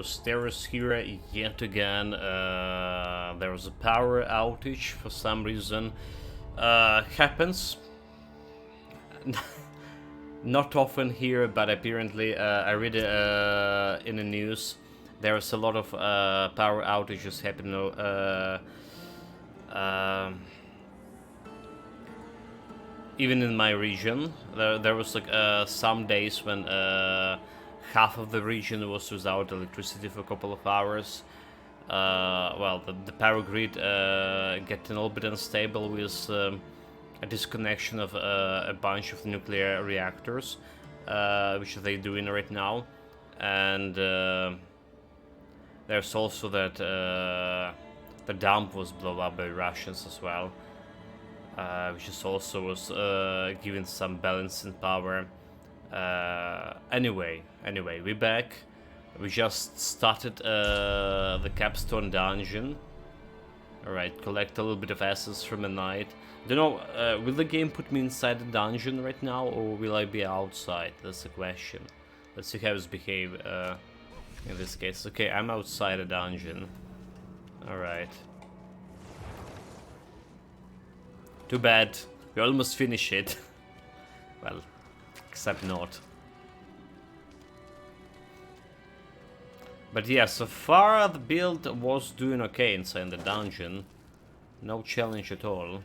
stairs here yet again. There was a power outage for some reason. Happens. Not often here, but apparently I read in the news there's a lot of power outages happening. Even in my region, there was like some days when half of the region was without electricity for a couple of hours. Well, the power grid getting a little bit unstable with a disconnection of a bunch of nuclear reactors, which they're doing right now, and there's also that the dump was blown up by Russians as well, which is also was giving some balance in power. Anyway, we're back. We just started the capstone dungeon. Alright, collect a little bit of essence from the night. Don't know, will the game put me inside the dungeon right now, or will I be outside? That's the question. Let's see how it's behave in this case. Okay, I'm outside the dungeon. Alright. Too bad. We almost finished it. Well, except not. But yeah, so far the build was doing okay inside the dungeon. No challenge at all.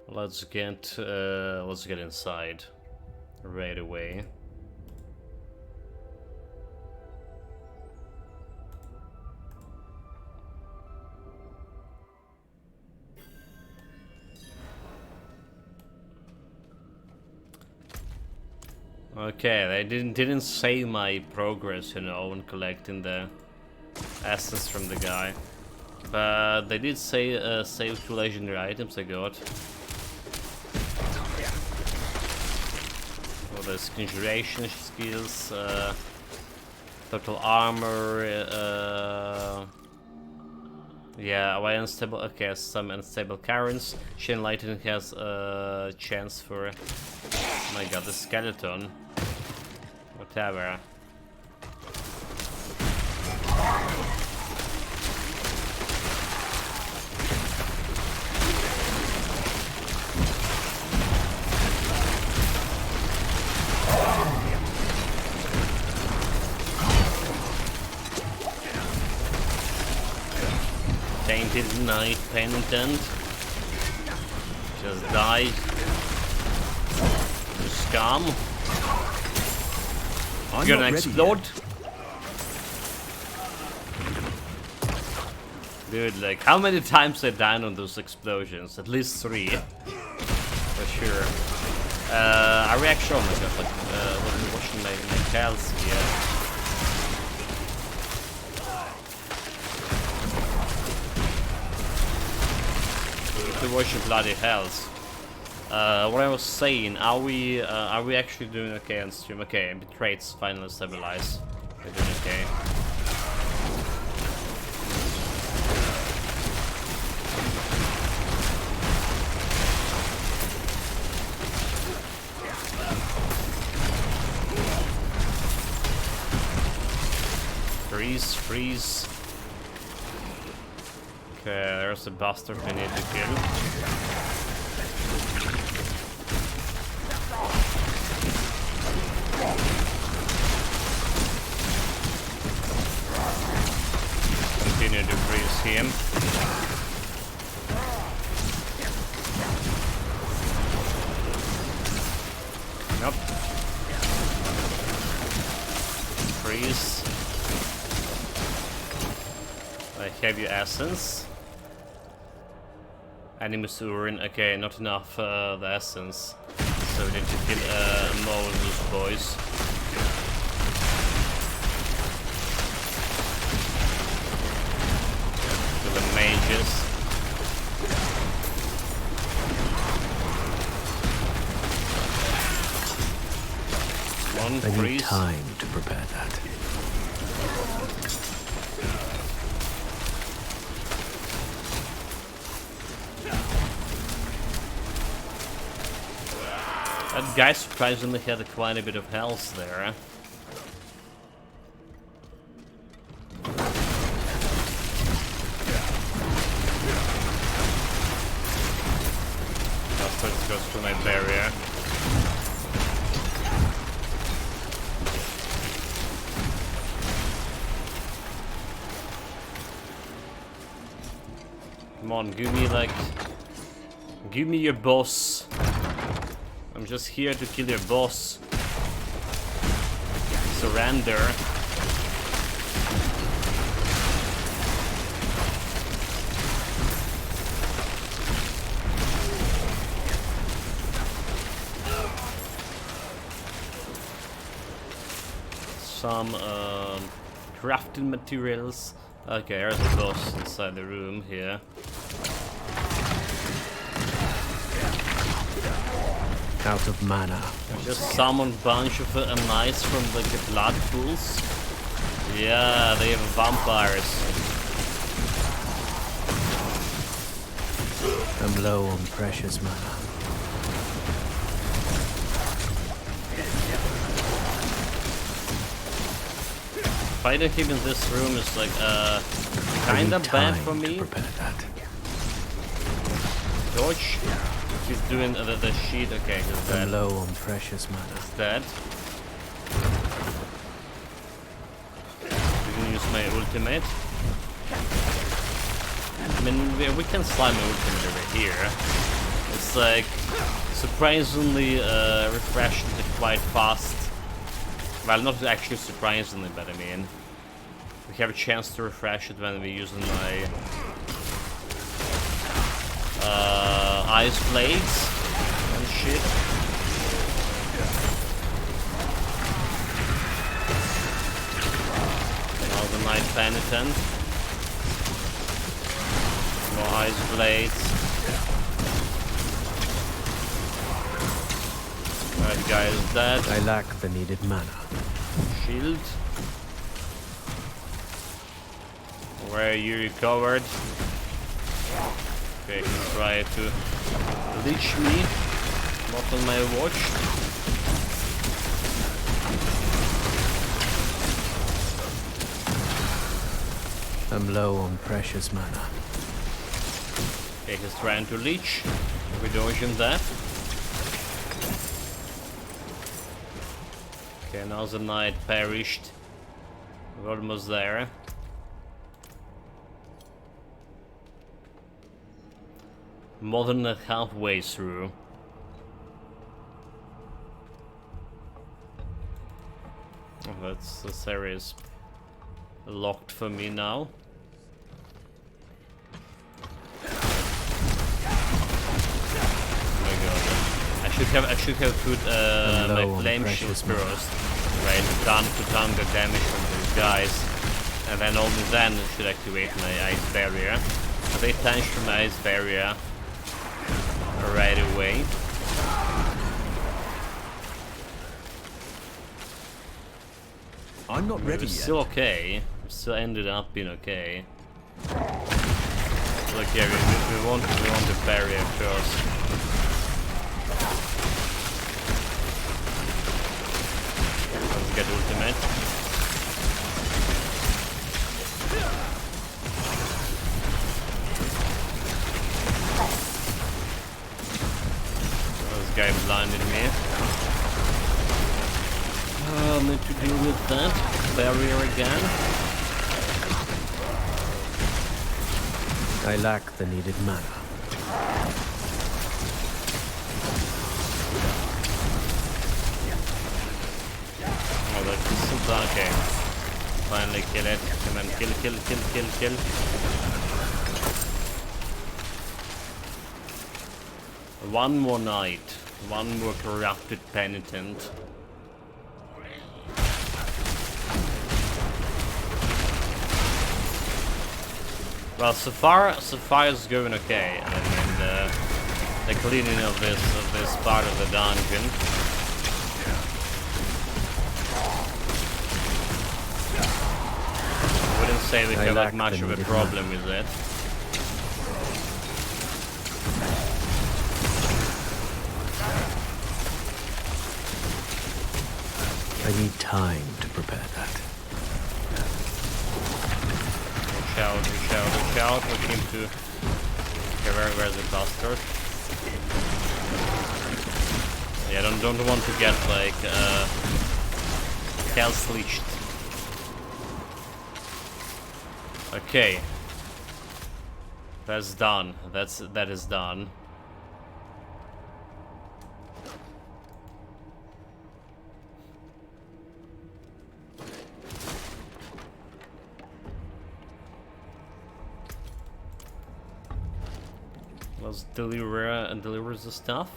Let's get inside right away. Okay, they didn't say my progress, you know, in collecting the essence from the guy, but they did say save 2 legendary items I got. All those conjuration skills, total armor, yeah, why unstable? Okay, some unstable currents. Chain lightning has a chance for. Oh my god, the skeleton. Whatever. Tainted Knight Penitent. Just die. You scum. You're gonna explode? Dude, like, how many times I died on those explosions? At least 3. For sure. I react on myself, like, when I'm watching my health here. To watch your bloody health. What I was saying, are we actually doing okay on stream? Okay, betrays finally stabilize. We're doing okay. Freeze. Okay, there's a bastard we need to kill. Continue to freeze him. Nope. Freeze. I have your essence. Animus urine. Okay, not enough the essence. So we need to kill more of those boys. With the mages. I need time to prepare that. That guy surprisingly had quite a bit of health there. First goes through my barrier. Come on, give me your boss. I'm just here to kill your boss. Surrender. Some crafting materials. Okay, there's a boss inside the room here. Out of mana. Just summon a bunch of mice from like the blood pools. Yeah, they have vampires. I'm low on precious mana. Fighting him in this room is like kinda bad for me. George, he's doing the sheet. Okay, he's dead. I'm low on precious mana. He's dead. Didn't use my ultimate. I mean, we can slime the ultimate over here. It's like surprisingly refreshed quite fast. Well, not actually surprisingly, but I mean, we have a chance to refresh it when we're using my ice blades and shit. Now the Night Penitent. More ice blades. That guy is dead. I lack the needed mana. Shield. Where you recovered? Okay, he's trying to leech me. Not on my watch. I'm low on precious mana. Okay, he's trying to leech. We dodging that. Okay, now the knight perished. We're almost there. More than halfway through. Oh, that's this area is locked for me now. I should have put my flame shield first, right? Done to tank damage from these guys, and then only then I should activate my ice barrier. So they punched my ice barrier right away. I'm not ready yet. Still okay. Still ended up being okay. Look here, we want the barrier first. Let's get ultimate. This guy blinded me. Need to deal with that barrier again. I lack the needed mana. Oh, that's simple. Okay. Finally kill it. Come on, kill. One more knight. One more corrupted penitent. Well, so far it's going okay. I mean, the cleaning of this part of the dungeon. I wouldn't say we have like much of a problem with it. need time to prepare that. Reach out. We seem to... Okay, where's the bastard? Yeah, don't want to get like health leached. Okay. That's done. That is done. Let's deliver the stuff.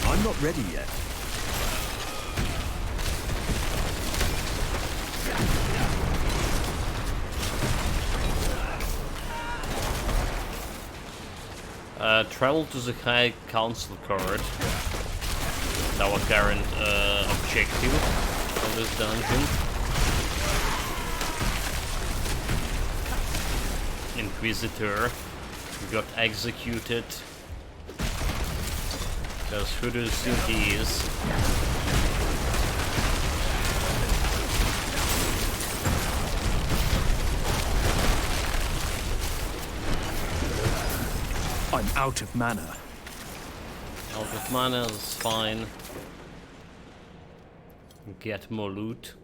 I'm not ready yet. Travel to the High Council Court. Our current objective of this dungeon. Inquisitor got executed. Because who do you think he is? I'm out of mana. Out of mana is fine. Get more loot.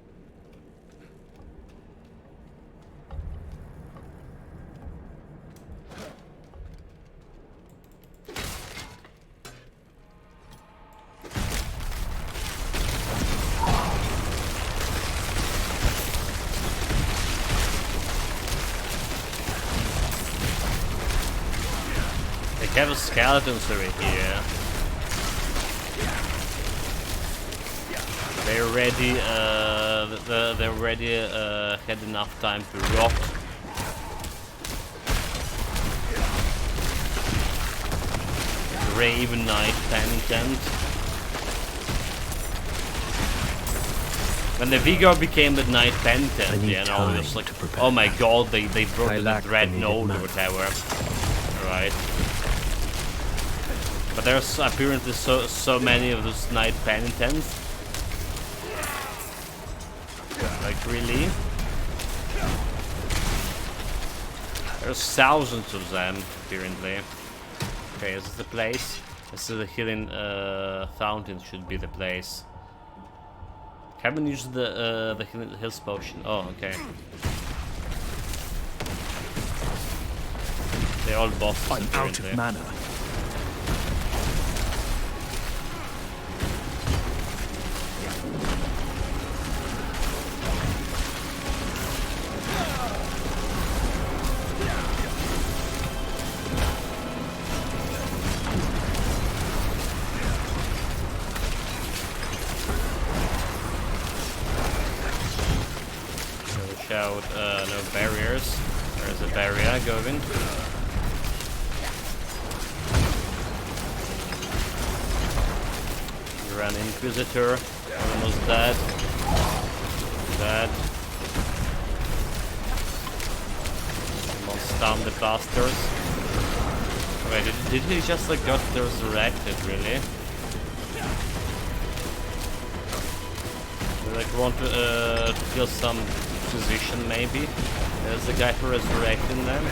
They have skeletons over here. They already had enough time to rot. Brave Knight Penitent. When the Vigor became the Knight Penitent, you know, it was like, oh my god, they brought the Dreadnought or whatever. Right. But there's apparently so many of those Knight Penitents. Like, really? There's thousands of them, apparently. Okay, is this the place? This is the healing fountain, should be the place. Haven't used the health potion. Oh, okay. They all bosses. I'm out of mana. Out, no barriers. There's a barrier going. You run Inquisitor, almost dead. Dead. Almost stun the bastards. Wait, did he just like got resurrected, really? Do like want to kill some position, maybe? There's the guy for resurrecting them.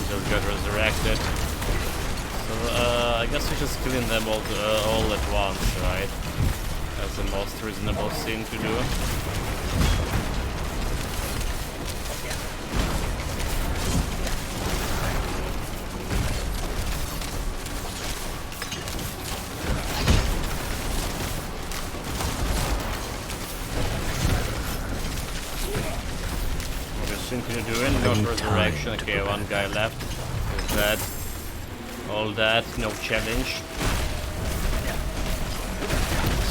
Just got resurrected. So, I guess we're just killing them all at once, right? That's the most reasonable thing to do. What do you think you're doing? Not resurrection. Okay, one guy left. He's dead. All that, no challenge.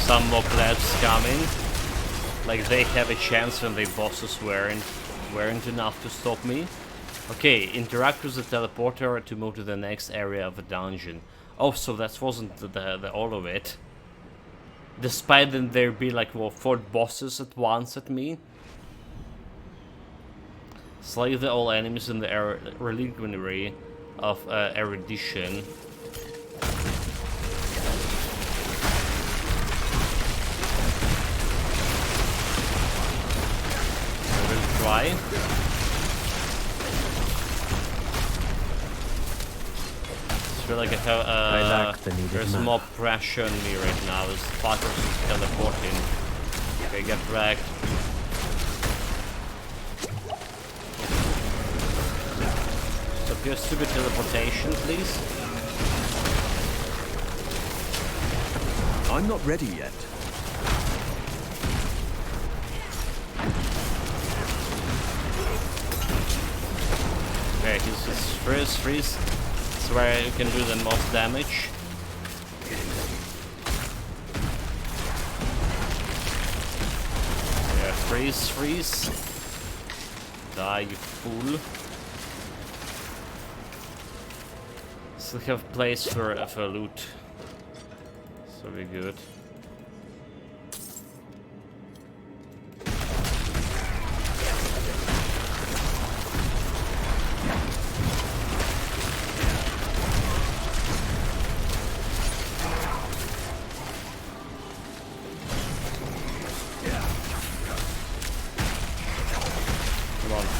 Some more plebs coming. Like they have a chance when their bosses weren't. weren't enough to stop me. Okay, interact with the teleporter to move to the next area of the dungeon. Oh, so that wasn't the all of it. Despite them there be like, well, 4 bosses at once at me. Slay all enemies in the reliquary of erudition. I will try. I feel like I have there's more pressure on me right now. This fucker is teleporting. Okay, get wrecked. Stop your stupid teleportation, please. I'm not ready yet. Okay, he's freeze. That's where you can do the most damage. Yeah, freeze. Die, you fool. Still have place for loot. So be good.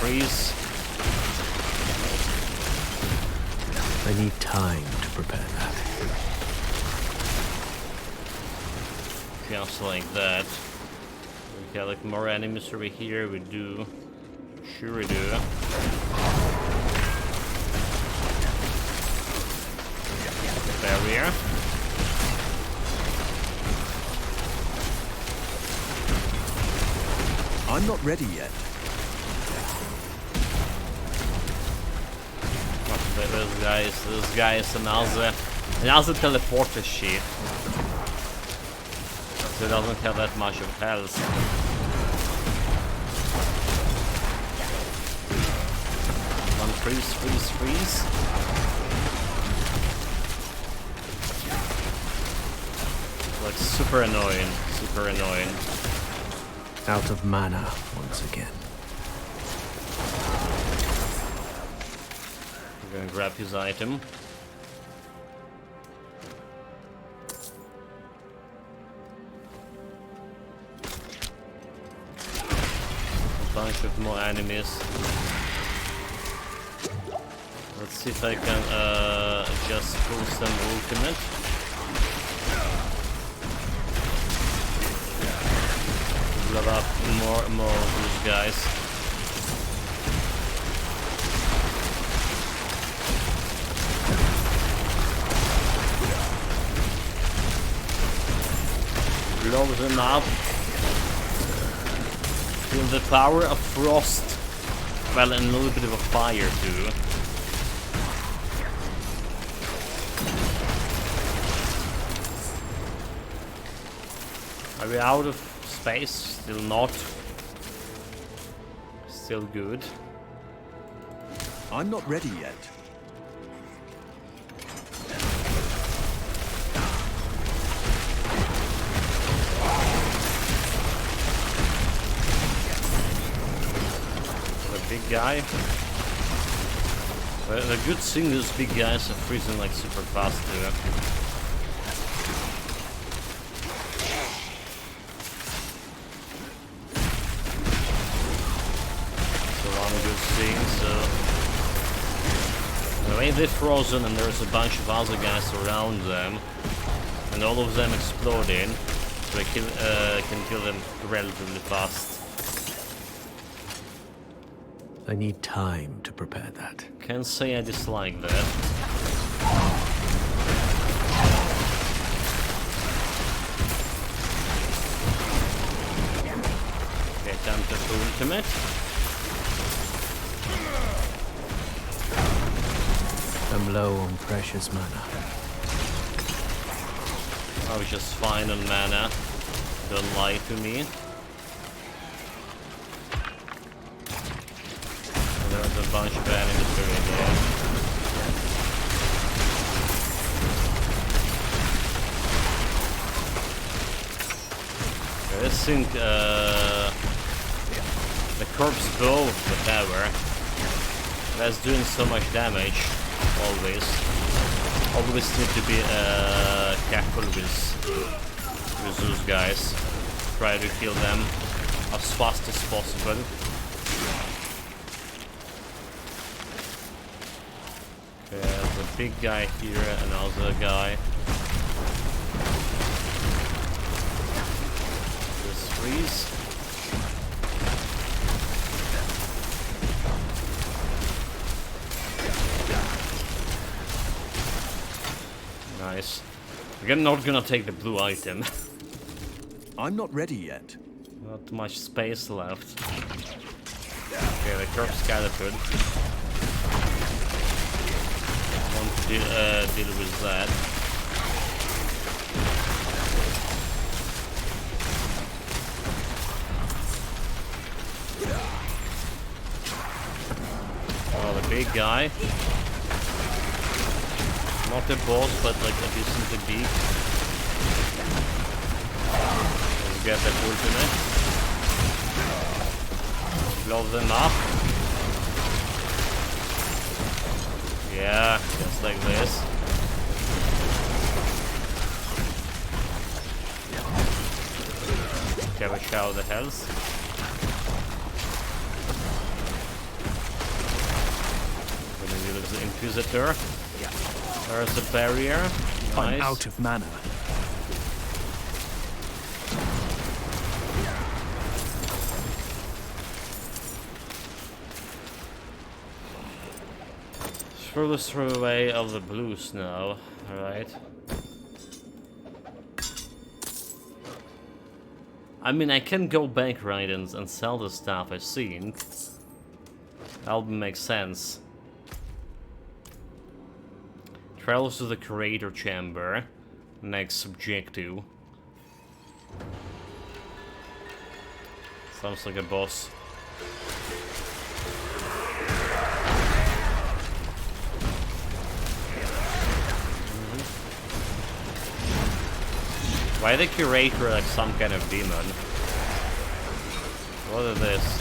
Freeze. I need time to prepare that. Just like that. We got like more enemies over here. We do. Sure we do. Barrier. I'm not ready yet. This guy is another teleporter shit. So he doesn't have that much of health. One freeze. Like super annoying. Out of mana once again. I'm gonna grab his item. A bunch of more enemies. Let's see if I can just pull some ultimate. Blow up more of these guys. Blow them up. Feel the power of frost. Well, and a little bit of a fire too. Are we out of space? Still not. Still good. I'm not ready yet. Big guy. Well, the good thing is big guys are freezing like super fast too. So one good thing, so the way they're frozen and there's a bunch of other guys around them and all of them exploding, so I can kill them relatively fast. I need time to prepare that. Can't say I dislike that. Okay, time to ultimate. I'm low on precious mana. I was just fine on mana. Don't lie to me. bunch of enemies already there. I think the corpse bow, whatever, that's doing so much damage. Always need to be careful with those guys. Try to kill them as fast as possible. Okay, there's a big guy here, another guy. Just freeze. Nice. We're not gonna take the blue item. I'm not ready yet. Not much space left. Okay, the corpse catapult. Want to deal with that. Oh, the big guy. Not a boss, but like a decently big. Let's get that ultimate. Blow them up. Yeah, just like this. Have a shower of the health. Gonna deal with the Inquisitor. There's a barrier. Nice. I'm out of mana. Furthest away of the blues now. Alright. I mean, I can go back right and sell the stuff I've seen. That would make sense. Trails to the Creator Chamber. Next objective. Sounds like a boss. Why the Curator like some kind of demon? What is this?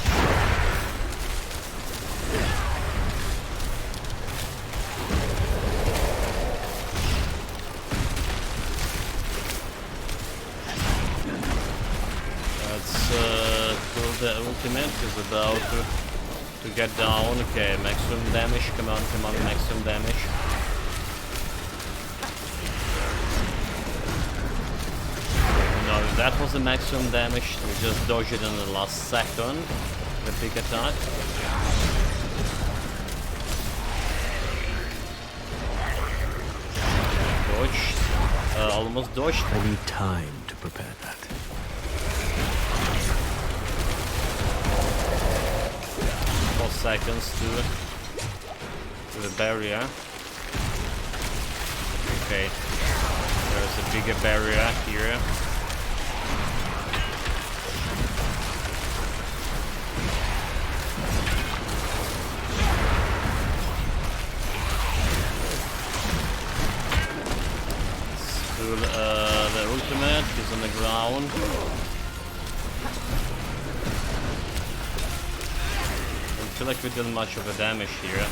The ultimate is about to get down. Okay, maximum damage. Come on, maximum damage. No, if that was the maximum damage, we just dodged it in the last second. The big attack. Dodged. Almost dodged. I need time to prepare that. 4 seconds to the barrier. Okay, there's a bigger barrier here. So, the ultimate is on the ground. I feel like we did much of a damage here.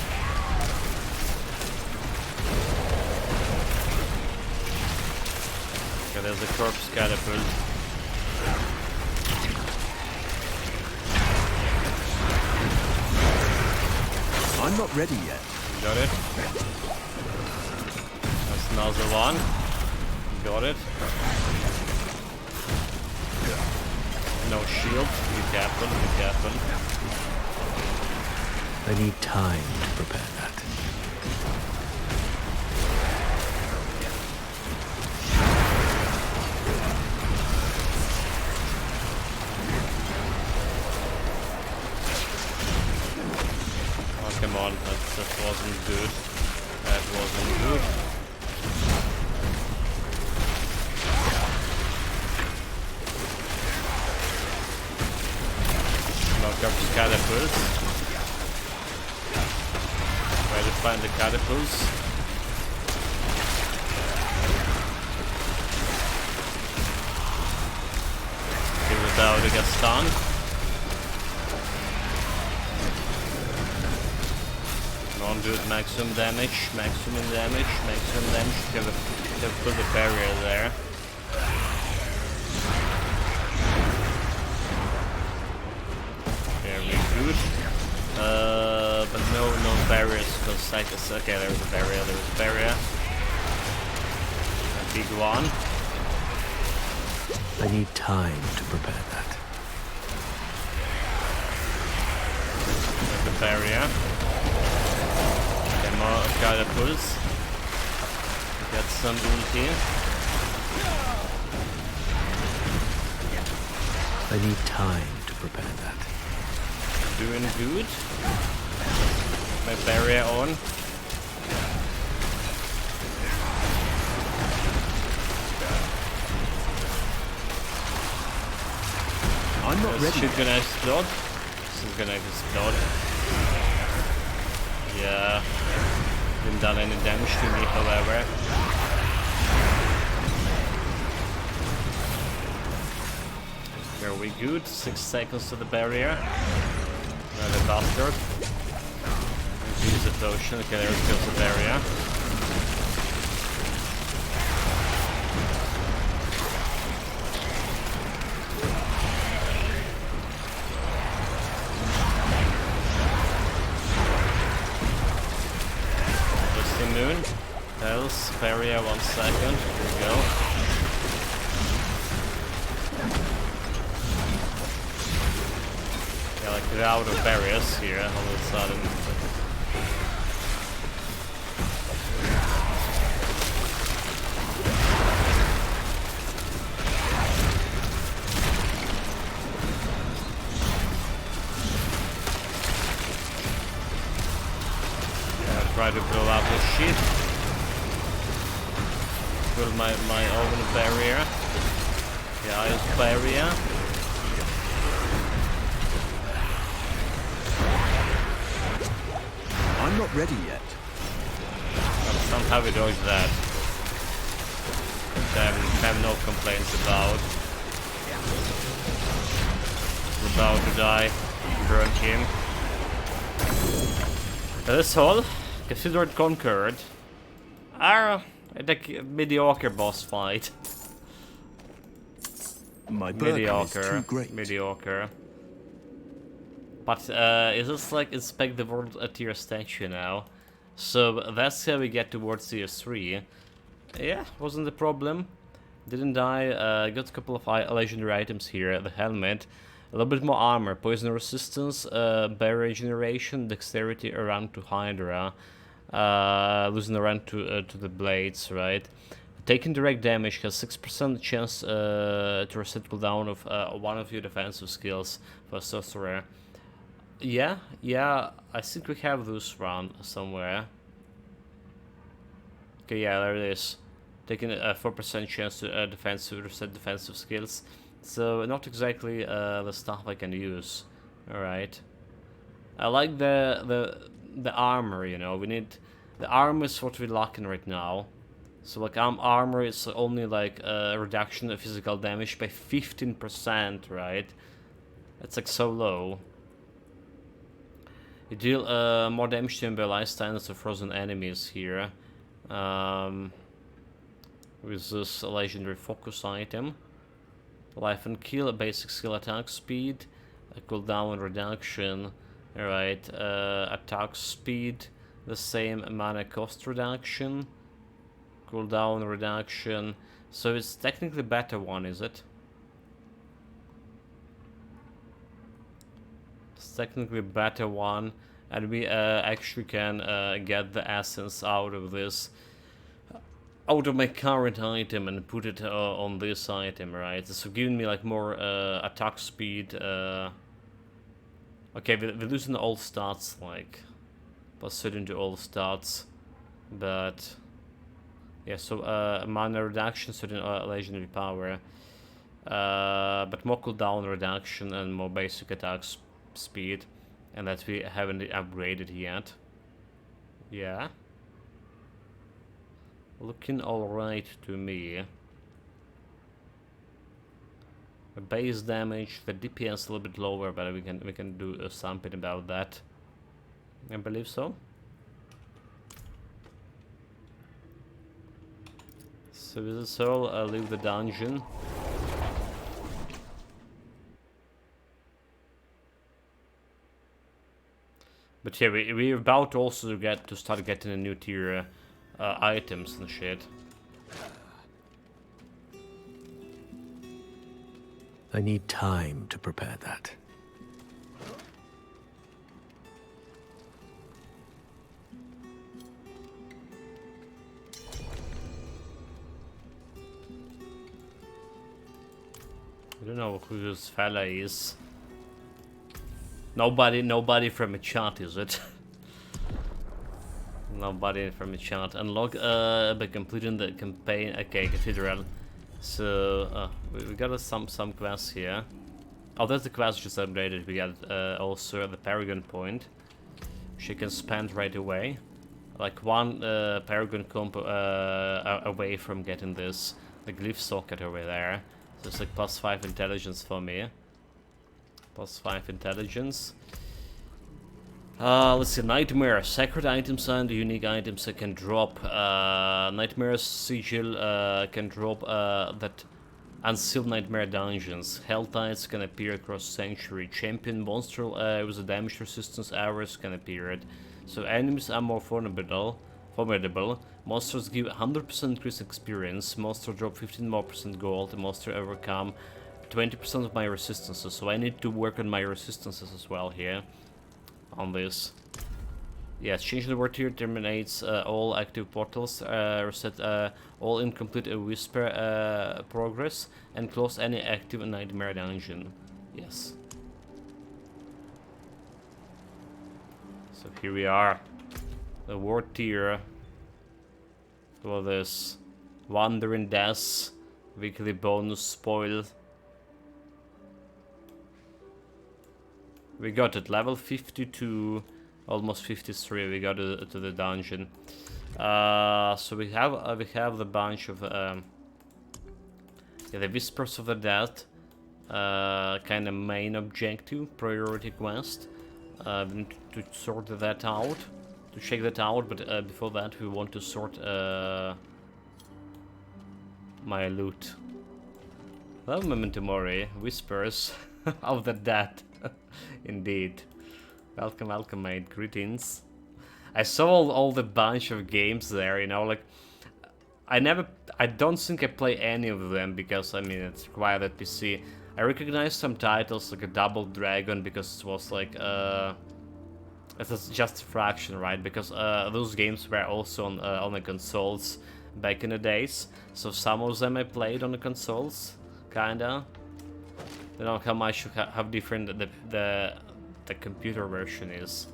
Okay, there's a corpse catapult. I'm not ready yet. Got it. That's another one. Got it. No shield. Be careful, be careful. I need time to prepare that. Oh, come on, that wasn't good. That wasn't good. Knock up the catapults. find the catapults. Okay, without it gets stunned. Non-do it, maximum damage, maximum damage, maximum damage. You have to put the barrier there. Very good. But no barriers, because I guess, okay, there's a barrier, A big one. I need time to prepare that. There's the barrier. Okay, more catapults. Get some ulti. I need time to prepare that. Doing good. My barrier on. I'm not ready. Shit gonna explode. This is gonna explode. Yeah. Didn't done any damage to me, however. Very good. 6 seconds to the barrier. Another bastard. Use the potion. Okay, there goes the barrier. Just the moon. Else, barrier, 1 second. Here we go. Yeah, like we're out of barriers here all of a sudden. Try to blow out this shit. Build my own barrier. The ice barrier. I'm not ready yet. Somehow we dodged that. Which I have no complaints about. About to die. Burn him. This all, considered conquered. Are a mediocre boss fight. My burden is too Mediocre. great. Mediocre. But is this like inspect the world tier statue now? So that's how we get towards tier 3. Yeah, wasn't a problem. Didn't die. Got a couple of legendary items here. The helmet, a little bit more armor, poison resistance, barrier generation, dexterity around to Hydra, losing around to the blades, right? Taking direct damage has 6% chance to reset cooldown of one of your defensive skills for Sorcerer. Yeah, I think we have those run somewhere. Okay, yeah, there it is. Taking a 4% chance to reset defensive skills. So not exactly the stuff I can use. All right. I like the armor. You know, we need the armor is what we're lacking right now. So like armor is only like a reduction of physical damage by 15%, right? It's like so low. You deal more damage to immobilized standards of frozen enemies here. With this legendary focus item. Life and kill, a basic skill attack speed, a cooldown reduction. Alright, attack speed, the same mana cost reduction. Cooldown reduction. So it's technically better one, is it? It's technically better one, and we actually can get the essence out of this, out of my current item, and put it on this item, right? So giving me like more attack speed. Okay, we're losing all stats, like plus certain to all stats, but yeah. So mana reduction, certain legendary power, but more cooldown reduction and more basic attack speed, and that we haven't upgraded yet. Yeah. Looking alright to me. The base damage, the DPS a little bit lower, but we can do something about that. I believe so. So with this all, I'll leave the dungeon. But yeah, we're about also to start getting a new tier items and shit. I need time to prepare that. I don't know who this fella is. Nobody from a chat, is it? Nobody from a chat. Unlock by completing the campaign. Okay, Cathedral. So we got some quests here. Oh, that's the quest just upgraded. We got also the Paragon point. She can spend right away. Like one Paragon comp away from getting this. The glyph socket over there. So it's like +5 intelligence for me. +5 intelligence. Let's see, Nightmare. Sacred items and unique items I can drop. Nightmare Sigil can drop that unsealed Nightmare dungeons. Hell Tides can appear across Sanctuary. Champion monster with a damage resistance hours can appear. So enemies are more formidable. Monsters give 100% increased experience. Monster drop 15% more gold. Monster overcome 20% of my resistances. So I need to work on my resistances as well here. On this. Yes, change the word here terminates all active portals, reset all incomplete whisper progress, and close any active nightmare dungeon. Yes. So here we are. The word tier for this Wandering Death, weekly bonus spoil. We got it, level 52, almost 53. We got to the dungeon. So we have the bunch of yeah, the Whispers of the Dead, kind of main objective, priority quest. We need to sort that out, to check that out. But before that, we want to sort my loot. Hello, Memento Mori, Whispers of the Dead. Indeed. Welcome, mate. Greetings. I saw all the bunch of games there, you know, like... I don't think I play any of them, because, I mean, it's required at PC. I recognize some titles, like a Double Dragon, because it was like, it's just a fraction, right? Because those games were also on the consoles back in the days. So some of them I played on the consoles, kinda. I don't know how much how different the computer version is.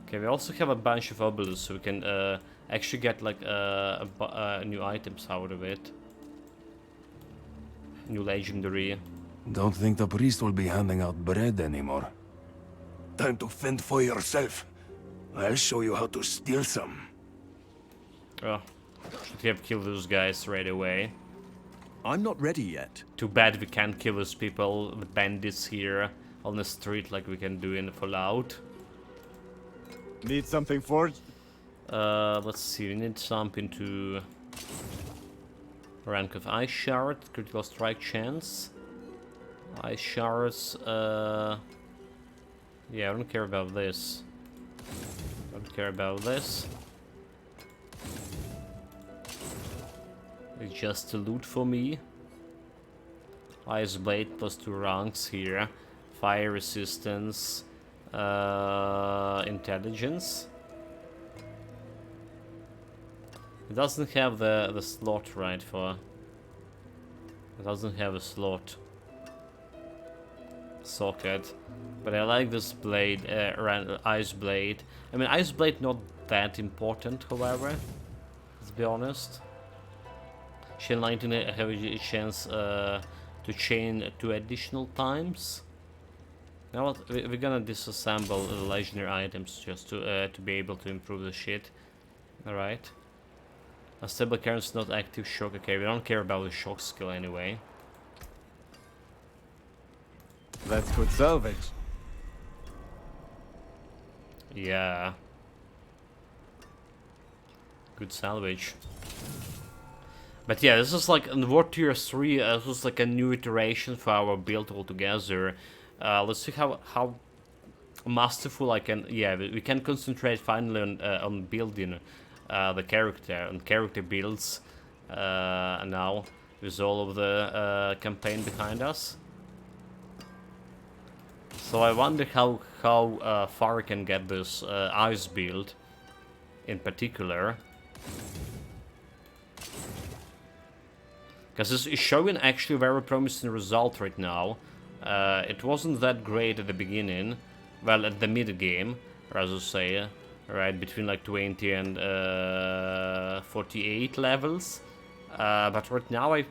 Okay, we also have a bunch of obelisks, so we can actually get like new items out of it. New legendary. Don't think the priest will be handing out bread anymore. Time to fend for yourself. I'll show you how to steal some. Oh, should have killed those guys right away. I'm not ready yet. Too bad we can't kill those people, the bandits here on the street like we can do in Fallout. Need something forged? Let's see, we need something to... Rank of Ice Shard, critical strike chance. Ice Shards, yeah, I don't care about this. Don't care about this. It's just a loot for me. Ice Blade plus 2 ranks here. Fire resistance. Intelligence. It doesn't have the slot right for... It doesn't have a slot. Socket. But I like this blade, Ice Blade. I mean, Ice Blade not that important, however. Let's be honest. Chain 19 have a chance to chain 2 additional times. 2 Now what? We're gonna disassemble the legendary items just to be able to improve the shit. All right. A stable current is not active shock. Okay, we don't care about the shock skill anyway. That's good salvage. Yeah. Good salvage. But yeah, this is like in War Tier 3, this was like a new iteration for our build altogether. Let's see how masterful I can... Yeah, we can concentrate finally on building the character, on character builds now, with all of the campaign behind us. So I wonder how far I can get this ice build in particular. Because it's showing actually a very promising result right now. It wasn't that great at the beginning, well, at the mid game, or as I say, right, between like 20 and 48 levels. But right now I'm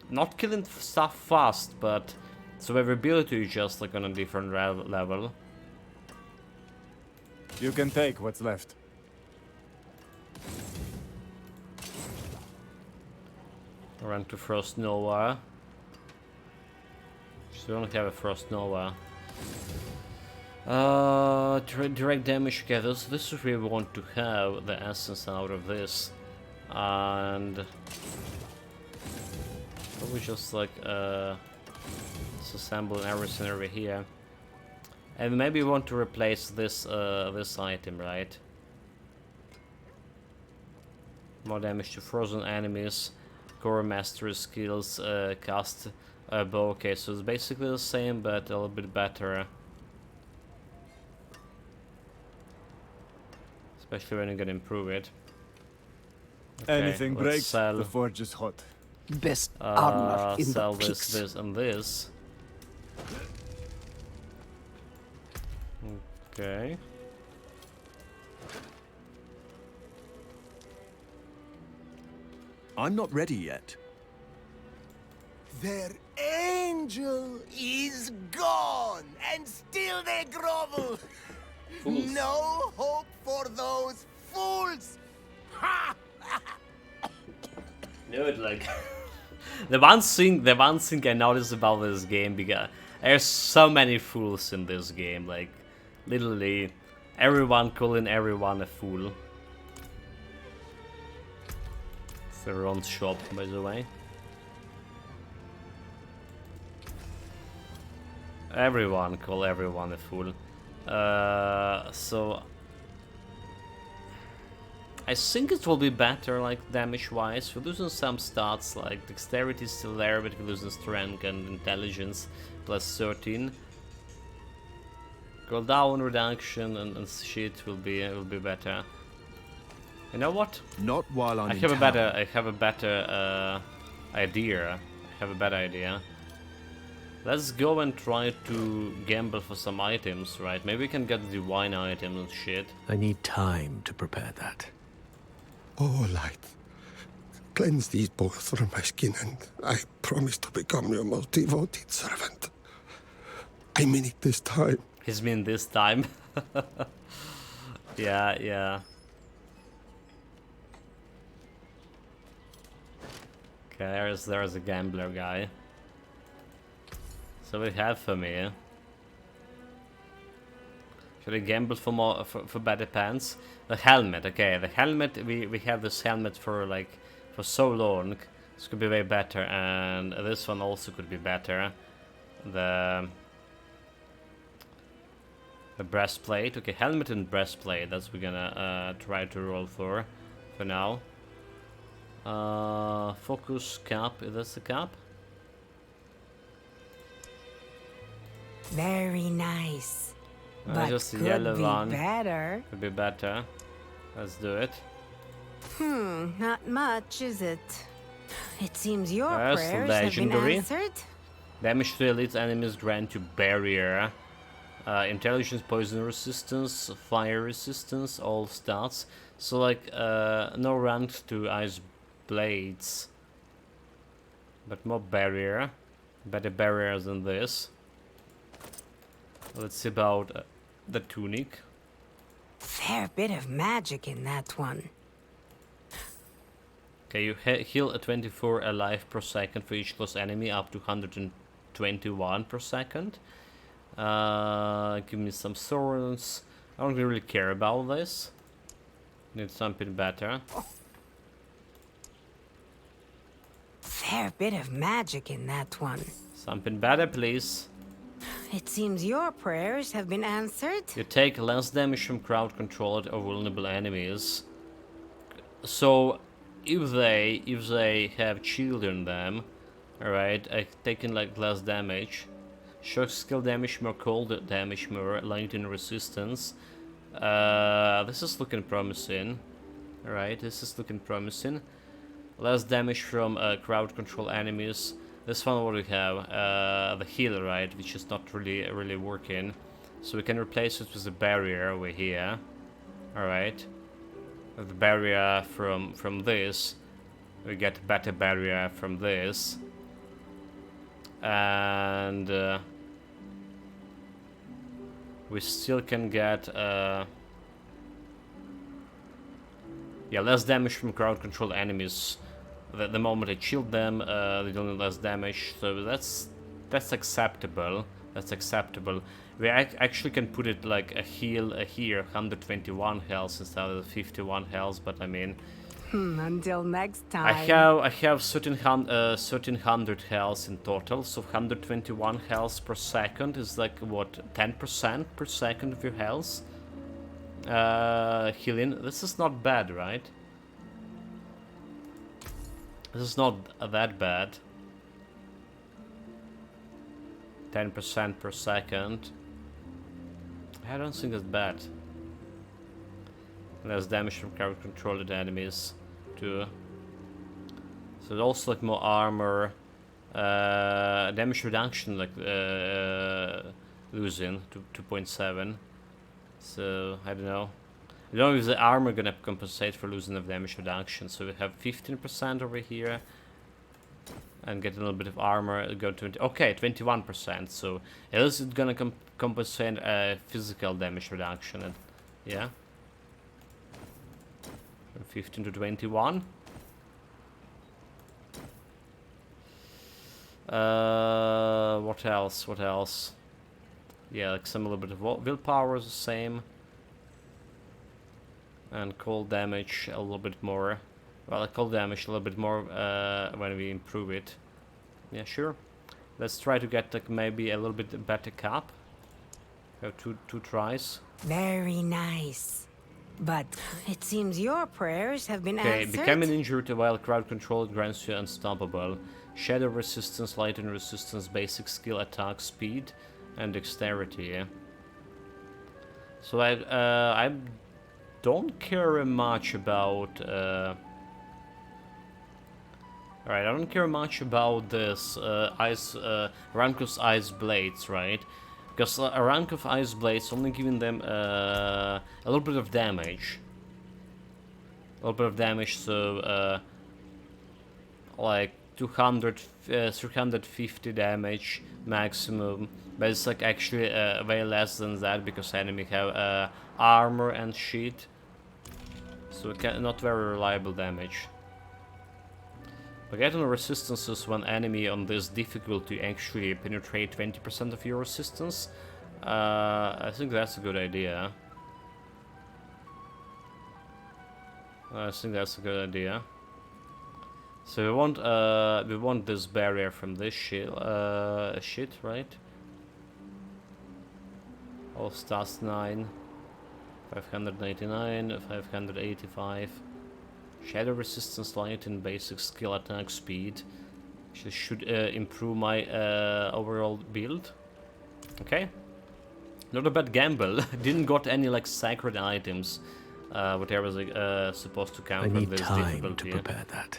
not killing stuff fast, but survivability is just like on a different level. You can take what's left. Run to Frost Nova. So we don't have a Frost Nova. Direct damage. Okay, this is what we want to have the essence out of this, and probably just like disassemble everything over here, and maybe we want to replace this this item, right? More damage to frozen enemies. Core mastery skills, cast bow. Okay, so it's basically the same, but a little bit better. Especially when you can improve it. Okay, Anything let's breaks, sell, the forge is hot. Best armor in sell the this, peaks. this, and this. Okay. I'm not ready yet. Their angel is gone, and still they grovel. Fools. No hope for those fools. Ha! No, it like the one thing I noticed about this game, because there's so many fools in this game, like literally everyone calling everyone a fool. It's everyone's shop, by the way. Everyone call everyone a fool. So I think it will be better, like damage-wise. We're losing some stats, like dexterity is still there, but we're losing strength and intelligence plus 13. Cooldown reduction and shit will be better. You know what? Not while I'm I in have a town. better idea. I have a better idea. Let's go and try to gamble for some items, right? Maybe we can get the divine items and shit. I need time to prepare that. Oh, Light, cleanse these boils from my skin, and I promise to become your most devoted servant. I mean it this time. He's been this time. Yeah, yeah. Okay, there's a gambler guy. So we have for me. Should I gamble for more for better pants? The helmet, okay. The helmet, we have this helmet for like for so long. This could be way better, and this one also could be better. The breastplate, okay. Helmet and breastplate. That's what we're gonna try to roll for now. Focus cap. Is this the cap? Very nice. But Just the could yellow be one. better. Could be better. Let's do it. Not much, is it? It seems your Yes, prayers have been legendary. answered. Damage to elite enemies grant you barrier. Intelligence, poison resistance, fire resistance, all stats. So like no rank to ice blades. But more barrier. Better barriers than this. Let's see about the tunic. Fair bit of magic in that one. Okay, you heal a 24 alive per second for each close enemy, up to 121 per second. Give me some swords. I don't really care about this. Need something better. Fair bit of magic in that one. Something better, please. It seems your prayers have been answered. You take less damage from crowd-controlled or vulnerable enemies. So, if they have children, them, alright, taking like less damage. Shock skill damage more, cold damage more, lightning resistance. This is looking promising. Alright, this is looking promising. Less damage from crowd control enemies. This one what we have, the heal, right, which is not really working. So we can replace it with the barrier over here. Alright. The barrier from this. We get better barrier from this. And we still can get yeah, less damage from crowd control enemies. The moment I shield them, they do less damage, so that's acceptable. That's acceptable. We actually can put it like a heal here, 121 health instead of 51 health. But I mean, Until next time. I have 1300 health in total, so 121 health per second is like what, 10% per second of your health. Healing. This is not bad, right? This is not that bad. 10% per second. I don't think that's bad. Less damage from crowd controlled enemies too. So it's also like more armor. Damage reduction like losing to 2.7. So I don't know. I don't know if the armor gonna compensate for losing of damage reduction. So we have 15% over here, and get a little bit of armor. Go to okay, 21%. So at least it's gonna compensate physical damage reduction. And yeah, from 15 to 21. What else? What else? Yeah, like some little bit of willpower is the same. And cold damage a little bit more. Well, cold damage a little bit more when we improve it. Yeah, sure. Let's try to get like maybe a little bit better cap. Have two tries. Very nice. But it seems your prayers have been Okay, answered. becoming injured while crowd control grants you unstoppable. Shadow resistance, lightning resistance, basic skill, attack speed, and dexterity. So I don't care much about alright, I don't care much about this rank of ice blades, right? Because a rank of ice blades only giving them a little bit of damage. A little bit of damage, so like 200, 350 damage maximum. But it's like actually way less than that because enemy have armor and shit. So not very reliable damage. But getting resistances when enemy on this difficulty actually penetrate 20% of your resistance. I think that's a good idea. I think that's a good idea. So we want this barrier from this shit, right? All stats 9, 599, 585. Shadow resistance, light, and basic skill, attack speed. This should improve my overall build. Okay, not a bad gamble. Didn't got any like sacred items, whatever was supposed to come I from need this time difficulty. to prepare that.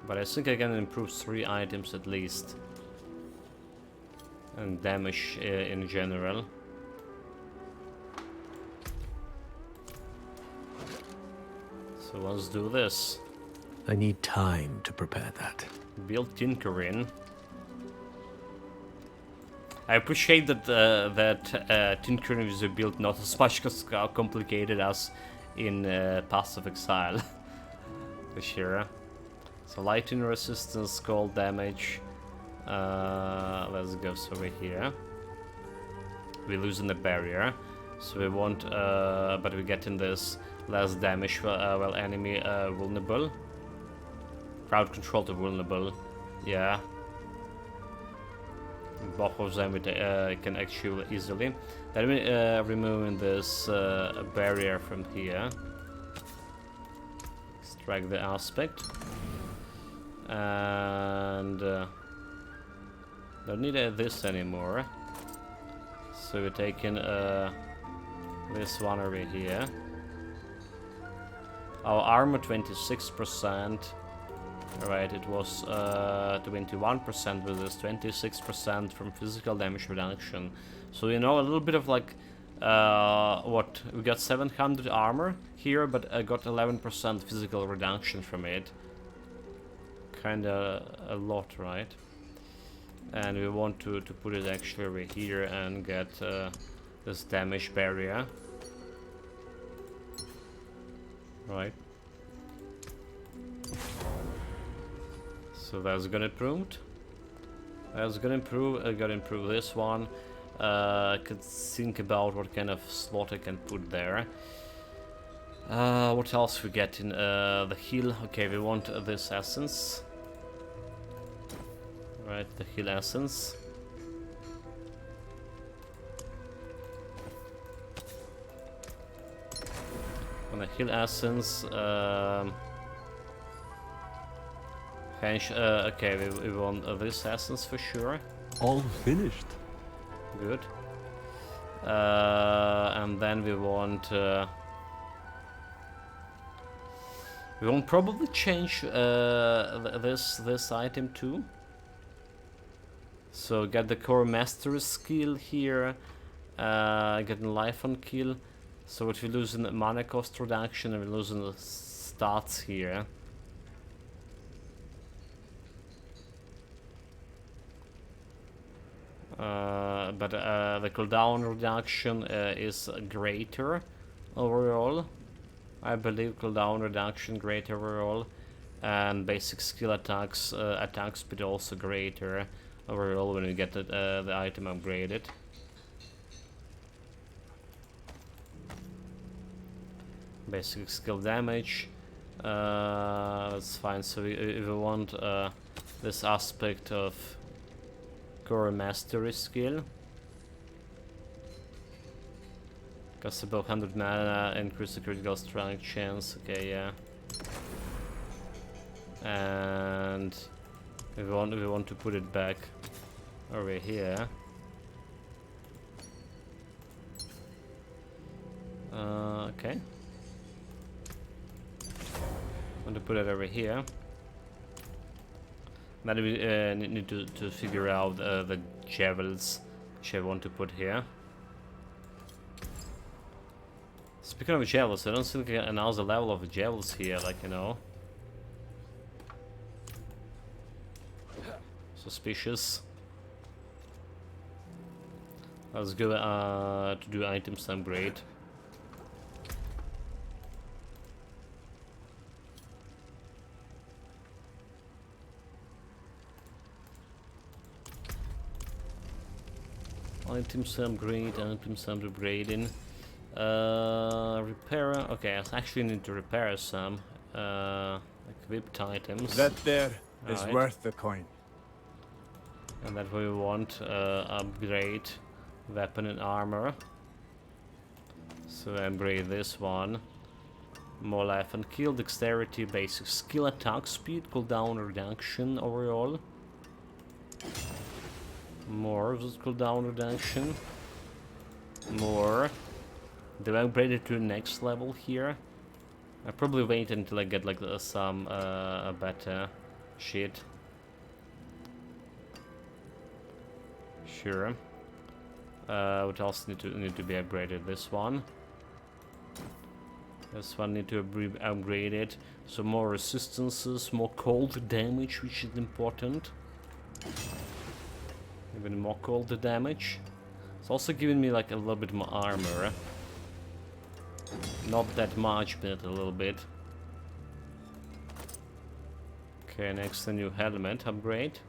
But I think I can improve 3 items at least, and damage in general. So let's do this. I need time to prepare that. Build tinkering. I appreciate that Tinkering is a build not as much complicated as in Path of Exile. For sure. So lightning resistance, cold damage. Let's go over here. We're losing the barrier, so we want, but we're getting this less damage while enemy vulnerable. Crowd control to vulnerable, yeah. Both of them we can actually easily. Then we removing this barrier from here. Extract the aspect. And don't need this anymore. So we're taking this one over here. Our armor 26%. Right, it was 21% with this, 26% from physical damage reduction. So you know, a little bit of like what, we got 700 armor here, but I got 11% physical reduction from it. Kinda a lot, right? And we want to put it actually over here and get this damage barrier. Right. So that's gonna improve. That's gonna improve. I gotta improve this one. I could think about what kind of slot I can put there. What else we get in the heal? Okay, we want this essence. Right, the heal essence. On the heal essence, okay, we want this essence for sure. All finished. Good. And then we want probably change this item too. So get the core mastery skill here, getting life on kill. So what we lose in the mana cost reduction and we lose in the stats here. But the cooldown reduction is greater overall. I believe cooldown reduction greater overall, and basic skill attacks attack speed also greater overall when we get the item upgraded. Basic skill damage, that's fine. So we want this aspect of core mastery skill. Costs above 100 mana, increase the critical strike chance. Okay, yeah. And we want to put it back over here. Okay. Want to put it over here. Then we need to figure out the javelins which I want to put here. Speaking of javelins, I don't think I can announce the level of the javelins here, like, you know. Suspicious. Let's go to do items upgrade. Items upgrade, items upgrading. Repair. Okay, I actually need to repair some equipped items. That there is Alright. worth the coin. And that we want upgrade weapon and armor. So upgrade this one. More life and kill, dexterity, basic skill, attack speed, cooldown reduction overall. More of this cooldown reduction. More. Do I upgrade it to the next level here? I'll probably wait until I get like some better shit. Sure. What else need to be upgraded? This one. This one need to be upgraded. So more resistances, more cold damage, which is important. Even more cold damage. It's also giving me like a little bit more armor. Not that much, but a little bit. Okay, next a new helmet upgrade.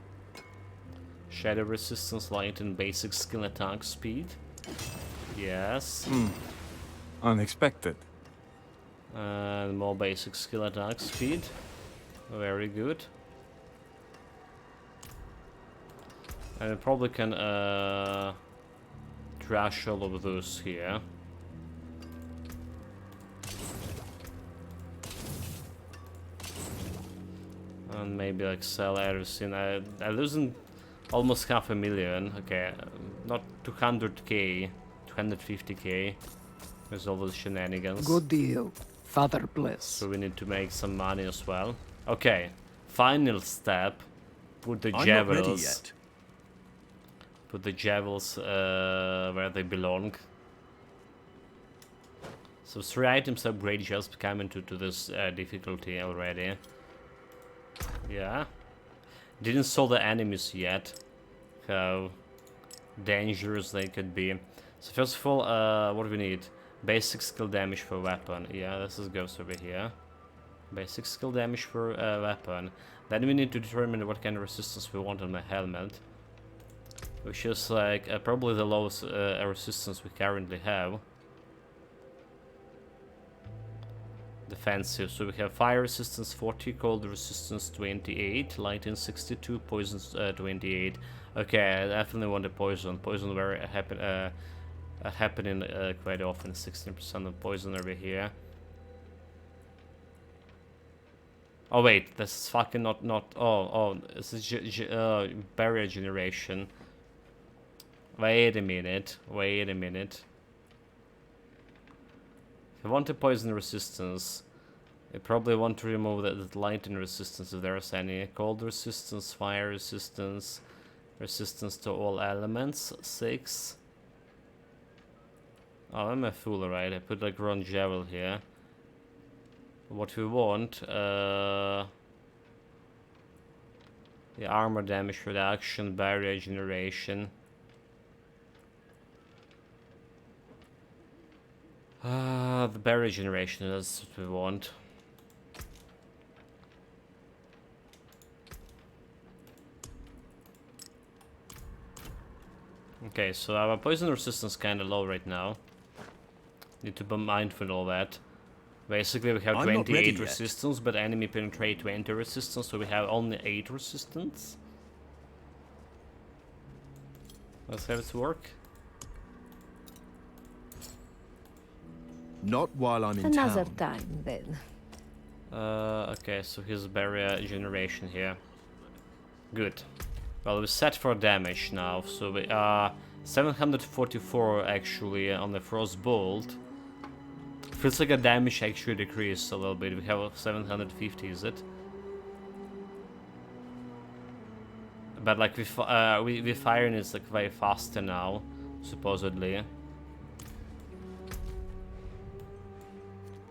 Shadow resistance, light and basic skill attack speed. Yes. Unexpected. And more basic skill attack speed. Very good. And I probably can trash all of those here. And maybe like sell everything. I'm losing almost 500,000. Okay, not 200k, 250k. There's all those shenanigans. Good deal. Father bless. So we need to make some money as well. Okay, final step. Put the I'm not ready javelins. yet. Put the javelins where they belong. So 3 items upgrade just coming to this difficulty already. Yeah. Didn't saw the enemies yet. How dangerous they could be. So first of all, what do we need? Basic skill damage for weapon. Yeah, this goes over here. Basic skill damage for weapon. Then we need to determine what kind of resistance we want on my helmet. Which is like probably the lowest resistance we currently have. Defensive. So we have fire resistance 40, cold resistance 28, lightning 62, poison 28. Okay, I definitely want the poison. Poison very happening quite often. 16% of poison over here. Oh wait, this is fucking not. Oh, this is barrier generation. Wait a minute. If I want a poison resistance, I probably want to remove the lightning resistance if there's any. Cold resistance, fire resistance, resistance to all elements, 6. Oh, I'm a fool, right? I put like wrong javel here. What we want, the armor damage reduction, barrier generation. The barrier generation, that's what we want. Okay, so our poison resistance is kinda low right now. Need to be mindful of that. Basically we have I'm not ready 28 yet. resistance, but enemy penetrate 20 resistance, so we have only 8 resistance. Let's have it work. Not while I'm in Another town. time, then. Okay, so here's barrier generation here. Good. Well, we're set for damage now, so we are 744 actually on the frost bolt. Feels like a damage actually decreased a little bit. We have 750, is it? But like we firing is like way faster now, supposedly.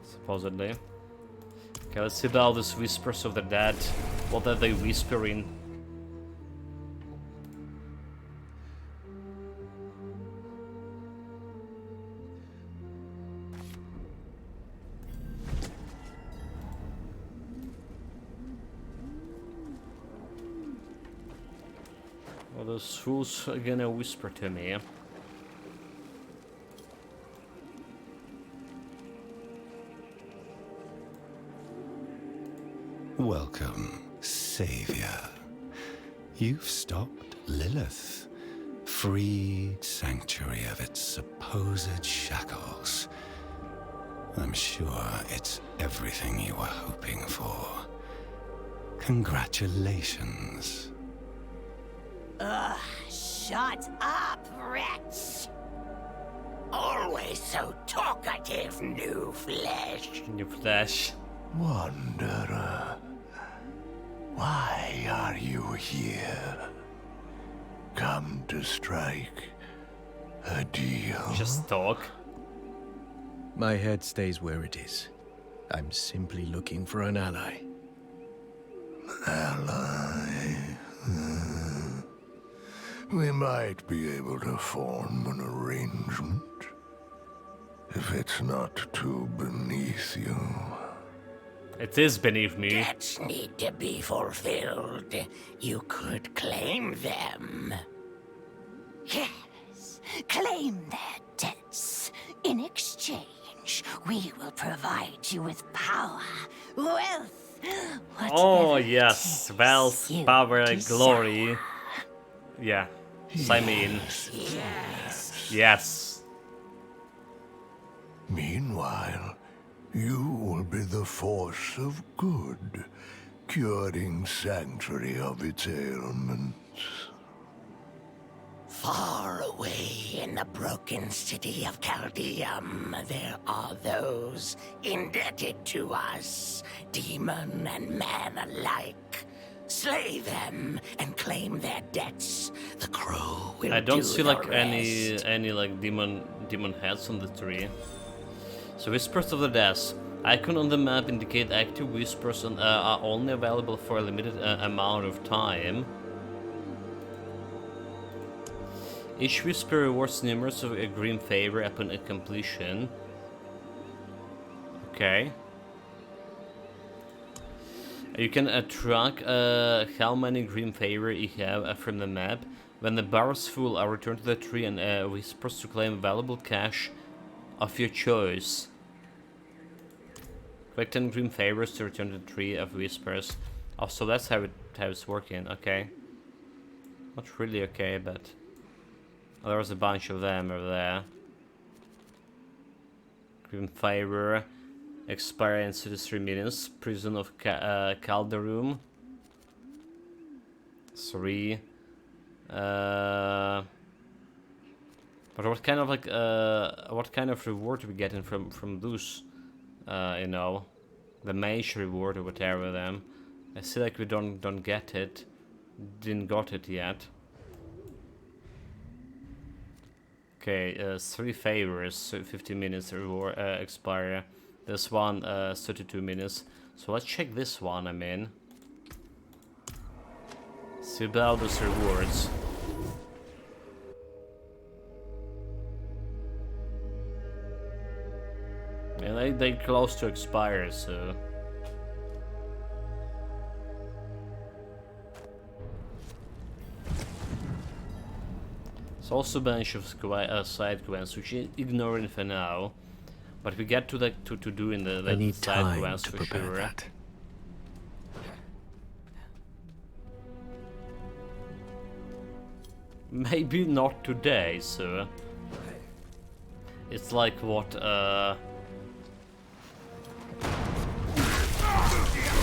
Supposedly. Okay, let's see all these whispers of the dead. What are they whispering? Well, those fools are gonna whisper to me. Welcome, Savior. You've stopped Lilith, freed Sanctuary of its supposed shackles. I'm sure it's everything you were hoping for. Congratulations. Ugh, shut up, wretch! Always so talkative, new flesh. New flesh. Wanderer, why are you here? Come to strike a deal? Just talk. My head stays where it is. I'm simply looking for an ally. Ally? We might be able to form an arrangement. If it's not too beneath you. It is beneath me. Debts need to be fulfilled. You could claim them. Yes, claim their debts. In exchange, we will provide you with power, wealth, Oh whatever yes, it is wealth, you power, desire. glory. Yeah, sign me in. Yes. Yes. Meanwhile, you will be the force of good, curing Sanctuary of its ailments. Far away in the broken city of Chaldeum, there are those indebted to us, demon and man alike. Slay them and claim their debts. The crow will I don't do see the like rest. any like demon heads on the tree. So Whispers of the Death. Icon on the map indicate active whispers and are only available for a limited amount of time. Each whisper rewards numerous of a green favor upon a completion. Okay. You can track how many green favor you have from the map. When the bar is full, I return to the tree and whispers to claim valuable cash of your choice. Collect 10 green favors to return to the tree of whispers. Oh, so that's how it's working. Okay. Not really okay, but oh, there was a bunch of them over there. Green favor. Expire in 3 minutes. Prison of Calderum. 3. But what kind of like what kind of reward are we getting from those? You know, the mage reward or whatever them. I see like we don't get it. Didn't got it yet. Okay, 3 favors, 50 minutes reward expire. This one 32 minutes. So let's check this one. I mean, see about those rewards. And they close to expire, so it's also a bunch of side quests, which is ignoring for now. But we get to to do in the I need side time quests to for prepare sure. that. Maybe not today, so it's like what we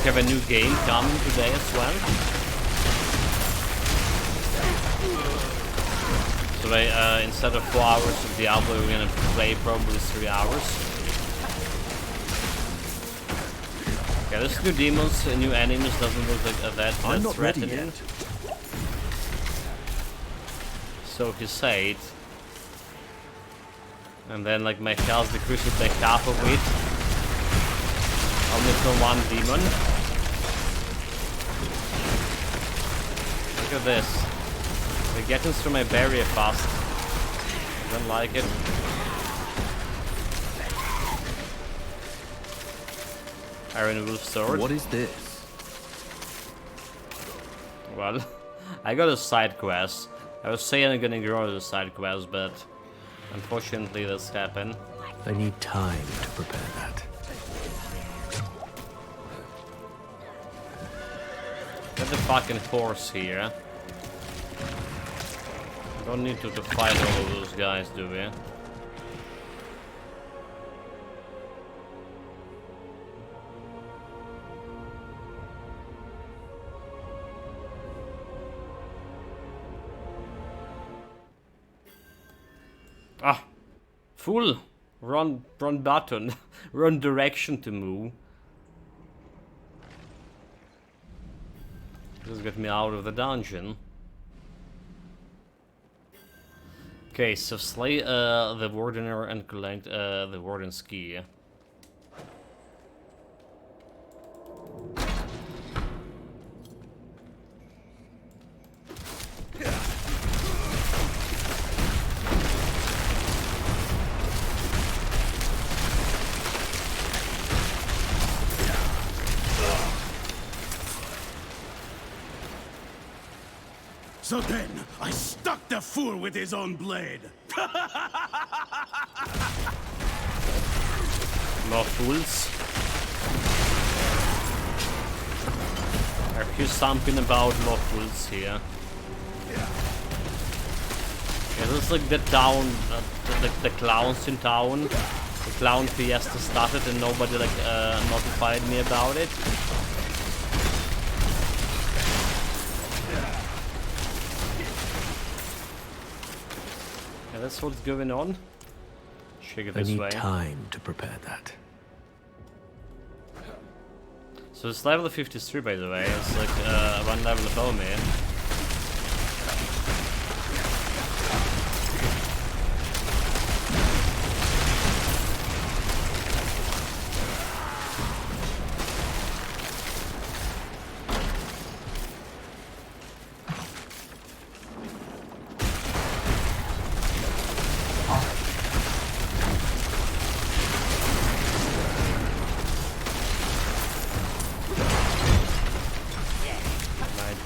have a new game coming today as well. So instead of 4 hours of Diablo, we're gonna play probably 3 hours. Okay, there's new demons, new enemies, doesn't look like that threatening. So he said. And then like my health decreases by half of it. Only from one demon. Look at this. They're getting through my barrier fast. I don't like it. Iron Wolf Sword. What is this? Well, I got a side quest. I was saying I'm gonna grow the side quest, but unfortunately this happened. I need time to prepare that. Get the fucking horse here. Don't need to fight all of those guys, do we? Ah, full run button, run direction to move. This get me out of the dungeon. Okay, so slay the wardener and collect the warden's key. So then, I stuck the fool with his own blade. More fools. I hear something about more fools here. Yeah, this is like the town, the clowns in town. The clown fiesta started and nobody like notified me about it. Yeah, that's what's going on. Check it this way. I need time to prepare that. So it's level 53 by the way, it's like one level above me.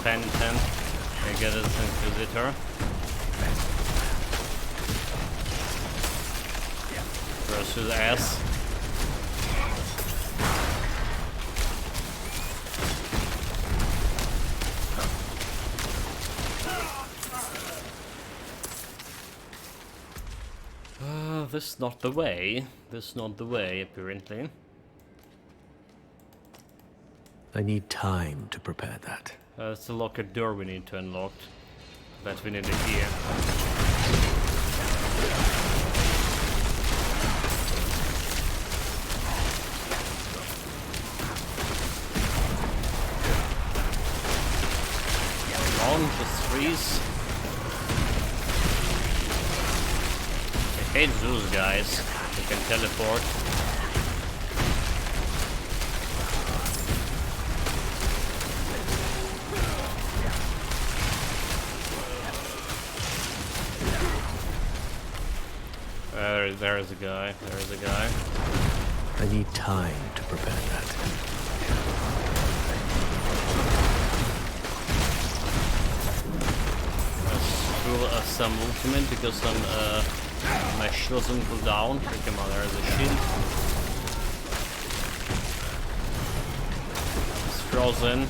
Penitent. I get his Inquisitor. Versus S. This is not the way. This is not the way, apparently. I need time to prepare that. It's the locked door we need to unlock. That we need a key. Long, just freeze. I hate those guys. They can teleport. There is a guy. There is a guy. I need time to prepare that. Let's do some ultimate because my shield doesn't pull down. Come on, there is a shield. It's frozen.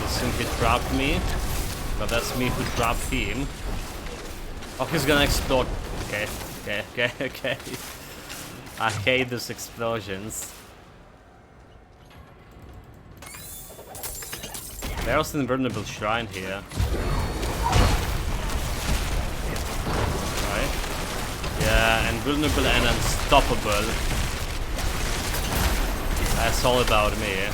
I think he trapped me. But that's me who trapped him. Oh, he's gonna explode. Okay. I hate these explosions. There's an invulnerable shrine here. Right? Yeah, invulnerable and unstoppable. That's all about me.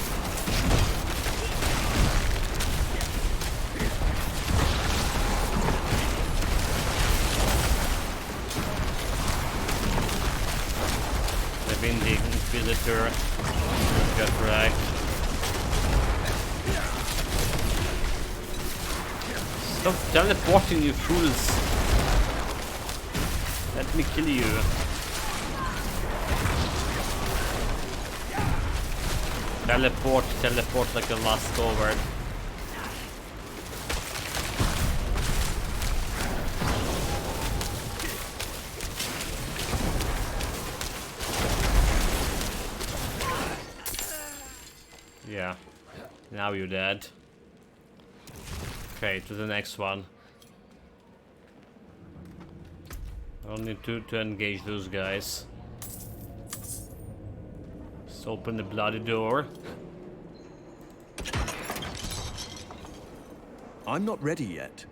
The Inquisitor got wrecked. Stop teleporting, you fools! Let me kill you. Teleport like a last forward. Yeah, now you're dead. Okay, to the next one. Only two to engage those guys. Let's open the bloody door. I'm not ready yet.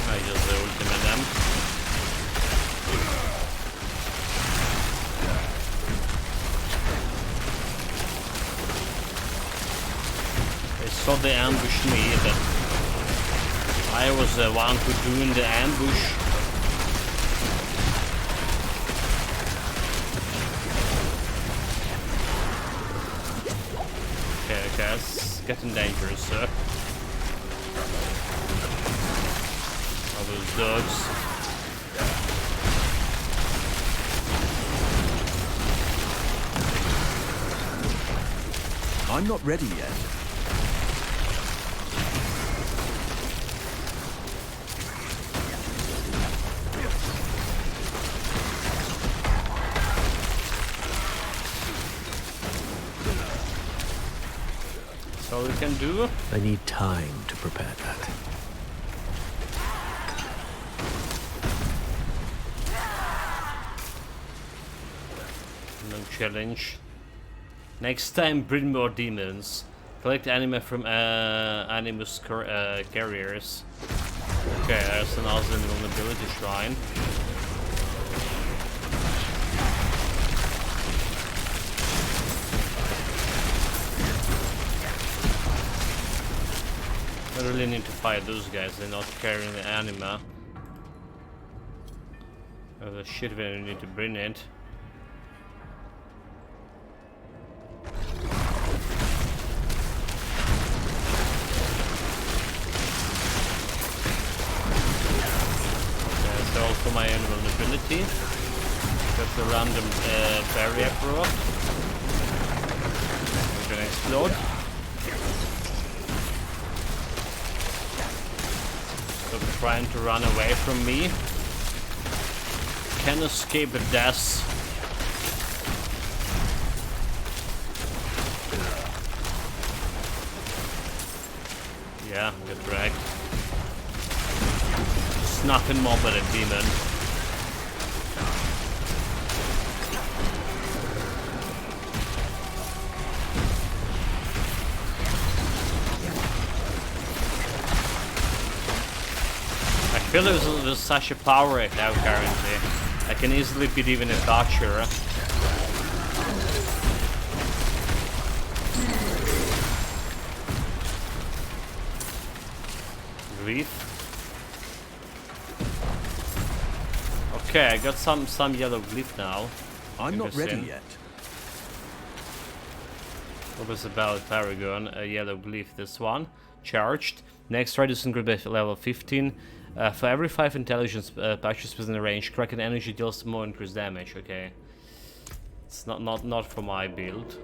I just ultimate them. They saw they ambushed me, but I was the one who doing the ambush. Okay, it's getting dangerous, sir. All those dogs. I'm not ready yet. That's all we can do. I need time to prepare that. No challenge. Next time, bring more demons. Collect anima from animus carriers. Okay, there's an awesome invulnerability shrine. I really need to fight those guys. They're not carrying the anima. Oh, the shit when we need to bring it. For my invulnerability. That's a random barrier proc. We're gonna explode. Stop trying to run away from me. Can escape death. Yeah, get dragged. Nothing more but a demon. I feel there's such a power I have currently. I can easily beat even a Butcher. Grief. Okay, I got some yellow glyph now. I'm not ready yet. What was about Paragon? A yellow glyph, this one. Charged. Next, try to sync by level 15. For every 5 intelligence patches within the range, Kraken energy deals more increased damage. Okay. It's not for my build.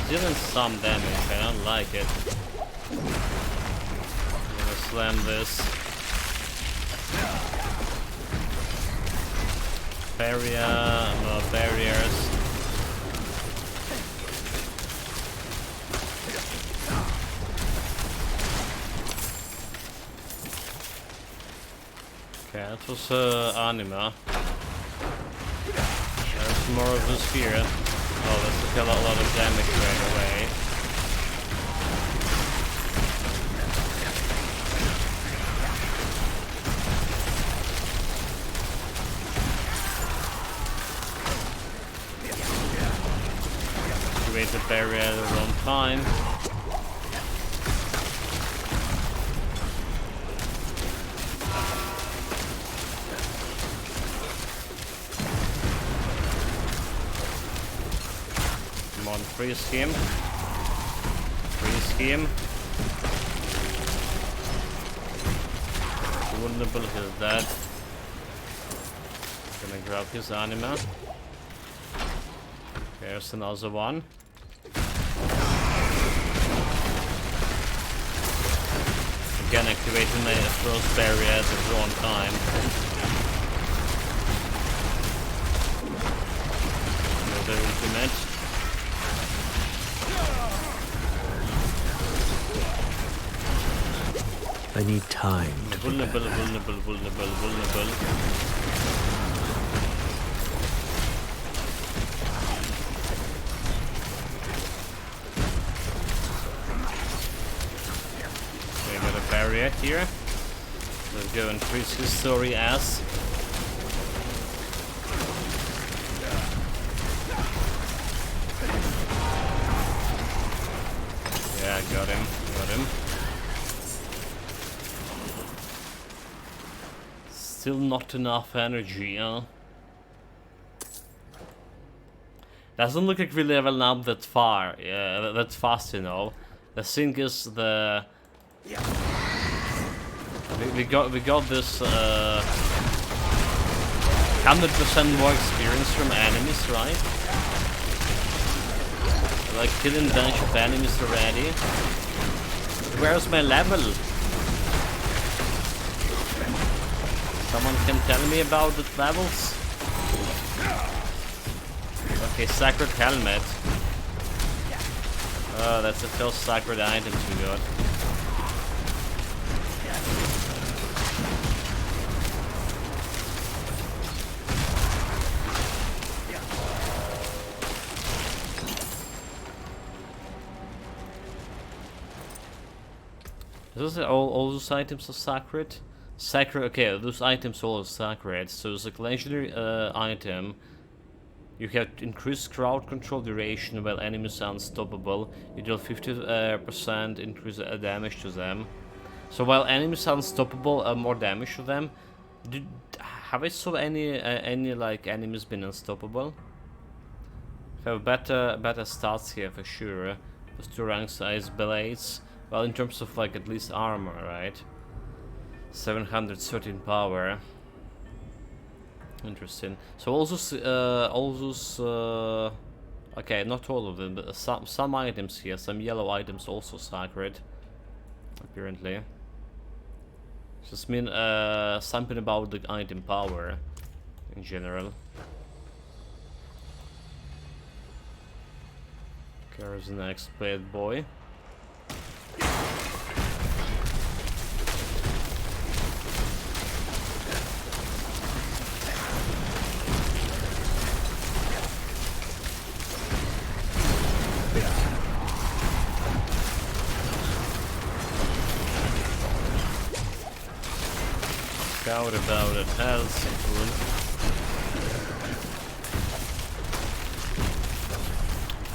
Dealing some damage, I don't like it. I'm gonna slam this. Barriers. Okay, that was anima. There's more of this here. Oh, that took a lot of damage right away. Activate the barrier at the wrong time. Freeze him. Vulnerable, he's dead. Gonna grab his anima. There's another one. Again, activating the frost barrier at the wrong time. Another ultimate. I need time. Vulnerable. We got a barrier here. Let's go and increase his story ass. Still not enough energy, huh? Doesn't look like we level up that far, that fast, you know. The thing is, we got this 100% more experience from enemies, right? Like killing a bunch of enemies already. Where's my level? Someone can tell me about the levels? Okay, Sacred Helmet. Oh, that's the first sacred item we got. All those items are sacred? Sacred, okay, those items all are sacred. So it's like legendary item. You have increased crowd control duration while enemies are unstoppable. You deal 50% increase damage to them. So while enemies are unstoppable, more damage to them. Have I saw any like enemies been unstoppable? Have better stats here for sure. Plus 2 rank size blades. Well, in terms of like at least armor, right? 713 power. Interesting. So all those, okay, not all of them, but some items here, some yellow items also sacred, apparently. Just mean something about the item power in general. There's the next blade boy. Doubt about it, health improvement.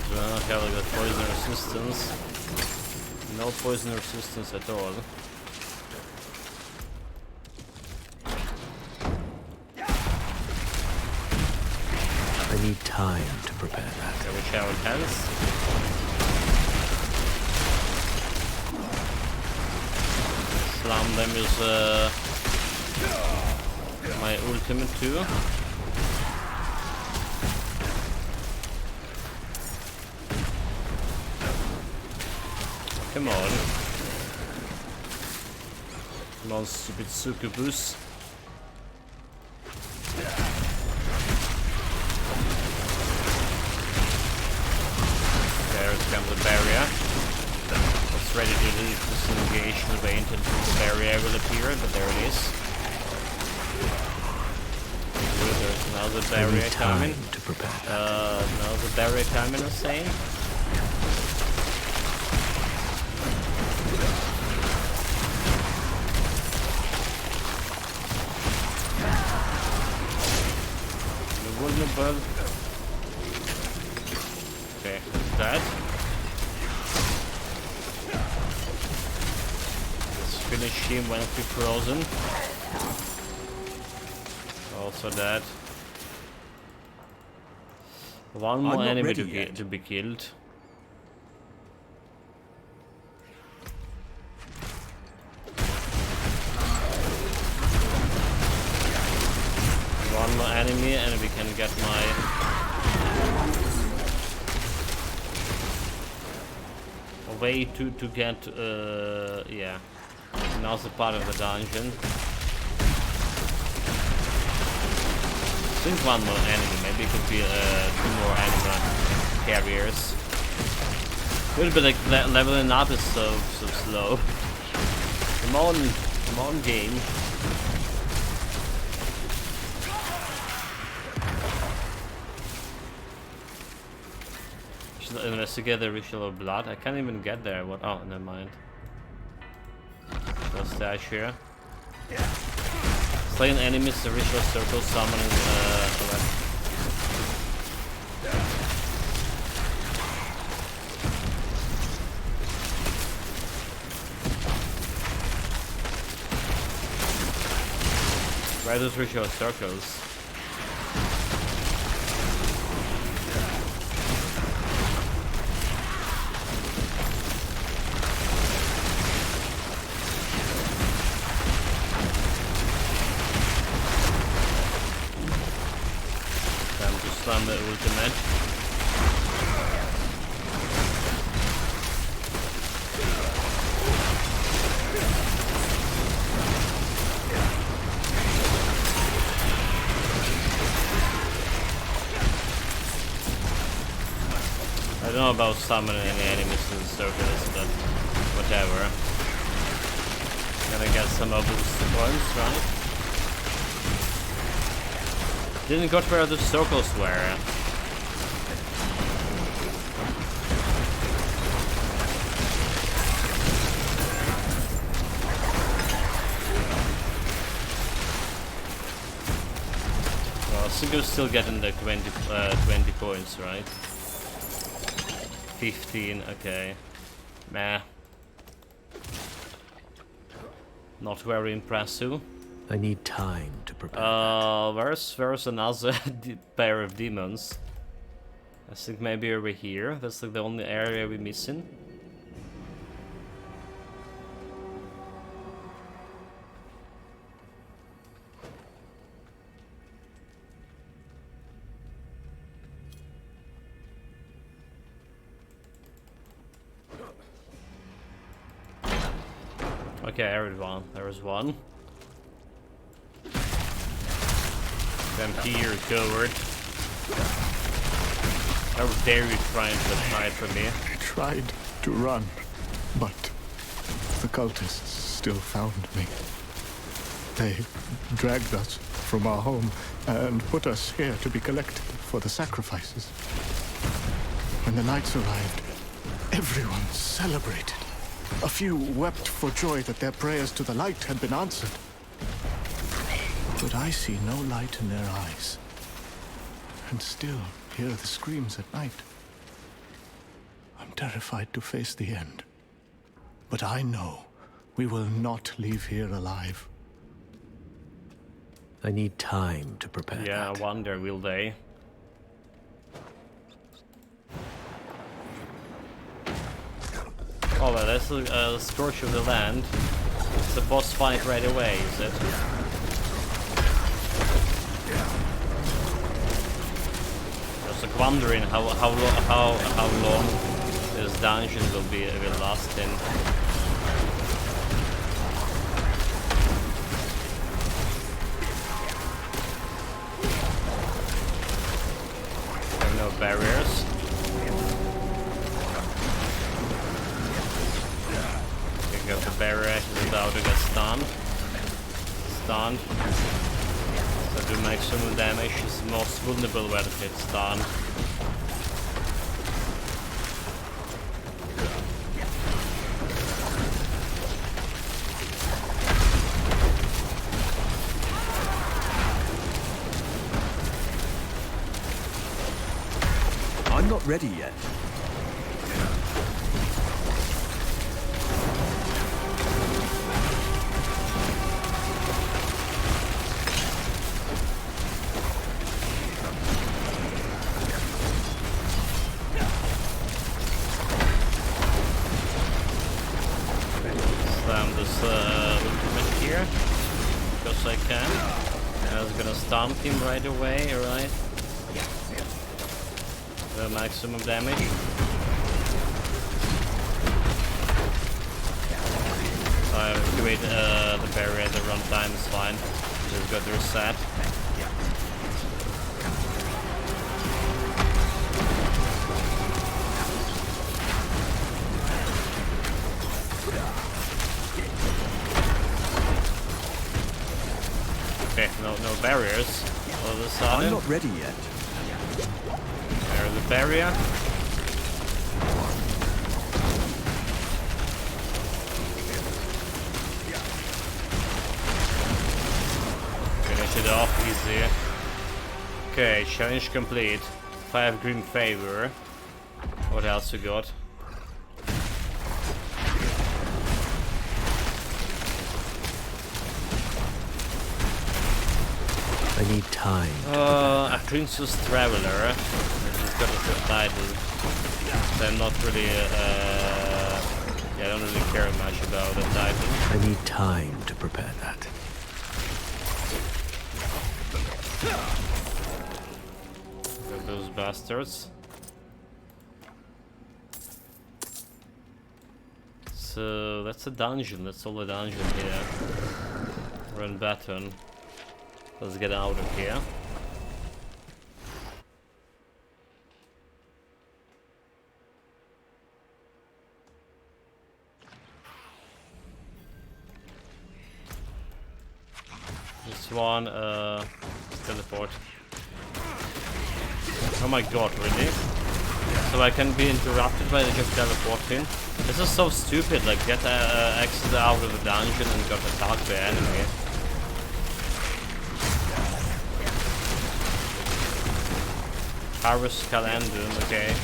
Do not have like a poison resistance. No poison resistance at all. I need time to prepare that. Okay, which have health. Slam them is my ultimate too. Come on. Come on, stupid succubus. There comes the barrier. It's ready to leave disengage and wait until the barrier will appear, but there it is. There's another barrier coming. To prepare. Another barrier coming, I'm saying. Vulnerable. Okay, that. Let's finish him when he's frozen. Also that. One more enemy to be killed. One more enemy and we can get my... a way to get, yeah. Now's the part of the dungeon. I think one more enemy, maybe it could be 2 more animal carriers. A little bit like leveling up is so slow. Come on game. Should investigate the ritual of blood. I can't even get there. What? Oh, never mind. No stash here. Slaying enemies, the ritual circle, summoning Where are those ritual circles? Time to slam the ultimate. I don't know about summoning any enemies in the circles, but whatever. Gonna get some of those points, right? Didn't got where the circles were. Well, Sigur's still getting the 20 points, right? 15, okay. Meh. Not very impressive. I need time to prepare. Where's another pair of demons? I think maybe over here. That's like the only area we're missing. Okay, everyone. There was one. Come here, coward. How dare you try to hide from me? I tried to run, but the cultists still found me. They dragged us from our home and put us here to be collected for the sacrifices. When the knights arrived, everyone celebrated. A few wept for joy that their prayers to the light had been answered. But I see no light in their eyes, and still hear the screams at night. I'm terrified to face the end, but I know we will not leave here alive. I need time to prepare. Yeah, I wonder, will they? Oh, well, that's a Scourge of the Land. It's a boss fight right away, is it? Just like wondering how long this dungeon will last in. There are no barriers. Got the barrier, he's about to get stunned. Stunned. So do maximum damage, he's the most vulnerable when it gets stunned. I'm not ready yet. Ultimate here, because I can. And I was gonna stomp him right away, alright? The maximum damage. I activate the barrier at the runtime, is fine. Just got the reset. Okay, no barriers. All of a sudden. I'm not ready yet. There's the barrier. Finish it off easy. Okay, challenge complete. 5 Grim Favor. What else we got? I need time. A Princess Traveler. It's got a title. So I'm not really, yeah, I don't really care much about the title. I need time to prepare that. Those bastards. So that's a dungeon. That's all the dungeon here. Run button. Let's get out of here. This one, teleport. Oh my god, really? So I can be interrupted by just teleporting? This is so stupid, like get exit out of the dungeon and got attacked by enemy. Harvest Calendum, okay.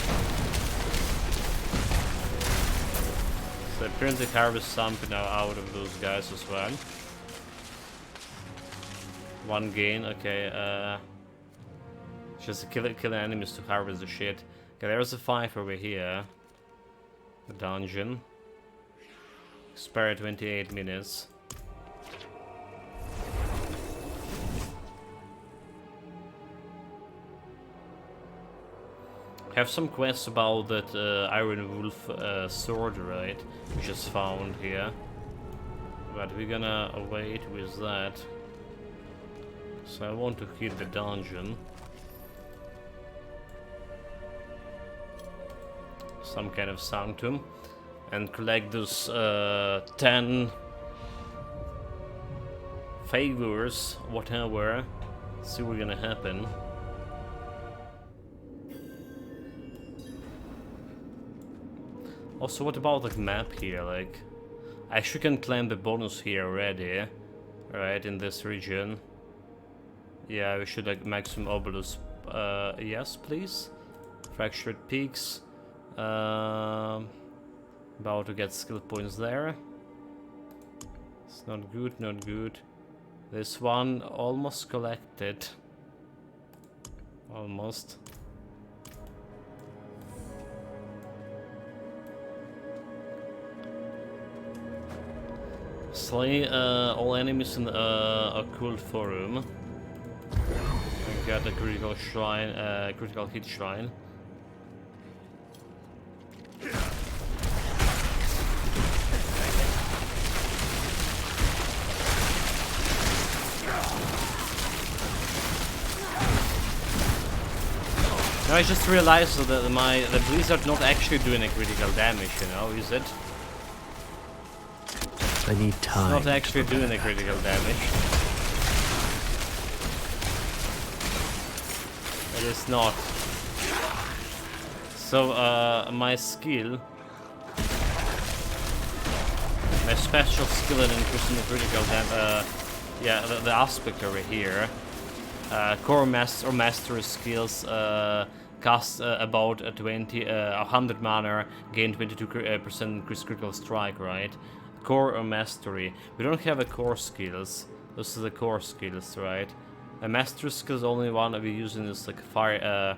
So apparently harvest something out of those guys as well. One gain, okay, just kill enemies to harvest the shit. Okay, there's a 5 over here. The dungeon. Spare 28 minutes. Have some quests about that Iron Wolf sword, right? We just found here. But we're gonna wait with that. So I want to hit the dungeon. Some kind of sanctum. And collect those 10 favors, whatever. See what's gonna happen. Also, what about the map here? Like, I actually can claim the bonus here already, right? In this region. Yeah, we should like maximum obelisk. Yes, please. Fractured peaks. About to get skill points there. It's not good, not good. This one almost collected. Almost. Slay all enemies in the occult forum. And get a critical shrine, critical hit shrine. Now I just realized that the blizzard not actually doing a critical damage, you know, is it? I need time. It's not actually doing a critical damage. It is not. So my skill, my special skill in increasing the critical damage, yeah, the aspect over here. Core master or mastery skills cost about 100 mana, gain 22% increased critical strike, right? Core or mastery. We don't have a core skills. Those are the core skills, right? A mastery skills only one we're using is like fire.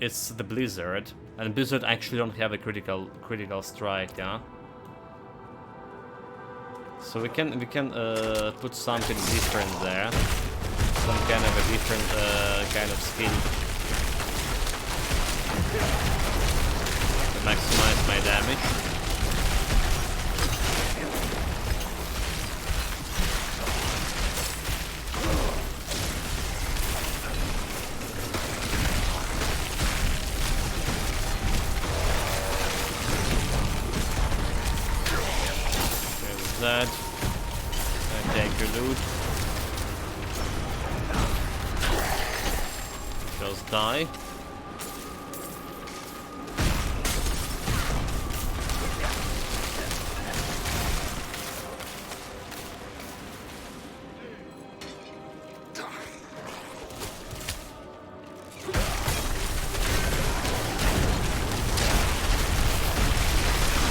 It's the blizzard, and blizzard actually don't have a critical strike, yeah. So we can put something different there. Some kind of a different kind of skill to maximize my damage. Okay, with that, I take your loot. Just die.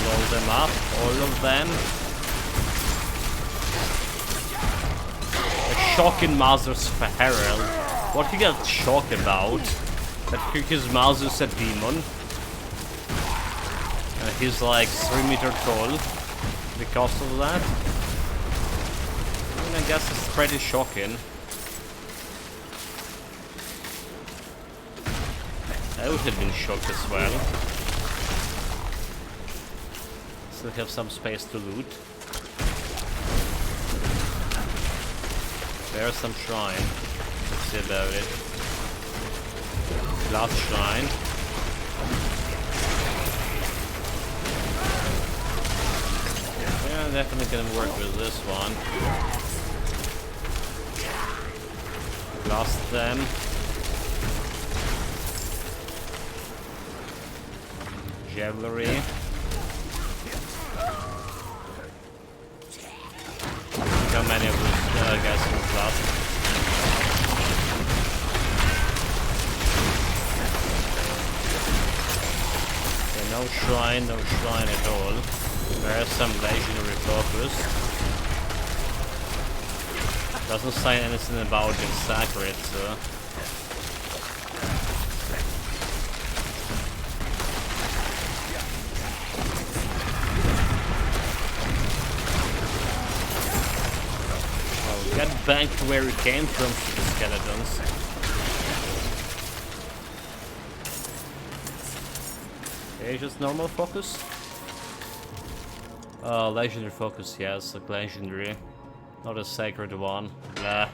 Blow them up, all of them. shocking Mother's Herald. What he got shocked about? That his Mother's a demon. And he's like 3 meters tall because of that. I guess it's pretty shocking. I would have been shocked as well. Still have some space to loot. There's some shrine. Let's see about it. Last shrine. Yeah, definitely gonna work with this one. Blast them. Javelry. Look how many of those guys can blast. Okay, no shrine at all. There's some legendary focus. Doesn't say anything about it sacred, so. Oh, get back to where we came from, the skeletons. Okay, just normal focus. Legendary focus, yes, like legendary. Not a sacred one. Blah.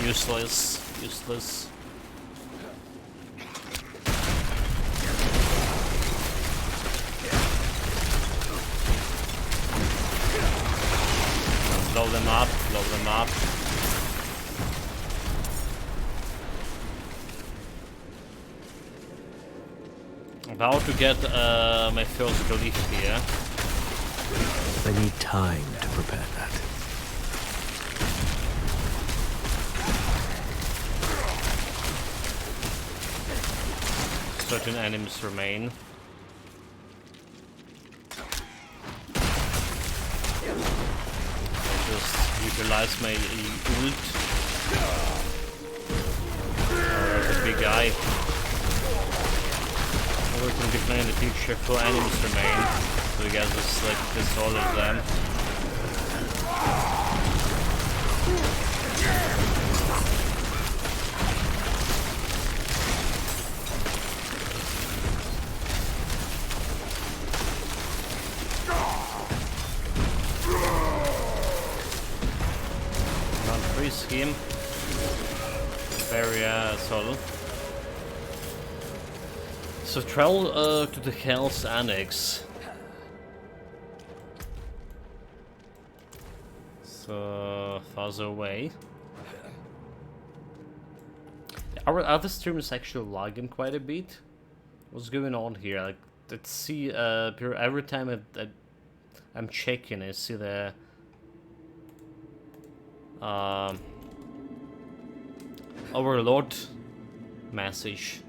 Useless. Useless. Blow them up, blow them up. About to get my first glyph here. I need time to prepare that. Certain enemies remain. I just utilize my ult. The big guy. We can declare in the future 4 enemies remain. So we guys just like this all of them. Non-free scheme. Very solo. So travel to the Hell's Annex. So farther away. Our other stream is actually lagging quite a bit. What's going on here? Like, let's see. Every time I'm checking, I see the overload message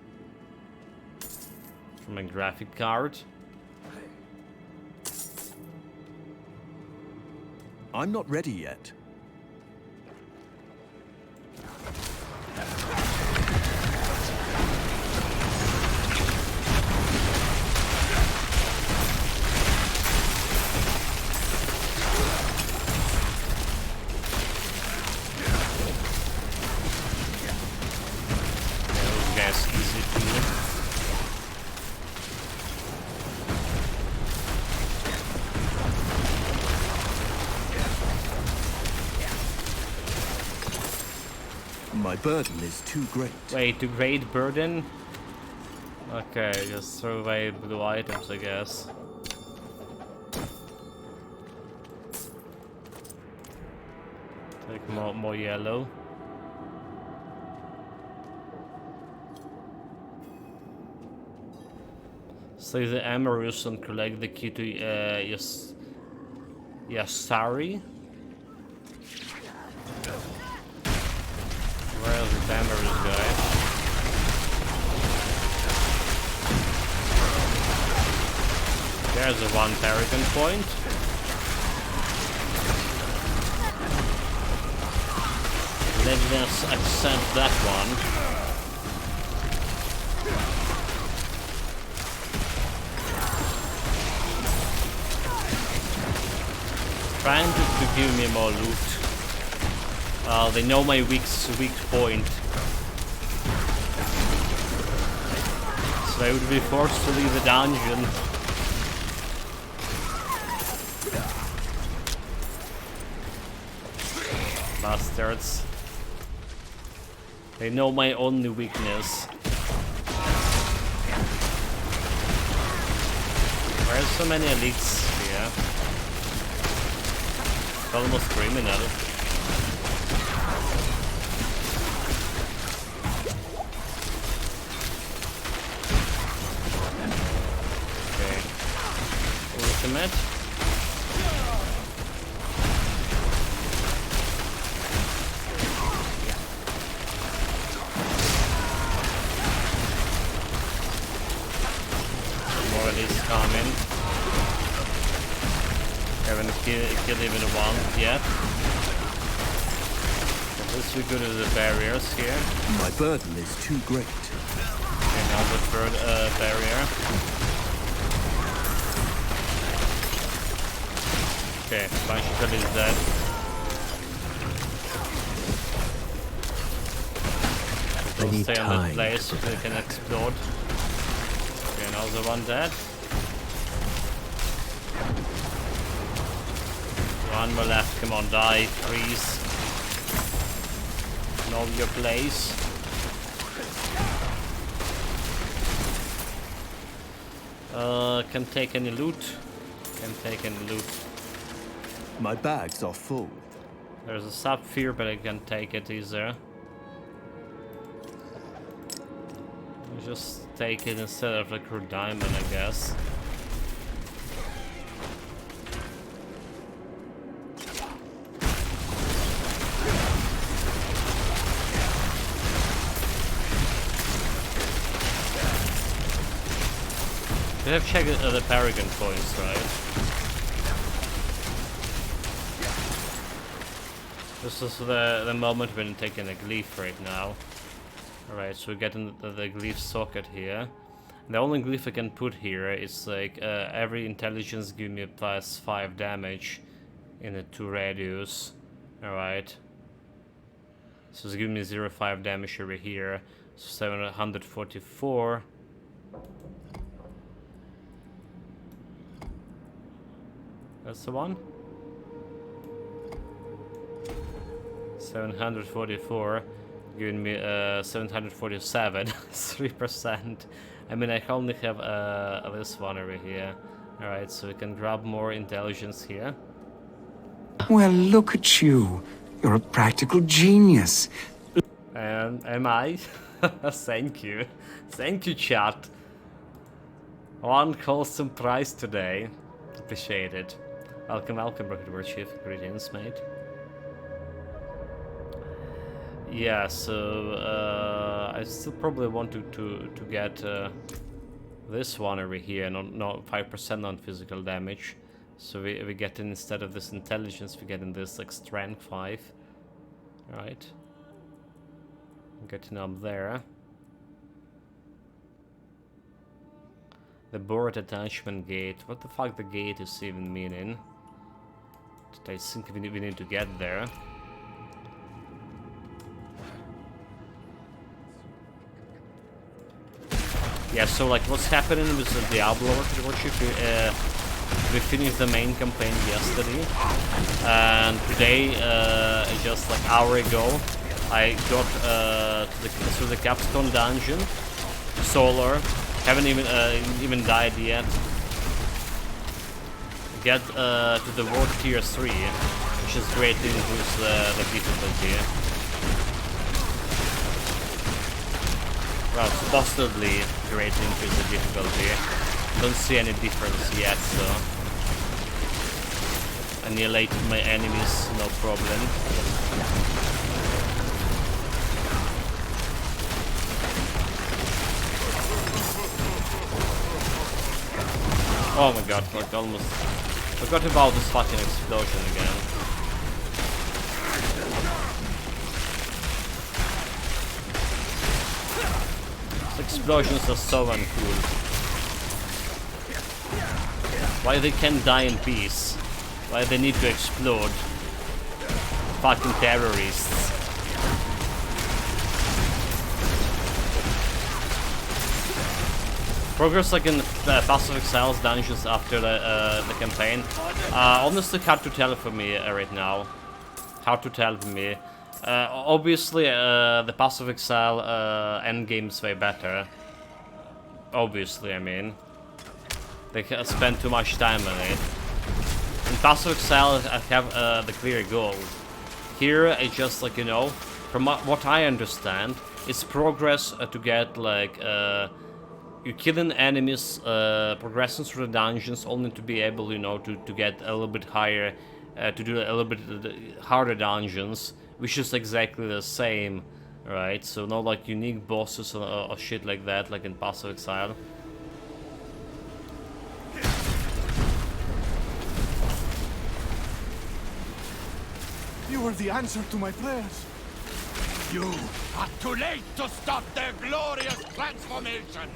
from my graphic card. I'm not ready yet. Those guys easy to do. My burden is too great. Wait, too great burden? Okay, just throw away blue items, I guess. Take more yellow. Slay the Amarus and collect the key to Yasari. Where's the Amarus guy? There's a 1 Paragon point. Let's accept that one. Trying to give me more loot. They know my weak point. So I would be forced to leave the dungeon. Bastards. They know my only weakness. Why are so many elites here? It's almost criminal. Okay. Ultimate. Coming. Haven't killed even one yet. At least we go to the barriers here. My burden is too great. Okay, now the third barrier. Okay, Bicycle is dead. Don't stay on that place so they can explode. Okay, another one dead. One more left, come on, die, freeze. Know your place. Can take any loot. Can take any loot. My bags are full. There's a sapphire, but I can take it easier. I'll just take it instead of like her diamond, I guess. We have checked the Paragon points, right? This is the moment when taking a glyph right now. Alright, so we get in the glyph socket here. The only glyph I can put here is like every intelligence give me a +5 damage in the 2 radius. Alright. So it's giving me 0.5 damage over here. So 744. That's the one. 744, giving me 747, 3%. I mean, I only have this one over here. Alright, so we can grab more intelligence here. Well, look at you. You're a practical genius. And am I? Thank you. Thank you, chat. One wholesome prize today. Appreciate it. Welcome, welcome, Rocket Warchief. Greetings, mate. Yeah, so I still probably want to get this one over here, not 5% non-physical damage. So we get in, instead of this intelligence, we get in this like strength 5. Right. Getting up there. The board attachment gate. What the fuck the gate is even meaning? I think we need to get there. Yeah, so like what's happening with the Diablo we finished the main campaign yesterday, and today, just like an hour ago, I got to the capstone dungeon, solar. Haven't even died yet. Get to the World Tier 3, which is greatly improves the difficulty. Well, supposedly greatly increase the difficulty. Don't see any difference yet, so annihilated my enemies, no problem. Oh my god, I almost forgot about this fucking explosion again. explosions are so uncool. Why they can't die in peace? Why they need to explode? Fucking terrorists. Progress like in Pass of Exile's dungeons after the campaign. Honestly, hard to tell for me right now. Hard to tell for me. Obviously, the Pass of Exile endgame is way better. Obviously, I mean. They spend too much time on it. In Pass of Exile, I have the clear goal. Here, it's just like, you know, from what I understand, it's progress to get like... you're killing enemies, progressing through the dungeons, only to be able, you know, to get a little bit higher, to do a little bit harder dungeons, which is exactly the same, right? So no like unique bosses or shit like that, like in Pass of Exile. You are the answer to my prayers. You are too late to stop their glorious transformation!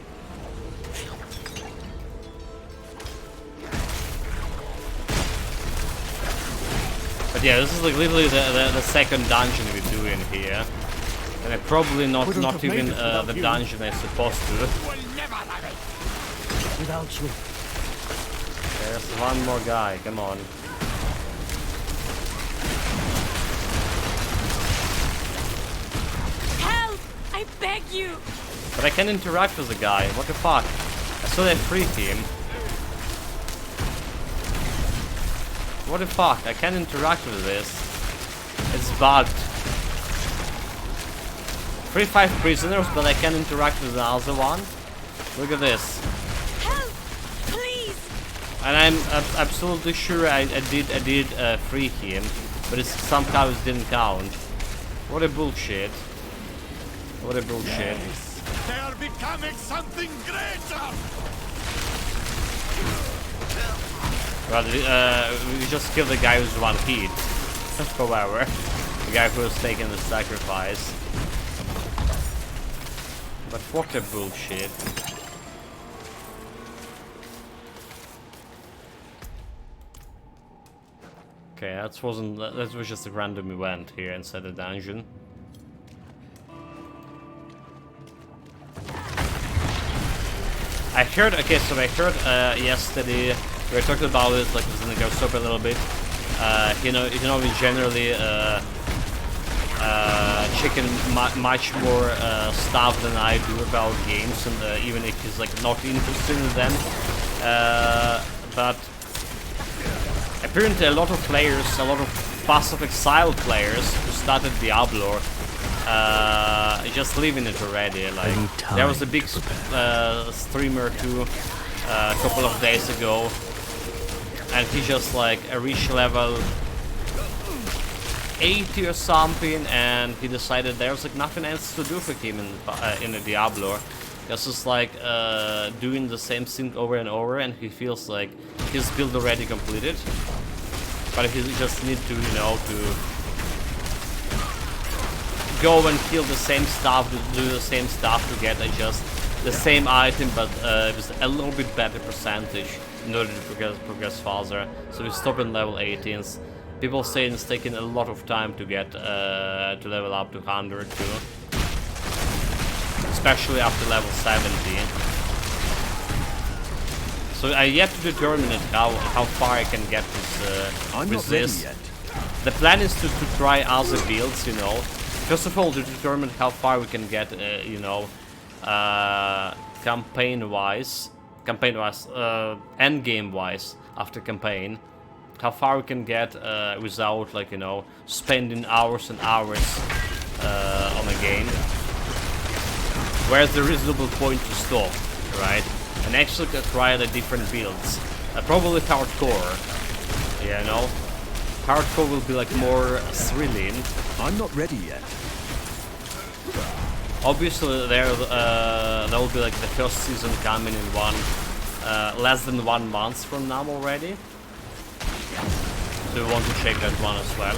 But yeah, this is like literally the second dungeon we're doing here. And I probably not even the dungeon I'm supposed to. Without you. There's one more guy, come on. Help! I beg you! But I can interact with the guy, what the fuck? I saw that free team. What the fuck? I can't interact with this. It's bugged. 3-5 prisoners, but I can interact with the other one. Look at this. Help! Please! And I'm absolutely sure I did free him, but it's somehow it didn't count. What a bullshit. What a bullshit. Yes. They are becoming something greater! Well, we just killed the guy who's one hit. However, the guy who was taking the sacrifice. But what a bullshit. Okay, that was just a random event here inside the dungeon. I heard yesterday, we were talking about it, like within the ghost up a little bit. You know, we generally chicken much more stuff than I do about games, and even if he's like not interested in them. But apparently, a lot of players, a lot of Pass of Exile players who started Diablo, just leaving it already. Like there was a big streamer too a couple of days ago, and he just like reached level 80 or something, and he decided there was like nothing else to do for him in the Diablo. Just is like doing the same thing over and over, and he feels like his build already completed, but he just need to, you know, to go and kill the same stuff, to do the same stuff to get just the same item, but with a little bit better percentage in order to progress faster. So we stop in level 18s. People say it's taking a lot of time to get to level up to 100 too, especially after level 70. So I yet to determine it how far I can get with this. The plan is to try other builds, you know. First of all, to determine how far we can get, you know, campaign-wise, endgame-wise, after campaign. How far we can get without, like, you know, spending hours and hours on a game. Where's the reasonable point to stop, right? And actually try the different builds. Probably hardcore, yeah, you know? Hardcore will be like more thrilling. I'm not ready yet. Obviously, there will be like the first season coming in less than 1 month from now already. So we want to check that one as well.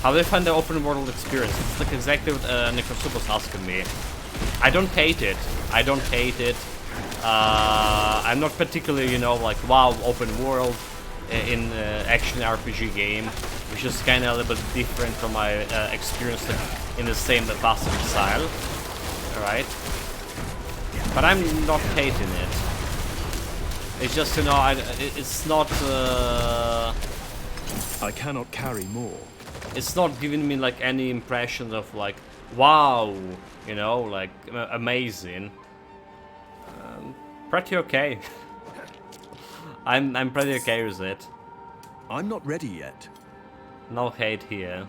How do you find the open world experience? It's like exactly what Necrosup was asking me. I don't hate it. I don't hate it. I'm not particularly, you know, like, wow, open world in action RPG game, which is kind of a little bit different from my experience in the same passive style. Alright? But I'm not hating it. It's just, you know, it's not... I cannot carry more. It's not giving me, like, any impression of, like, wow, you know, like, amazing. Pretty okay. I'm pretty okay with it. I'm not ready yet. No hate here.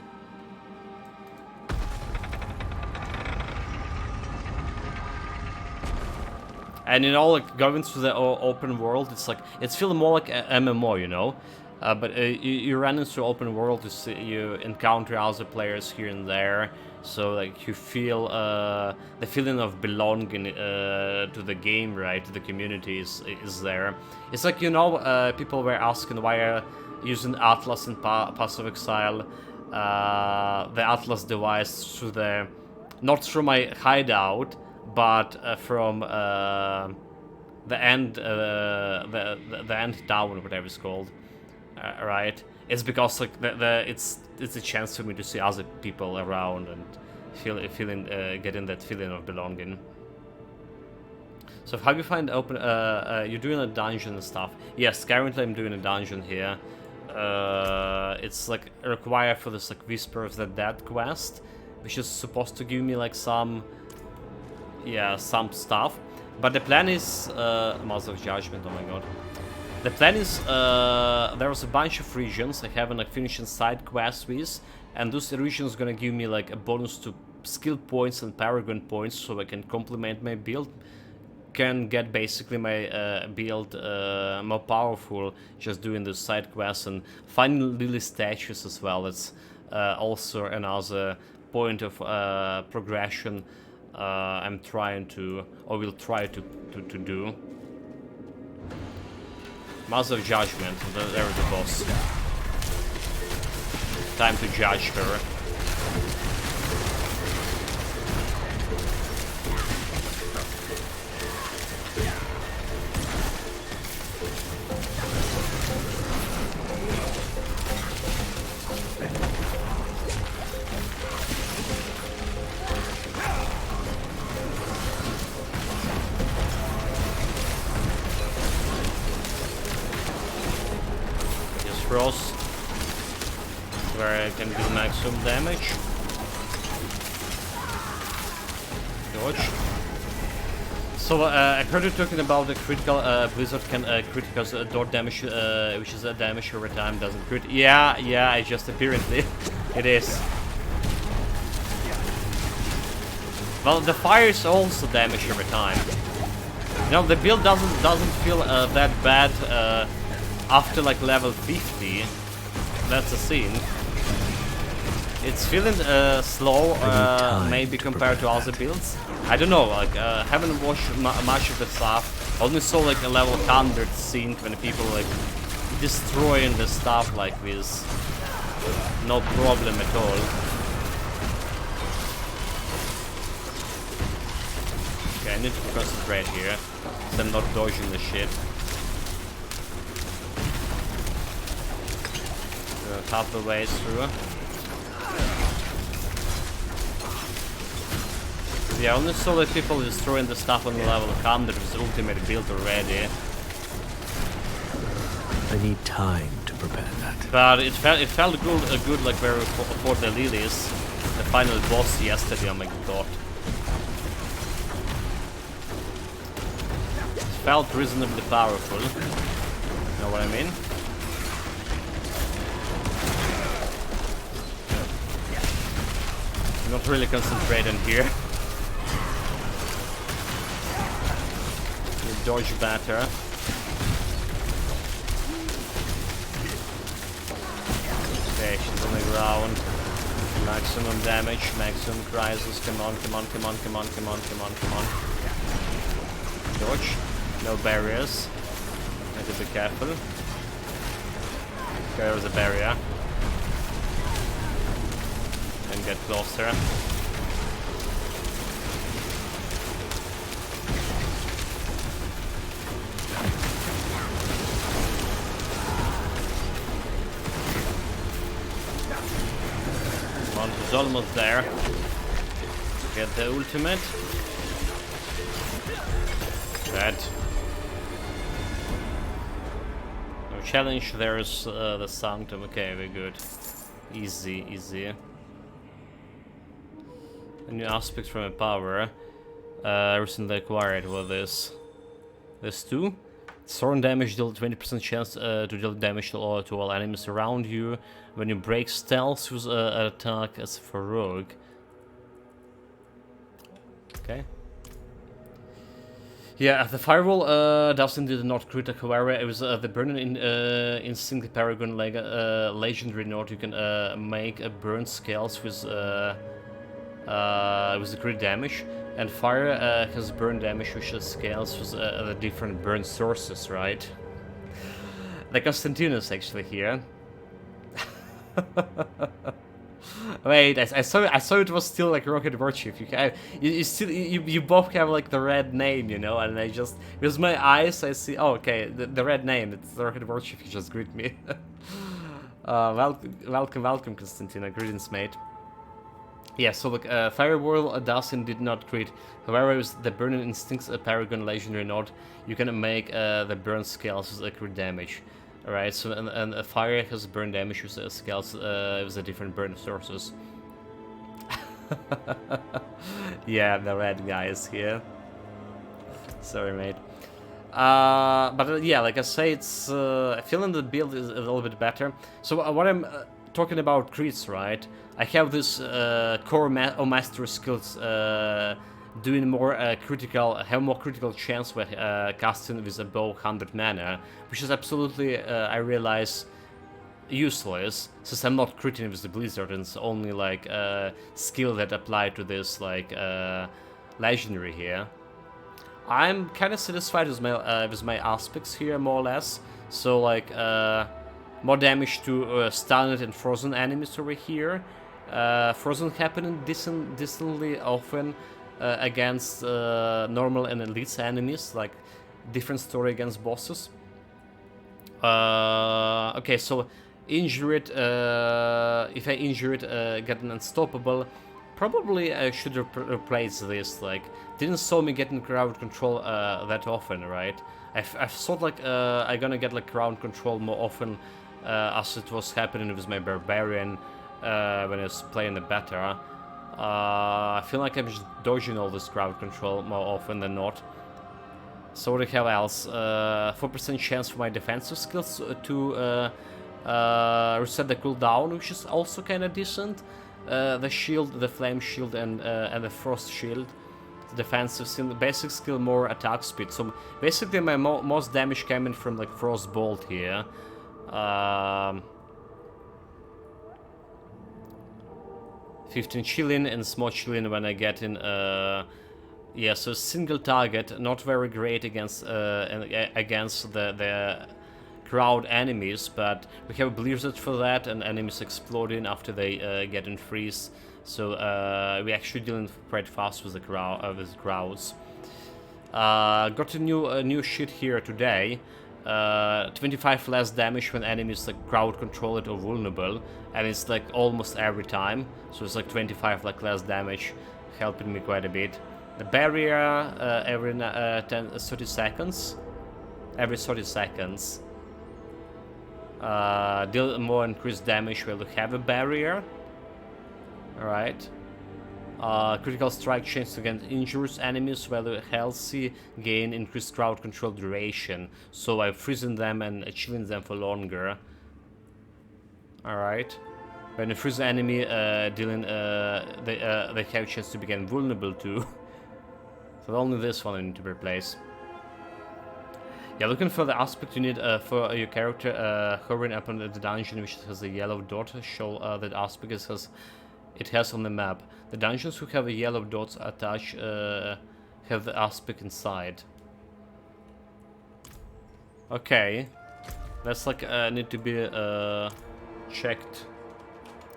And you know, like going through the open world, it's like it's feeling more like a MMO, you know. But you run into open world, you encounter other players here and there, so like you feel the feeling of belonging to the game, right? To the community is there. It's like, you know, people were asking why using Atlas in Pass of Exile, the Atlas device through the not through my hideout, but from the end town, whatever it's called. Right, it's because like it's a chance for me to see other people around and getting that feeling of belonging. So how do you find open? You're doing a dungeon and stuff. Yes, currently I'm doing a dungeon here. It's like required for this like Whisper of the Dead quest, which is supposed to give me like some stuff. But the plan is Mouth of Judgment. Oh my god. The plan is, there was a bunch of regions I haven't like finishing side quests with, and those regions gonna give me like a bonus to skill points and paragon points, so I can complement my build, can get basically my build more powerful just doing the side quests and finding lily statues as well. It's also another point of progression I'm trying to, or will try to do. Mouth of Judgment, there is the boss. Time to judge her. Frost, where I can do maximum damage. Dodge. So I heard you talking about the critical Blizzard can critical dot damage, which is a damage over time doesn't crit. Yeah, I just apparently it is. Well, the fire is also damage over time. You know, the build doesn't feel that bad. After like level 50, that's a scene. It's feeling slow, maybe compared to other builds. I don't know, like haven't watched much of the stuff. Only saw like a level 100 scene when people like destroying the stuff like this, no problem at all. Okay, I need to concentrate here, so I'm not dodging the shit. Half the way through. Yeah, I only saw that people destroying the stuff on the level 100 with ultimate build already. I need time to prepare that. But it felt good like very for the lilies. The final boss yesterday, oh my god. It felt reasonably powerful. You know what I mean? Not really concentrating here. You dodge better. Okay, she's on the ground. Maximum damage, maximum crisis. Come on. Dodge. No barriers. Need to be careful. Okay, there was a barrier. And get closer. on, he's almost there. Get the ultimate. Dead. No challenge, there's the Sanctum. Okay, very good. Easy, easy. A new aspect from a power. Recently acquired. What is this? Too? Thorn damage deal 20% chance to deal damage to all enemies around you when you break stealth with an attack as for rogue. Okay. Yeah, the firewall doesn't did not crit. However, it was the burning instinct paragon legendary node. You can make a burn scales with the crit damage, and fire has burn damage which scales with the different burn sources, right? Like Constantinus actually here. Wait, I saw it was still like Rocket Virtue. You both have like the red name, you know, and I just with my eyes I see. Oh, okay, the red name. It's the Rocket Virtue. If you just greet me. Welcome, Constantina. Greetings, mate. Yeah, so look, Firewall Dustin did not crit. However, it was the Burning Instincts Paragon Legendary Node. You can make the burn scales with crit damage. Alright, so and fire has burn damage with scales with the different burn sources. Yeah, the red guy is here. Sorry, mate. But yeah, like I say, it's feeling the build is a little bit better. So what I'm talking about crits, right? I have this core master skills doing more critical, have more critical chance with casting with a bow 100 mana, which is absolutely, I realize, useless, since I'm not critting with the Blizzard, and it's only like skill that apply to this like legendary here. I'm kind of satisfied with my aspects here, more or less. So like more damage to stunned and frozen enemies over here. Frozen happening decently often against normal and elite enemies, like different story against bosses. Okay, so injured, if I injure it, get an unstoppable, probably I should replace this. Like, didn't saw me getting crowd control that often, right? I thought like I'm gonna get like crowd control more often as it was happening with my barbarian when I was playing the beta. I feel like I'm just dodging all this crowd control more often than not. So what do we have else? 4% chance for my defensive skills to reset the cooldown, which is also kind of decent. The shield, the flame shield, and the frost shield. The defensive skill, basic skill, more attack speed. So basically, my most damage coming from like frost bolt here. 15 chilling and small chilling when I get in. Yeah, so single target, not very great against the crowd enemies, but we have blizzard for that, and enemies exploding after they get in freeze. So we actually dealing quite fast with the crowds. Got a new shit here today. 25 less damage when enemies like crowd controlled or vulnerable, and it's like almost every time. So it's like 25 like less damage, helping me quite a bit. The barrier every 30 seconds. Every 30 seconds. Deal more increased damage while you have a barrier. Alright. Critical strike chance against injures enemies while you're healthy, gain increased crowd control duration. So I'm freezing them and chilling them for longer. Alright. When you freeze the enemy, dealing they have a chance to become vulnerable too. So only this one I need to replace. Yeah, looking for the aspect you need for your character hovering up on the dungeon, which has a yellow dot. Show that aspect it has on the map. The dungeons who have a yellow dots attached have the aspect inside. Okay, that's like need to be checked.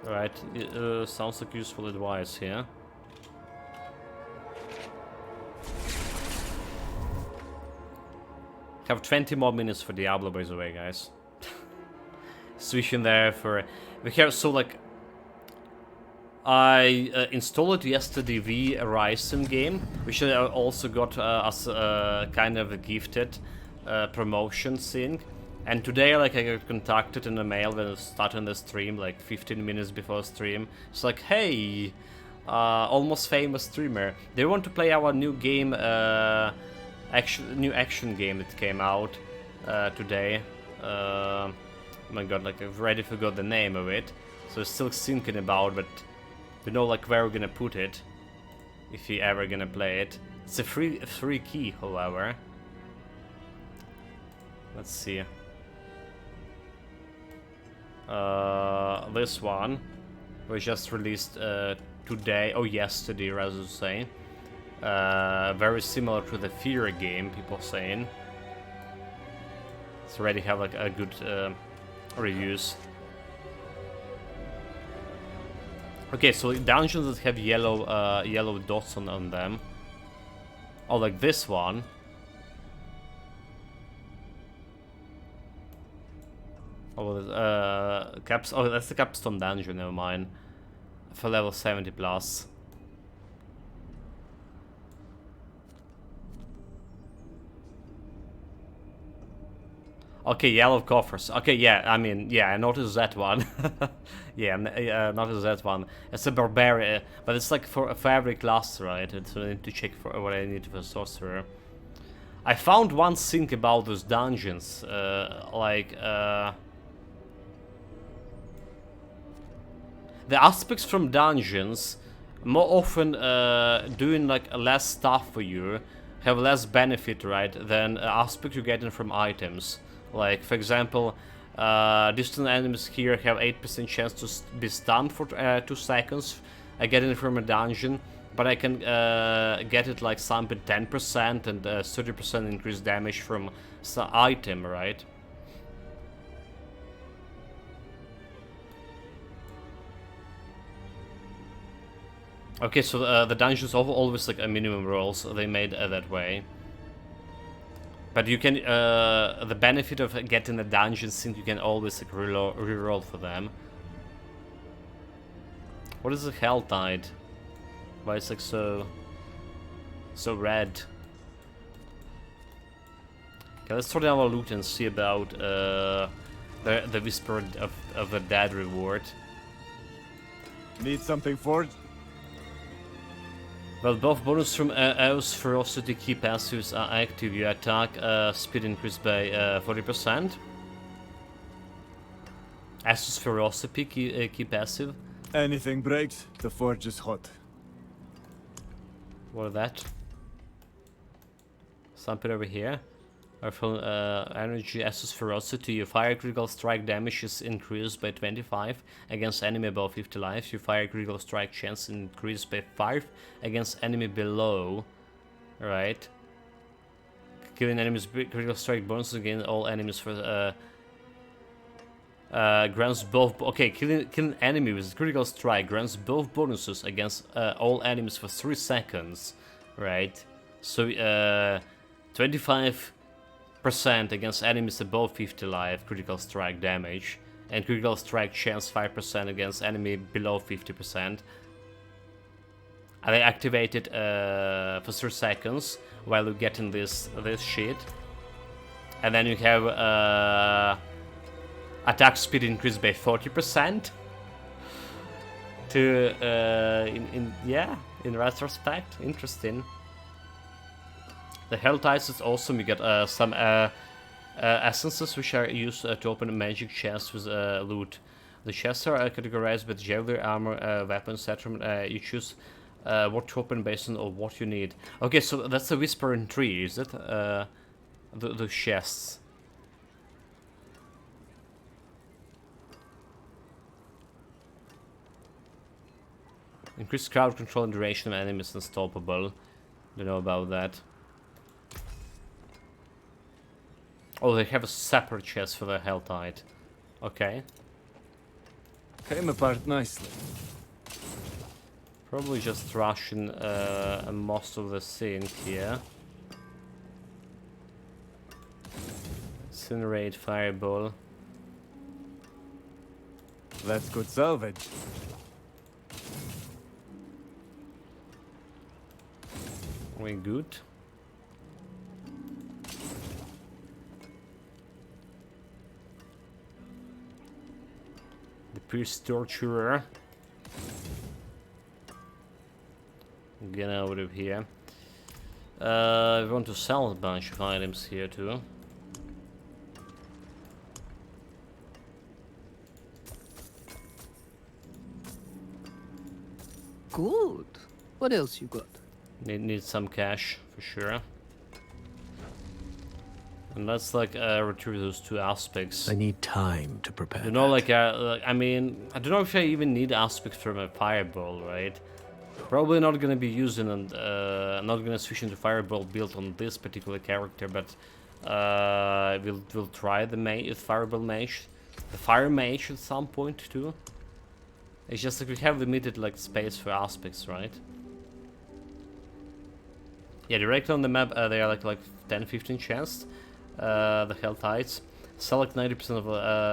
Right, sounds like useful advice here. Have 20 more minutes for Diablo, by the way, guys. Switching there for we have so like I installed yesterday the Horizon game, which I also got as kind of a gifted promotion thing. And today, like, I got contacted in the mail when I was starting the stream, like 15 minutes before stream. It's like, hey, almost famous streamer, they want to play our new game, new action game that came out today. Oh my god, like, I've already forgot the name of it, so still thinking about, but don't know like where we're gonna put it, if you ever gonna play it. It's a free key, however. Let's see. This one was just released today, or yesterday, rather to say. Very similar to the Fear game, people saying. It's already have like a good reviews. Okay, so dungeons that have yellow dots on them. Oh, like this one. Oh, oh, that's the capstone dungeon. Never mind. For level 70 plus. Okay, yellow coffers. Okay, yeah, I mean, yeah, I noticed that one. Yeah, I noticed that one. It's a barbarian, but it's like for every class, right? So I need to check for what I need for sorcerer. I found one thing about those dungeons, the aspects from dungeons, more often doing like less stuff for you, have less benefit, right, than aspects you're getting from items. Like, for example, distant enemies here have 8% chance to be stunned for 2 seconds. I get it from a dungeon, but I can get it like something 10% and 30% increased damage from some item, right? Okay, so the dungeons always like a minimum rolls, they made that way. But you can, the benefit of getting the dungeons, since you can always like reroll for them. What is the Hell Tide? Why it's like so red? Okay, let's throw down our loot and see about the Whisper of the Dead reward. Need something forged? Well, both bonus from Eos Ferocity key passives are active. Your attack speed increased by 40%. Eos Ferocity key passive. Anything breaks, the forge is hot. What is that? Something over here. Powerful energy, Estus Ferocity. Your fire critical strike damage is increased by 25 against enemy above 50 life. Your fire critical strike chance increased by 5 against enemy below. Right. Killing enemies critical strike bonuses against all enemies for grants both. Okay, killing enemy with critical strike grants both bonuses against all enemies for 3 seconds. Right. So 25% against enemies above 50 life, critical strike damage, and critical strike chance 5% against enemy below 50%. And I activate it for 3 seconds while you're getting this shit. And then you have attack speed increased by 40%. In retrospect, interesting. The Hell Tides is awesome. You get some essences which are used to open magic chests with loot. The chests are categorized with jewelry, armor, weapons, etc. You choose what to open based on what you need. Okay, so that's the Whispering Tree, is it? The chests. Increased crowd control and duration of enemies unstoppable. Don't know about that. Oh, they have a separate chest for the Hell Tide. Okay. Came apart nicely. Probably just rushing most of the scene here. Incinerate, Fireball. That's good salvage. Very good. The priest torturer. Get out of here. We want to sell a bunch of items here too. Good. What else you got? Need some cash for sure. And let's like retrieve those two aspects. I need time to prepare. You know, like I mean, I don't know if I even need aspects from a fireball, right? Probably not gonna be using and not gonna switch into fireball build on this particular character, but we'll try the fireball mage, the fire mage at some point too. It's just like we have limited like space for aspects, right? Yeah, directly on the map they are like 10-15 chance. The health heights. Select 90% of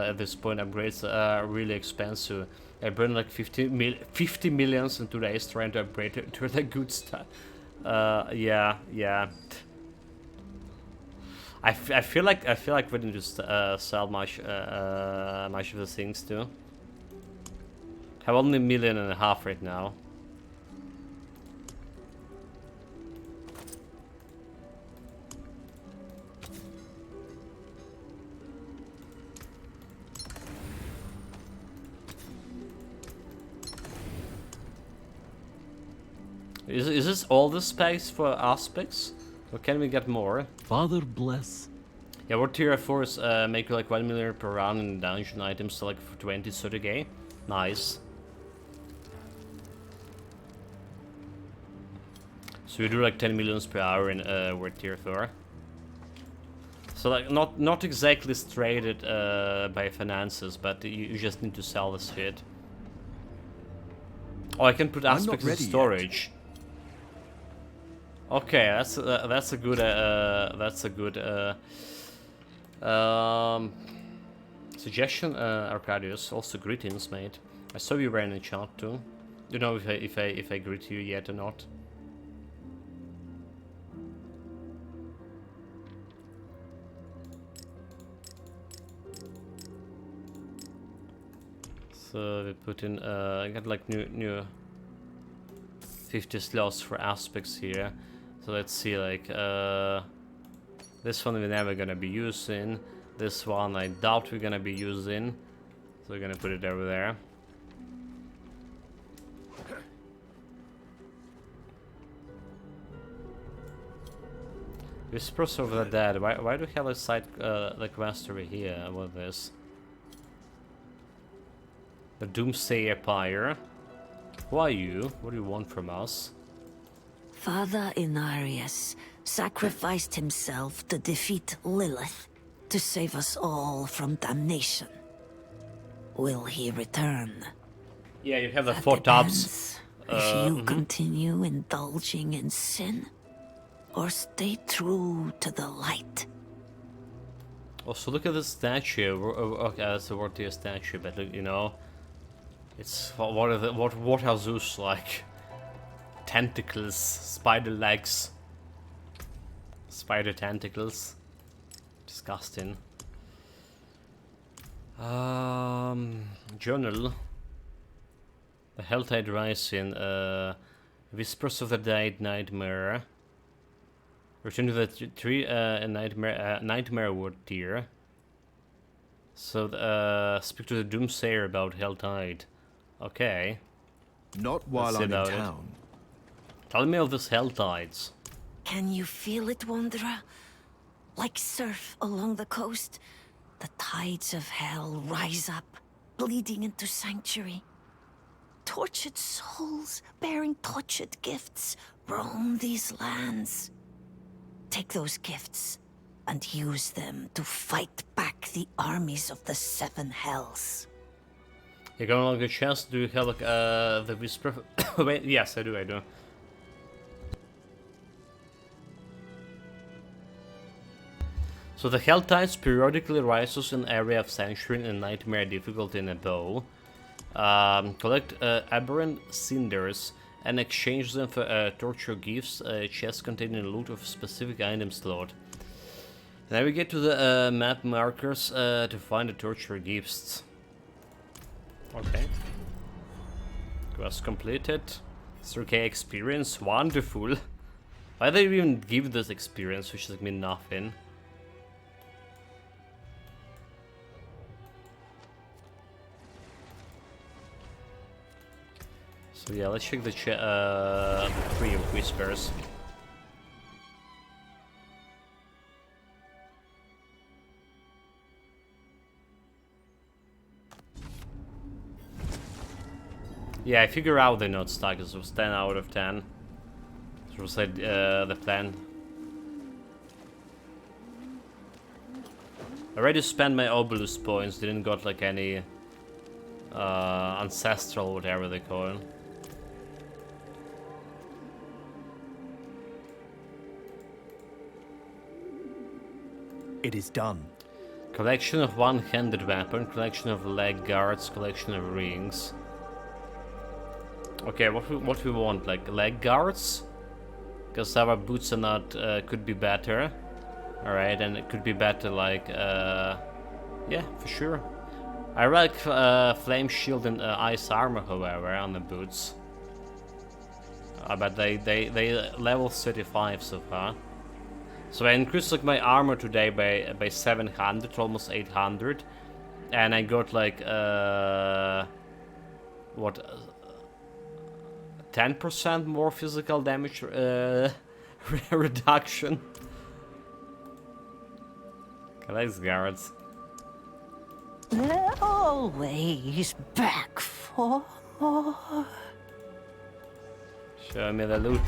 at this point upgrades are really expensive. I burned like 50 millions in 2 days trying to upgrade to the good stuff. Yeah. I feel like we need to sell much of the things too. Have only 1.5 million right now. Is this all the space for aspects? Or can we get more? Father bless. Yeah, what tier 4s make like 1 million per round in dungeon items, so like for 20-30k. Nice. So we do like 10 millions per hour in we're tier 4. So like not exactly traded by finances, but you just need to sell this shit. Oh, I can put aspects in storage. Okay, that's a good suggestion, Arcadius. Also, greetings, mate. I saw you were in the chat too. Don't know if I greet you yet or not. So we put in I got like new 50 slots for aspects here. So let's see, like this one we're never gonna be using. This one I doubt we're gonna be using. So we're gonna put it over there. Whispers of the Dead. Why do we have a side like quest over here with this? The Doomsayer Pyre. Who are you? What do you want from us? Father Inarius sacrificed himself to defeat Lilith, to save us all from damnation. Will he return? Yeah, you have the 4 tops. If you continue indulging in sin, or stay true to the light. Also, look at this statue. Okay, that's a worthier statue, but look, you know, it's what are Zeus like? Tentacles, spider legs, spider tentacles. Disgusting. Journal. The Helltide Rising. Whispers of the Dead Nightmare. Return to the Nightmare Ward tier. So speak to the Doomsayer about Helltide. Okay. Not while I'm in town. Tell me of this Helltides. Can you feel it, Wanderer? Like surf along the coast, the tides of hell rise up, bleeding into sanctuary. Tortured souls bearing tortured gifts roam these lands. Take those gifts and use them to fight back the armies of the 7 hells. You got like a chance? Do you have like the Whisper? Wait, yes, I do. So the Helltides periodically rises in area of Sanctuary and Nightmare difficulty in a bow. Collect aberrant cinders and exchange them for torture gifts, chests containing a loot of specific item slot. Navigate to the map markers to find the torture gifts. Okay. Quest completed. 3k experience, wonderful. Why they even give this experience, which is mean nothing? So yeah, let's check the Tree of Whispers. Yeah, I figure out they're not stuck. It was 10 out of 10. This was the plan. I already spent my obelisk points. Didn't got like any ancestral, whatever they call it. It is done. Collection of one-handed weapon, collection of leg guards, collection of rings. Okay, what we want, like leg guards? Because our boots are not, could be better. Alright, and it could be better like, yeah, for sure. I like flame shield and ice armor, however, on the boots. But they level 35 so far. So I increased like my armor today by 700, almost 800, and I got like what 10% more physical damage reduction. Thanks, guards. They're always back for more. Show me the loot.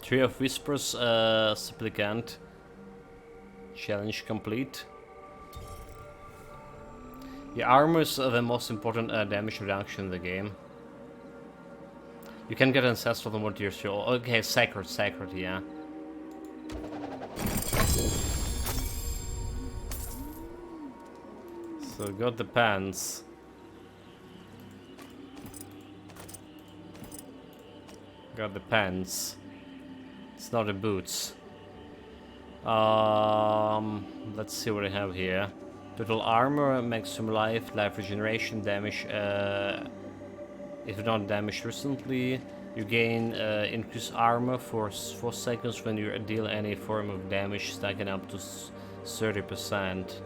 Tree of Whispers, Supplicant. Challenge complete. Yeah, armor is the most important damage reduction in the game. You can get ancestral from what you're sure. Okay, sacred, yeah. So got the pants. Got the pants. It's not the boots. Let's see what I have here. Total armor, maximum life regeneration, damage. If not damaged recently, you gain increased armor for 4 seconds when you deal any form of damage, stacking up to 30%.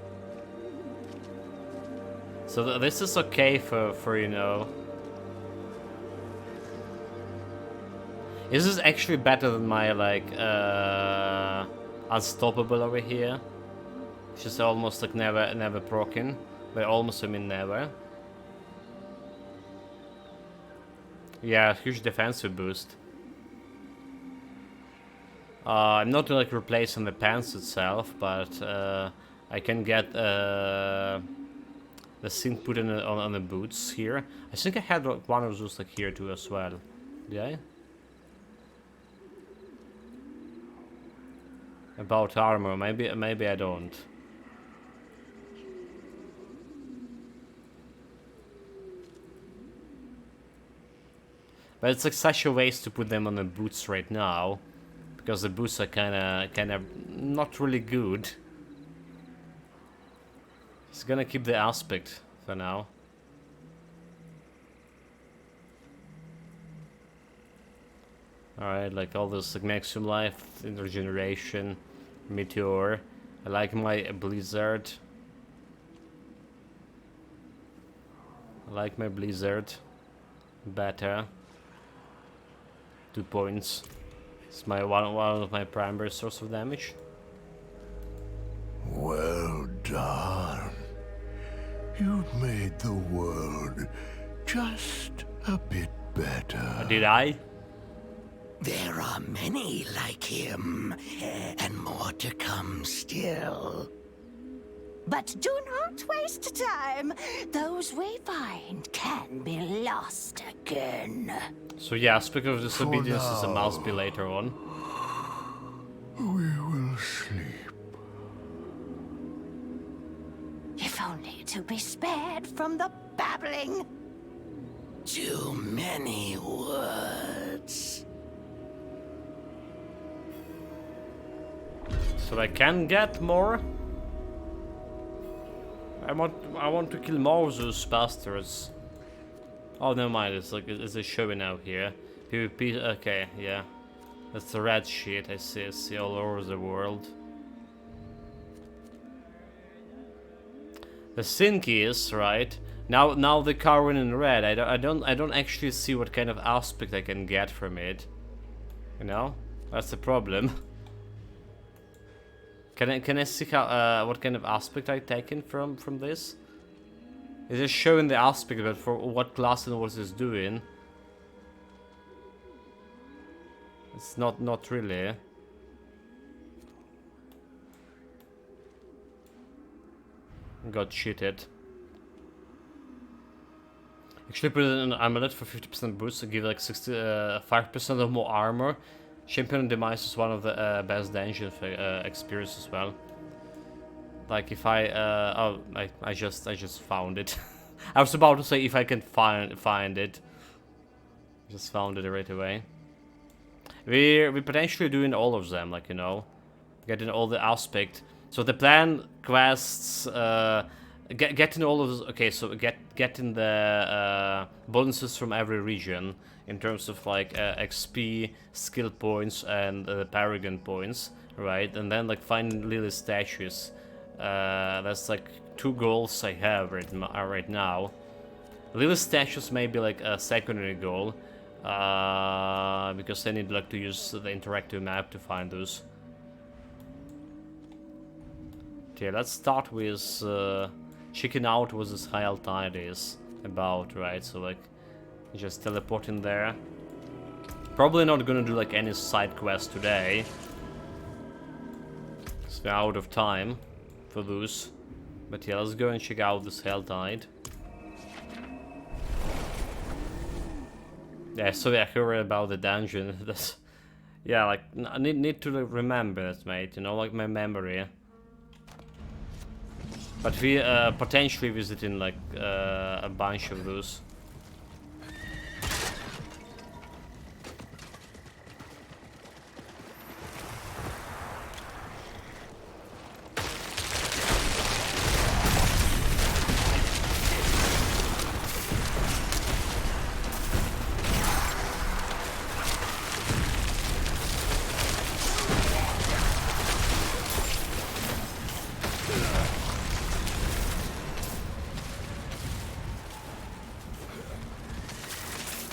So this is okay for you know. This is actually better than my like unstoppable over here. It's just almost like never broken. By almost I mean never. Yeah, huge defensive boost. I'm not like replacing the pants itself, but I can get the sync put on the boots here. I think I had one of those like here too as well. Did I? About armor, maybe I don't. But it's like such a waste to put them on the boots right now, because the boots are kind of not really good. It's gonna keep the aspect for now. Alright, like all this like maximum life, regeneration, meteor. I like my blizzard. I like my blizzard better. 2 points. It's my one of my primary source of damage. Well done. You've made the world just a bit better. Did I? There are many like him, and more to come still. But do not waste time. Those we find can be lost again. So yeah, speaking of disobedience, it must be later on. We will sleep. If only to be spared from the babbling. Too many words. So I can get more? I want to kill more of those bastards. Oh, never mind, it's like, it's a showing out here. PvP, okay, yeah. That's the red shit I see all over the world. The thing is, right, now the car went in red, I don't actually see what kind of aspect I can get from it. You know? That's the problem. Can I see how what kind of aspect I taken from this? It's just showing the aspect, but for what class and what it's doing. It's not really. Got cheated. Actually put in an amulet for 50% boost to give like 5% of more armor. Champion Demise is one of the best dungeon experience as well. Like if I I just found it. I was about to say if I can find it. Just found it right away. We're potentially doing all of them, like, you know, getting all the aspect. So the plan quests, getting all of those. Okay, so getting the bonuses from every region in terms of like XP, skill points, and Paragon points, right? And then like finding Lily statues. That's like 2 goals I have right now. Lily statues may be like a secondary goal, because I need like to use the interactive map to find those. Okay, let's start with checking out what this high tide is about, right? So like, just teleport in there. Probably not gonna do like any side quest today, because we're out of time for those. But yeah, let's go and check out this hell tide. Yeah, so accurate about the dungeon. That's, yeah, like I need to like, remember that, mate. You know, like my memory. But we potentially visiting like a bunch of those.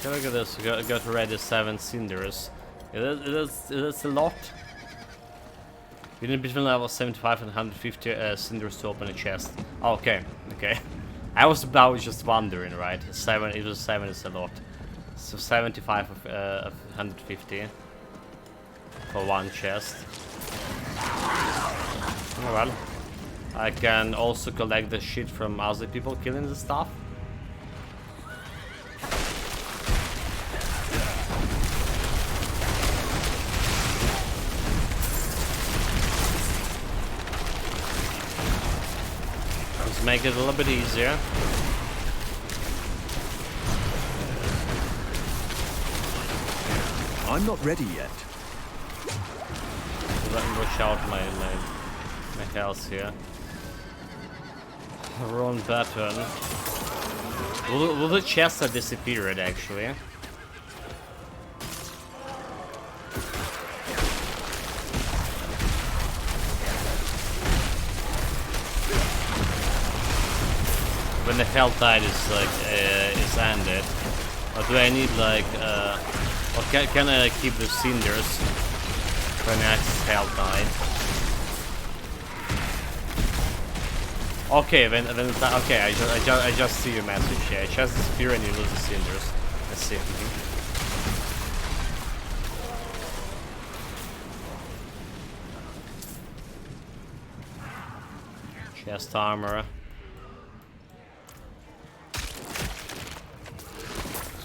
Look at this, got already 7 cinders. That's a lot. You need between level 75 and 150 cinders to open a chest. Oh, okay. I was about just wondering, right? 7, it was 7 is a lot. So 75 of 150 for 1 chest. Oh well. I can also collect the shit from other people killing the stuff. Make it a little bit easier. I'm not ready yet. Let me rush out my health here. Wrong button. Will the chests have disappeared actually? When the hell tide is like is ended, or do I need like or can I keep the cinders for next hell tide? Okay, then okay, I just see your message. Yeah, it just disappear and you lose the cinders. Let's see. Chest armor.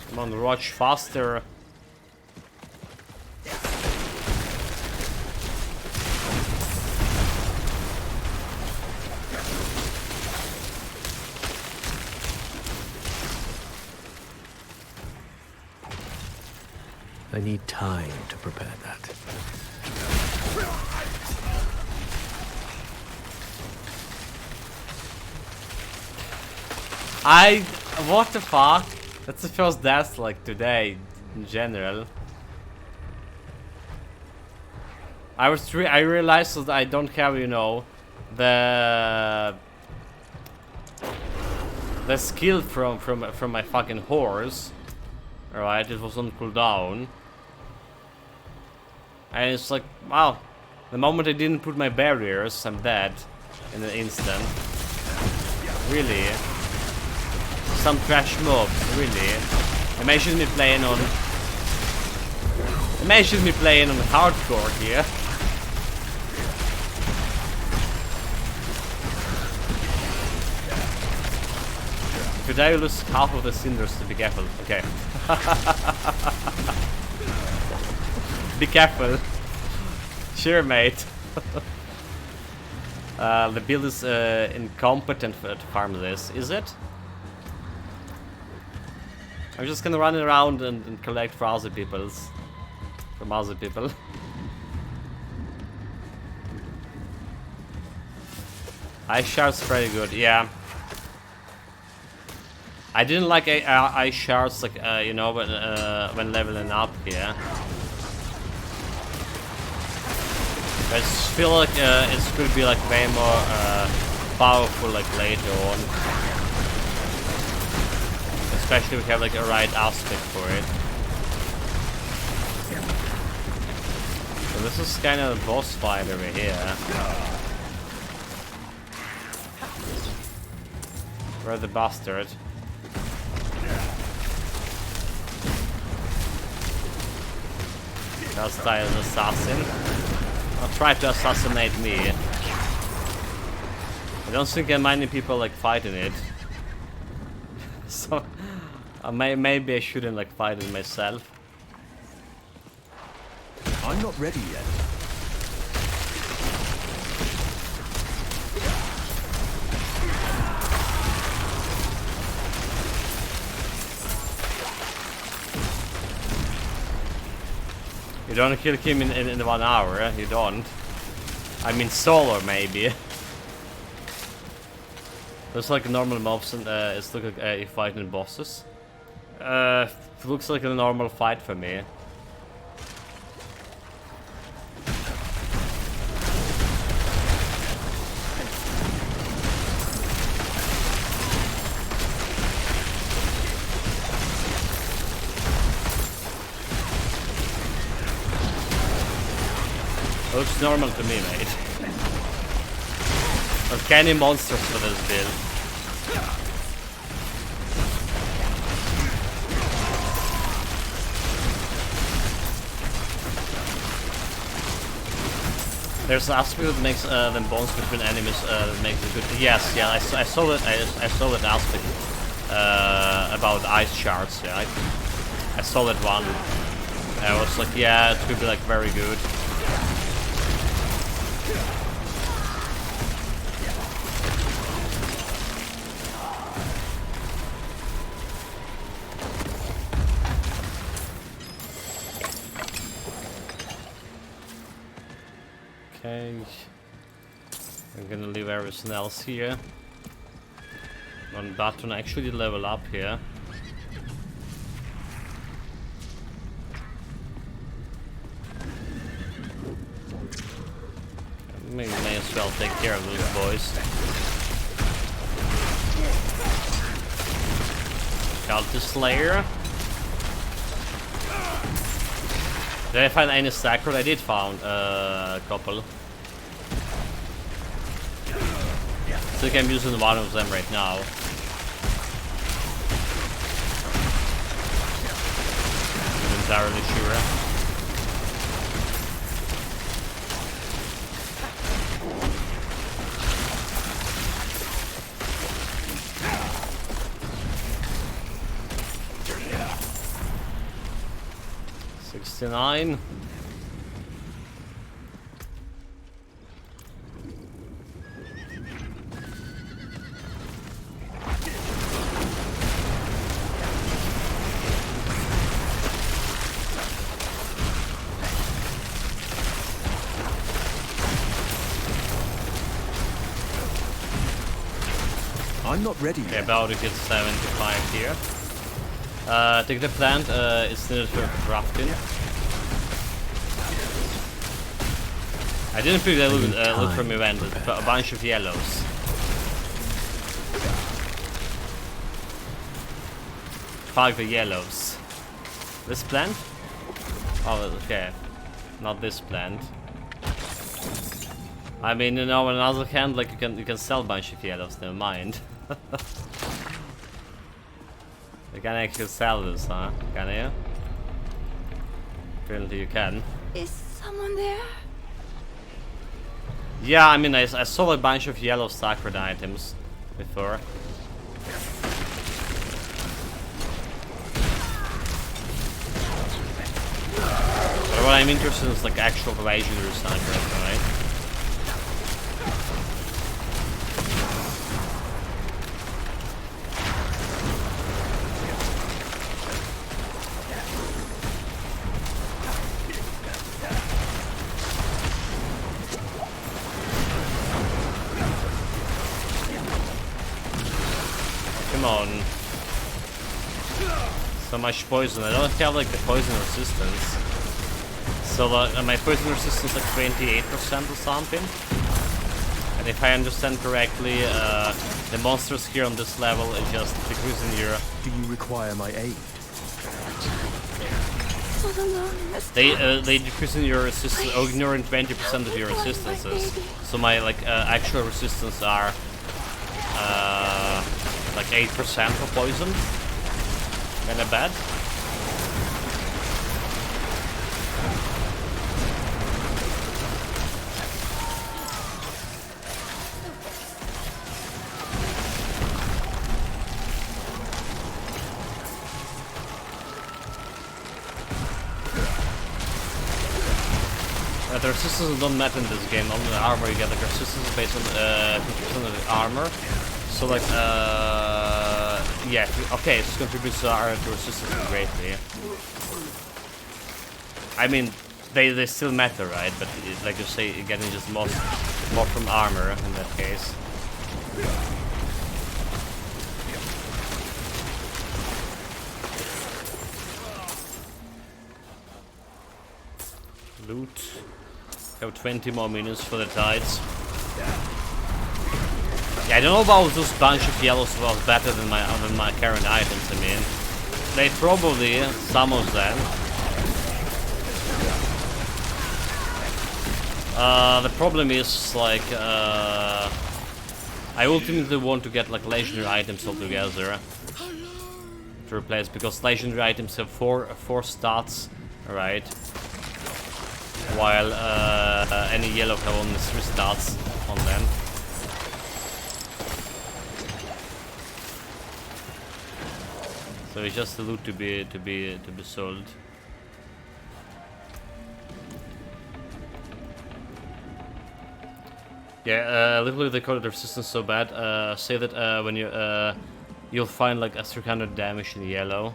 Come on, rush faster. I need time to prepare that. What the fuck? That's the first death like today in general. I realized that I don't have, you know, the skill from my fucking horse. Alright, it was on cooldown. And it's like, wow, the moment I didn't put my barriers, I'm dead in an instant. Really? Some trash mobs, really? Imagine me playing on hardcore here. Today I lose half of the cinders, to be careful. Okay. Be careful. Sure, mate. The build is incompetent to farm this, is it? I'm just gonna run around and collect for other people's. From other people. Ice shards pretty good, yeah. I didn't like ice shards, like you know, when leveling up here. I just feel like it could be like way more powerful like later on. Especially if we have like a right aspect for it. So this is kind of a boss fight over here. Where's the bastard? Hostile assassin. I'll try to assassinate me. I don't think many people like fighting it. So maybe I shouldn't like fight it myself. I'm not ready yet. You don't kill him in 1 hour, you don't. I mean solo maybe. Looks like normal mobs and it's like you fighting bosses. Looks like a normal fight for me. Looks normal to me, mate. Uncanny monsters for this build. There's an aspect that makes the bonds between enemies that makes it good. Yes, yeah, I saw that. I saw that aspect about ice shards. Yeah, I saw that one. I was like, yeah, it could be like very good. Okay, I'm gonna leave everything else here. On that one, I actually level up here. May as well take care of those boys. Cultist Slayer. Did I find any sacred? I did found a couple. I think I'm using one of them right now. I'm entirely sure. $69. I'm not ready Okay, yet. about to get 75 here. Take the plant, it's needed for crafting. I didn't pick that look from event, a bunch of yellows. Five yellows. This plant? Oh, okay. Not this plant. I mean, you know, on the other hand, like you can sell a bunch of yellows. Never mind. You can actually sell this, huh? Can you? Apparently you can. Is someone there? Yeah, I mean, I saw a bunch of yellow sacred items before. But what I'm interested in is like actual legendary sacred, right? Come on. So much poison. I don't have like the poison resistance. So my poison resistance is like 28% or something. And if I understand correctly, the monsters here on this level are just decreasing your... Do you require my aid? They decreasing your resistance, ignoring 20% of your resistances. So my like actual resistance are like 8% for poison. Kinda bad. The resistance don't matter in this game. Only the armor you get like resistance based on 50% of the armor. So like yeah, okay, it contributes to resistance greatly. I mean, they still matter, right? But like you say, you're getting just more from armor in that case. Loot. Have 20 more minutes for the tides. Yeah, I don't know about those bunch of yellows was better than my current items. I mean, they probably some of them. The problem is like I ultimately want to get like legendary items altogether to replace, because legendary items have four stats, right? While any yellow have only 3 stats on them. So it's just the loot to be sold. Yeah, literally they call it resistance so bad. Say that when you'll find like a 300 damage in yellow.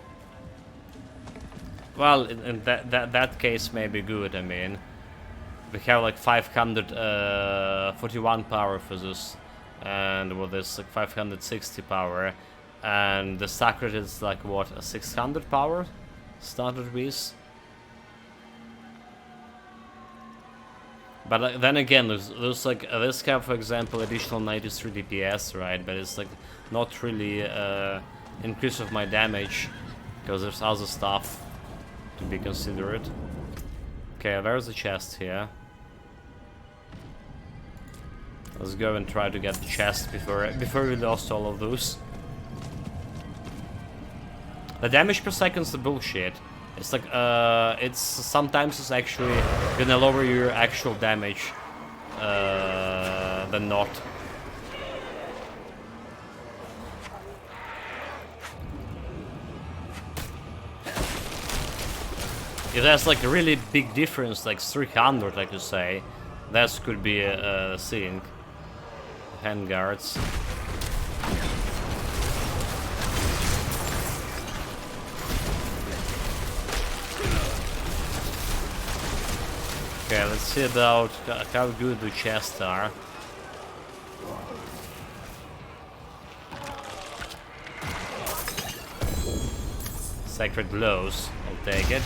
Well, in that case may be good. I mean, we have like 541 power for this, and with this like 560 power, and the sacred is like what, a 600 power starter piece. But then again, there's like this have, for example, additional 93 DPS, right? But it's like not really increase of my damage, because there's other stuff to be considered. Okay, there's a chest here. Let's go and try to get the chest before we lost all of those. The damage per second is the bullshit. It's like it's sometimes it's actually gonna lower your actual damage than not. If there's like a really big difference, like 300, like you say, that could be a thing. Handguards. Okay, let's see about how good the chests are. Sacred glows. I'll take it.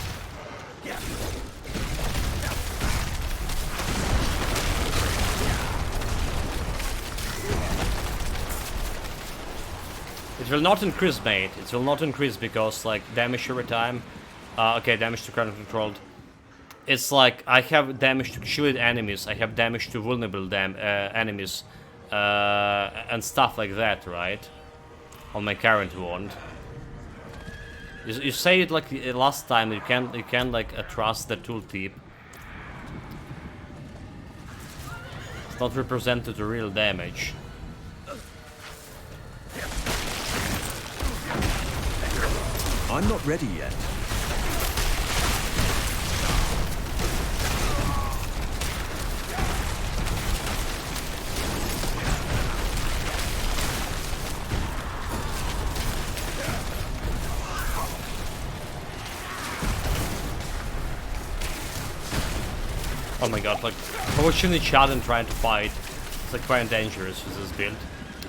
It will not increase, mate. It will not increase because, like, damage every time. Okay, damage to current controlled. It's like I have damage to shielded enemies. I have damage to vulnerable enemies, and stuff like that, right? On my current wand. You say it like last time. You can like trust the tooltip. It's not represented the real damage. I'm not ready yet. Oh my god, like, pushing each other and trying to fight. It's like quite dangerous with this build.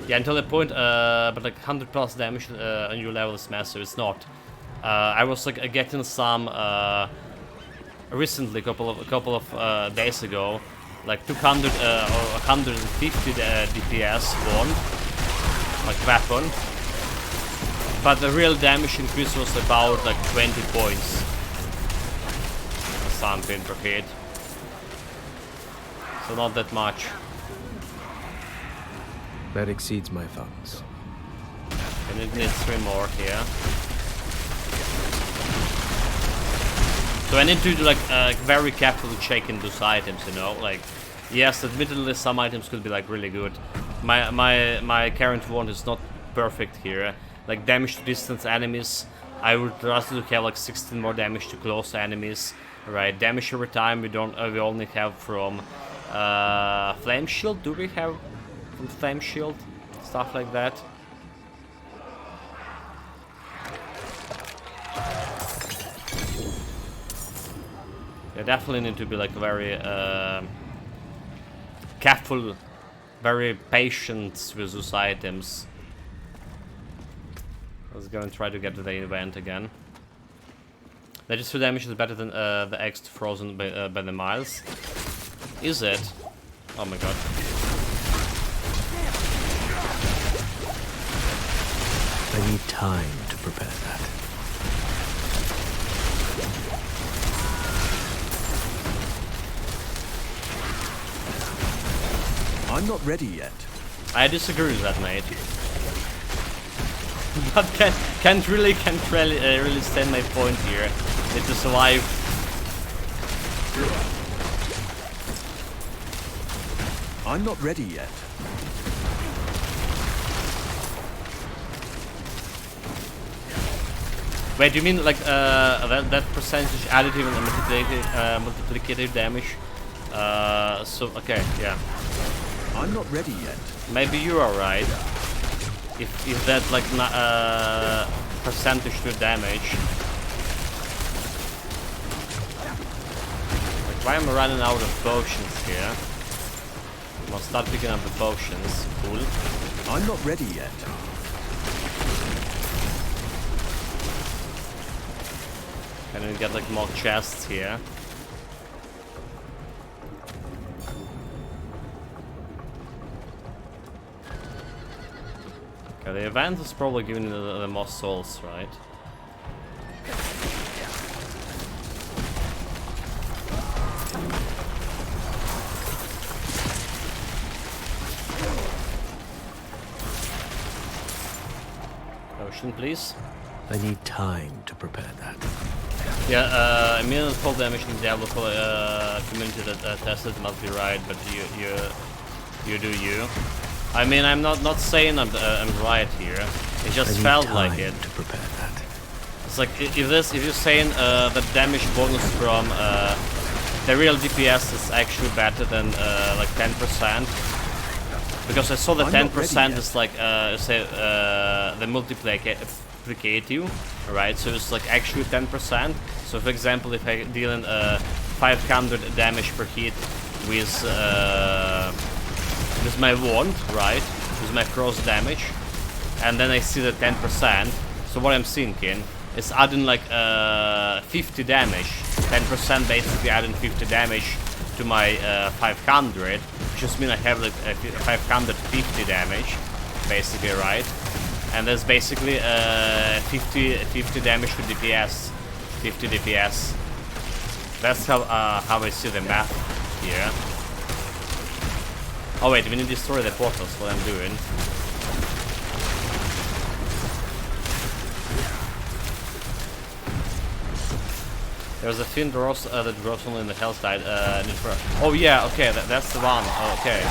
Yeah, until the point, but like 100 plus damage on your level is massive. It's not. I was like getting some recently, a couple of days ago, like 200 or 150 DPS wand, like weapon. But the real damage increase was about like 20 points, something per hit. So not that much. That exceeds my thoughts. And it needs 3 more here. So I need to do like very carefully checking those items, you know. Like, yes, admittedly some items could be like really good. My current wand is not perfect here. Like damage to distance enemies, I would rather have like 16 more damage to close enemies. Right, damage every time we only have from flame shield. Do we have from flame shield? Stuff like that. You definitely need to be like very careful, very patient with those items. Let's go and try to get to the event again. Legendary damage is better than the X frozen by the miles. Is it? Oh my god. I need time to prepare that. I'm not ready yet. I disagree with that, mate. But can't really stand my point here. Need to survive. I'm not ready yet. Wait, you mean like that percentage additive and multiplicative damage? So okay, yeah. I'm not ready yet. Maybe you are right. If that like percentage to damage. Like, why am I running out of potions here? I'll start picking up the potions. Cool. I'm not ready yet. Can we get like more chests here? Okay, the event is probably giving the most souls, right? Potion, please. I need time to prepare that. Yeah, immediate full damage in Diablo community that tested must be right, but you do you. I mean, I'm not saying I'm right here. It just felt like it. To prepare that. It's like if you're saying the damage bonus from the real DPS is actually better than like 10%, because I saw the 10% is like say the multiplicate you, right? So it's like actually 10%. So for example, if I deal in 500 damage per hit with my wand, right, with my cross damage, and then I see the 10%. So what I'm thinking, it's adding like 50 damage, 10% basically adding 50 damage to my 500, which just means I have like 550 damage, basically, right? And that's basically 50 damage to DPS, 50 DPS. That's how I see the map here. Oh wait, we need to destroy the portals. What I'm doing. There's a thin dross that drops only in the hellside. Oh yeah, okay, that's the one. Oh, okay,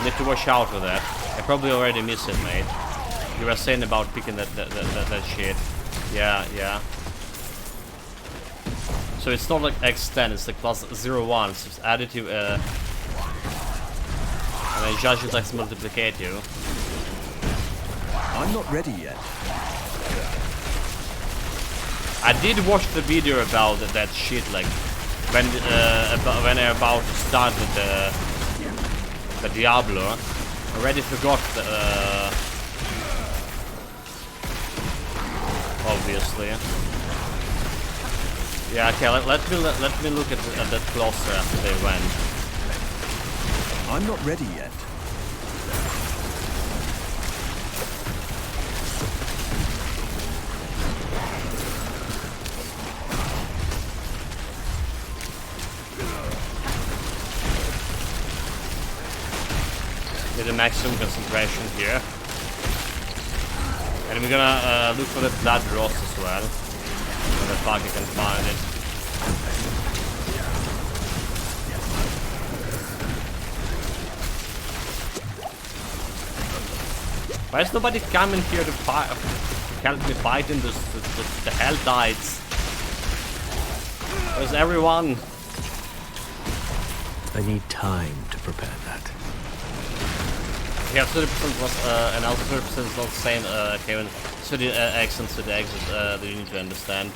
need to watch out for that. I probably already missed it, mate. You were saying about picking that shit. Yeah, yeah. So it's not like X10, it's like plus 0.1, so it's additive, and then judge it like multiplicative. I'm not ready yet. I did watch the video about that shit, like when I'm about to start with the Diablo. I already forgot the, obviously. Yeah, okay. Let me look at that closer after they went. I'm not ready yet. Get a maximum concentration here, and we're gonna look for the blood dross as well. Where the fuck you can find it. Why is nobody coming here to fight? To help me fighting the hell tides? Where's everyone? I need time to prepare that. Yeah, 30% was, and also 30% is not the same, Kevin. So the accents to the exit, that you need to understand.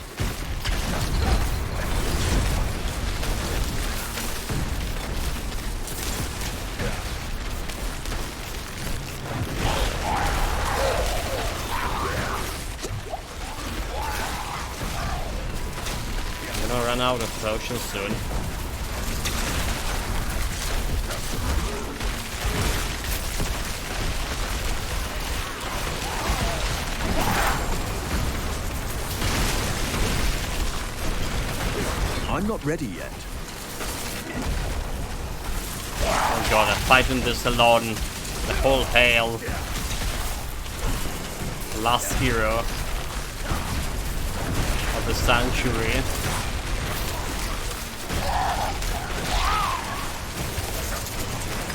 I'm gonna run out of potions soon. I'm not ready yet. Oh god, I'm fighting this alone. The whole hail. The last hero of the sanctuary.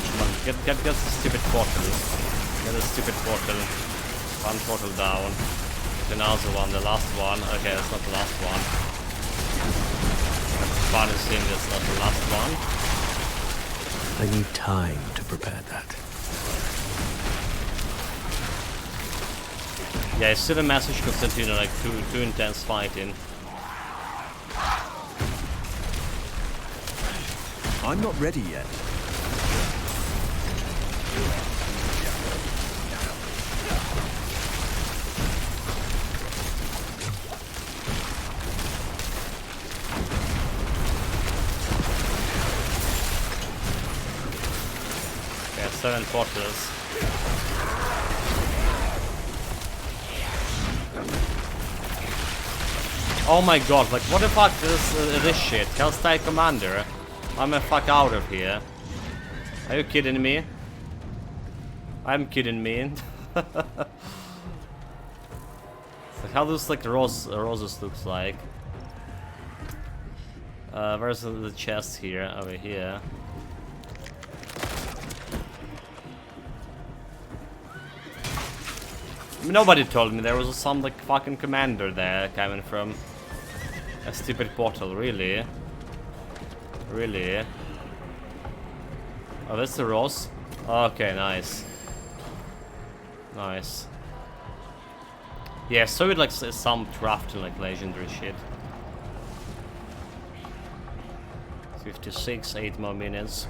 Come on, get the stupid portal. Get the stupid portal. One portal down. Another one, the last one. Okay, that's not the last one. Fun is seeing that's not the last one. I need time to prepare that. Yeah, I see the message Constantino, like too intense fighting. I'm not ready yet. Yeah, 7 portals. Oh my god, like what the fuck is this shit? Hellstyle Commander? I'm the fuck out of here. Are you kidding me? I'm kidding me. So how does like roses looks like? Where's the chest here? Over here. Nobody told me there was some like fucking commander there coming from a stupid portal, really? Really? Oh, that's the rose? Okay, nice. Nice. Yeah, so it like some crafting like legendary shit. 56, 8 more minutes.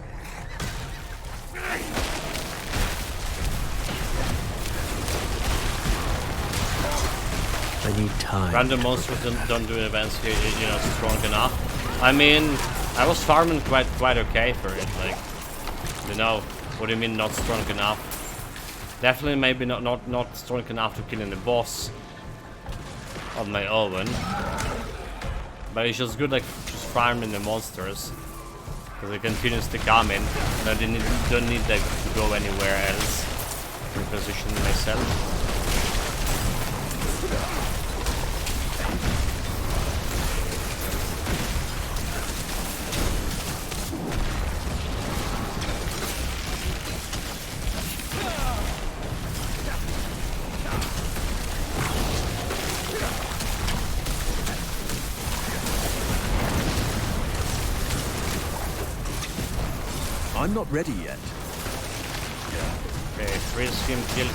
I need time. Random monsters don't do events here, you know, strong enough. I mean, I was farming quite okay for it, like, you know, what do you mean not strong enough? Definitely maybe not strong enough to kill the boss on my own. But it's just good, like, just farming the monsters. Because they continuously come in, and I don't need like, to go anywhere else to reposition myself. I'm not ready yet. Okay, freeze him, kill.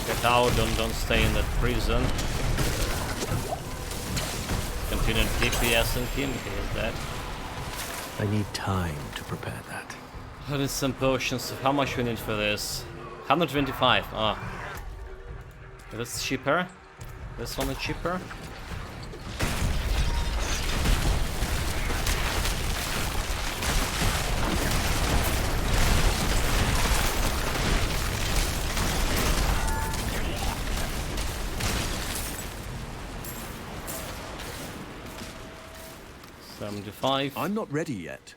Get out, don't stay in that prison. Continue DPSing him, he is dead. I need time to prepare that. I need some potions. How much we need for this? 125. Ah. That's cheaper. This one is cheaper. I'm not ready yet.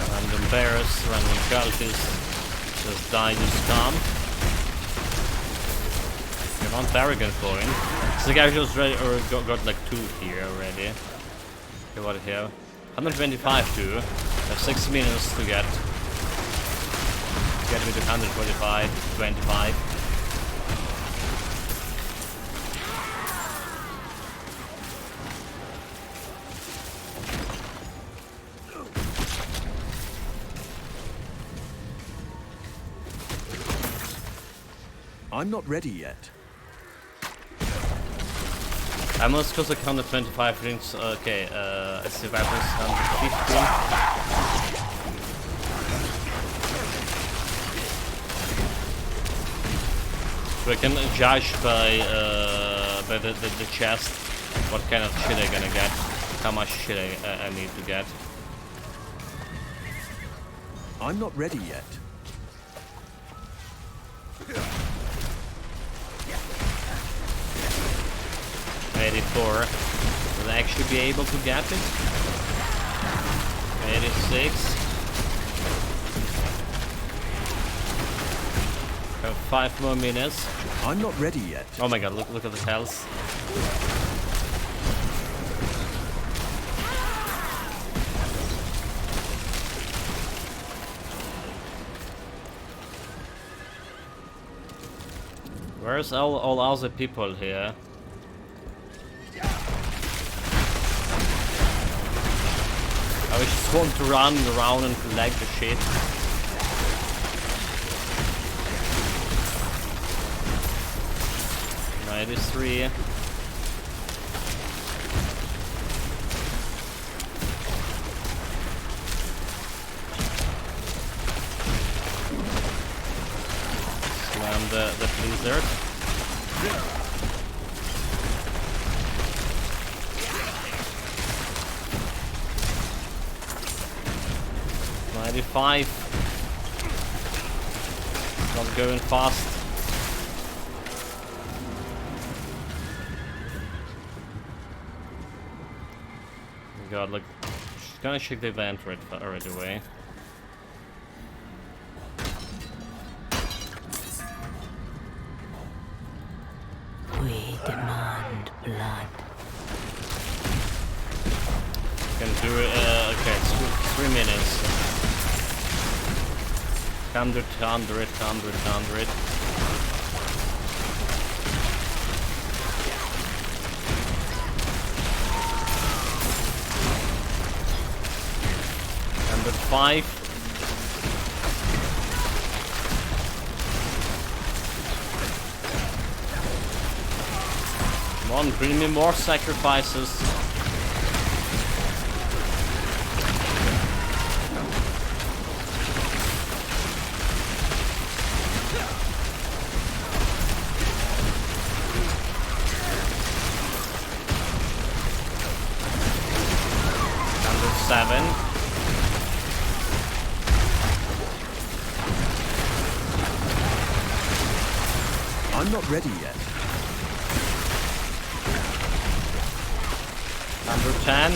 Random bears, random cultists. Just die, just come. You want Paragon coin. So the guy just ready, or got like 2 here already. Okay, what here? 125 too. I have 6 minutes to get me to 125, 25. I'm not ready yet. I must cause like 125 rings. Okay, I see weapons 150. We can judge by the chest what kind of shit I'm gonna get, how much shit I need to get. I'm not ready yet. $84. Will I actually be able to get it? 86. Have 5 more minutes. I'm not ready yet. Oh my god, look at the health. Where's all other people here? I just want to run around and collect the shit. -3. Slam the blizzard. 95. Not going fast. God, look. She's gonna check the event right away. We demand blood. Can do it. Okay, it's 3 minutes. 100. Number 5. Come on, bring me more sacrifices. Seven. I'm not ready yet. 110.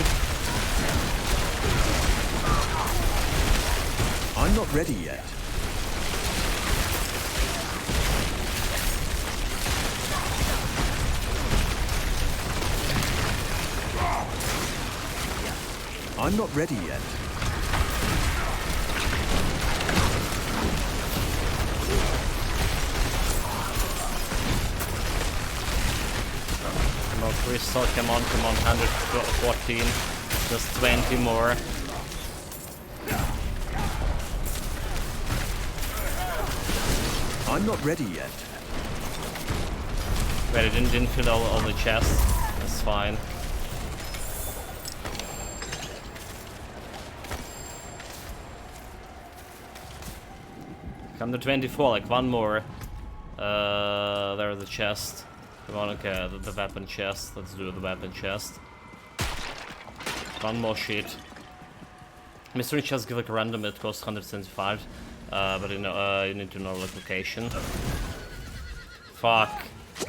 I'm not ready yet. I'm not ready yet. Come on, Crystal, come on, 114. Just 20 more. I'm not ready yet. Wait, I didn't fill all the chests. That's fine. Come to 24, like one more. There's the chest. Come on, okay, the weapon chest. Let's do the weapon chest. One more sheet. Mystery chest give like a random, it costs 175. But you know, you need to know like location. Fuck.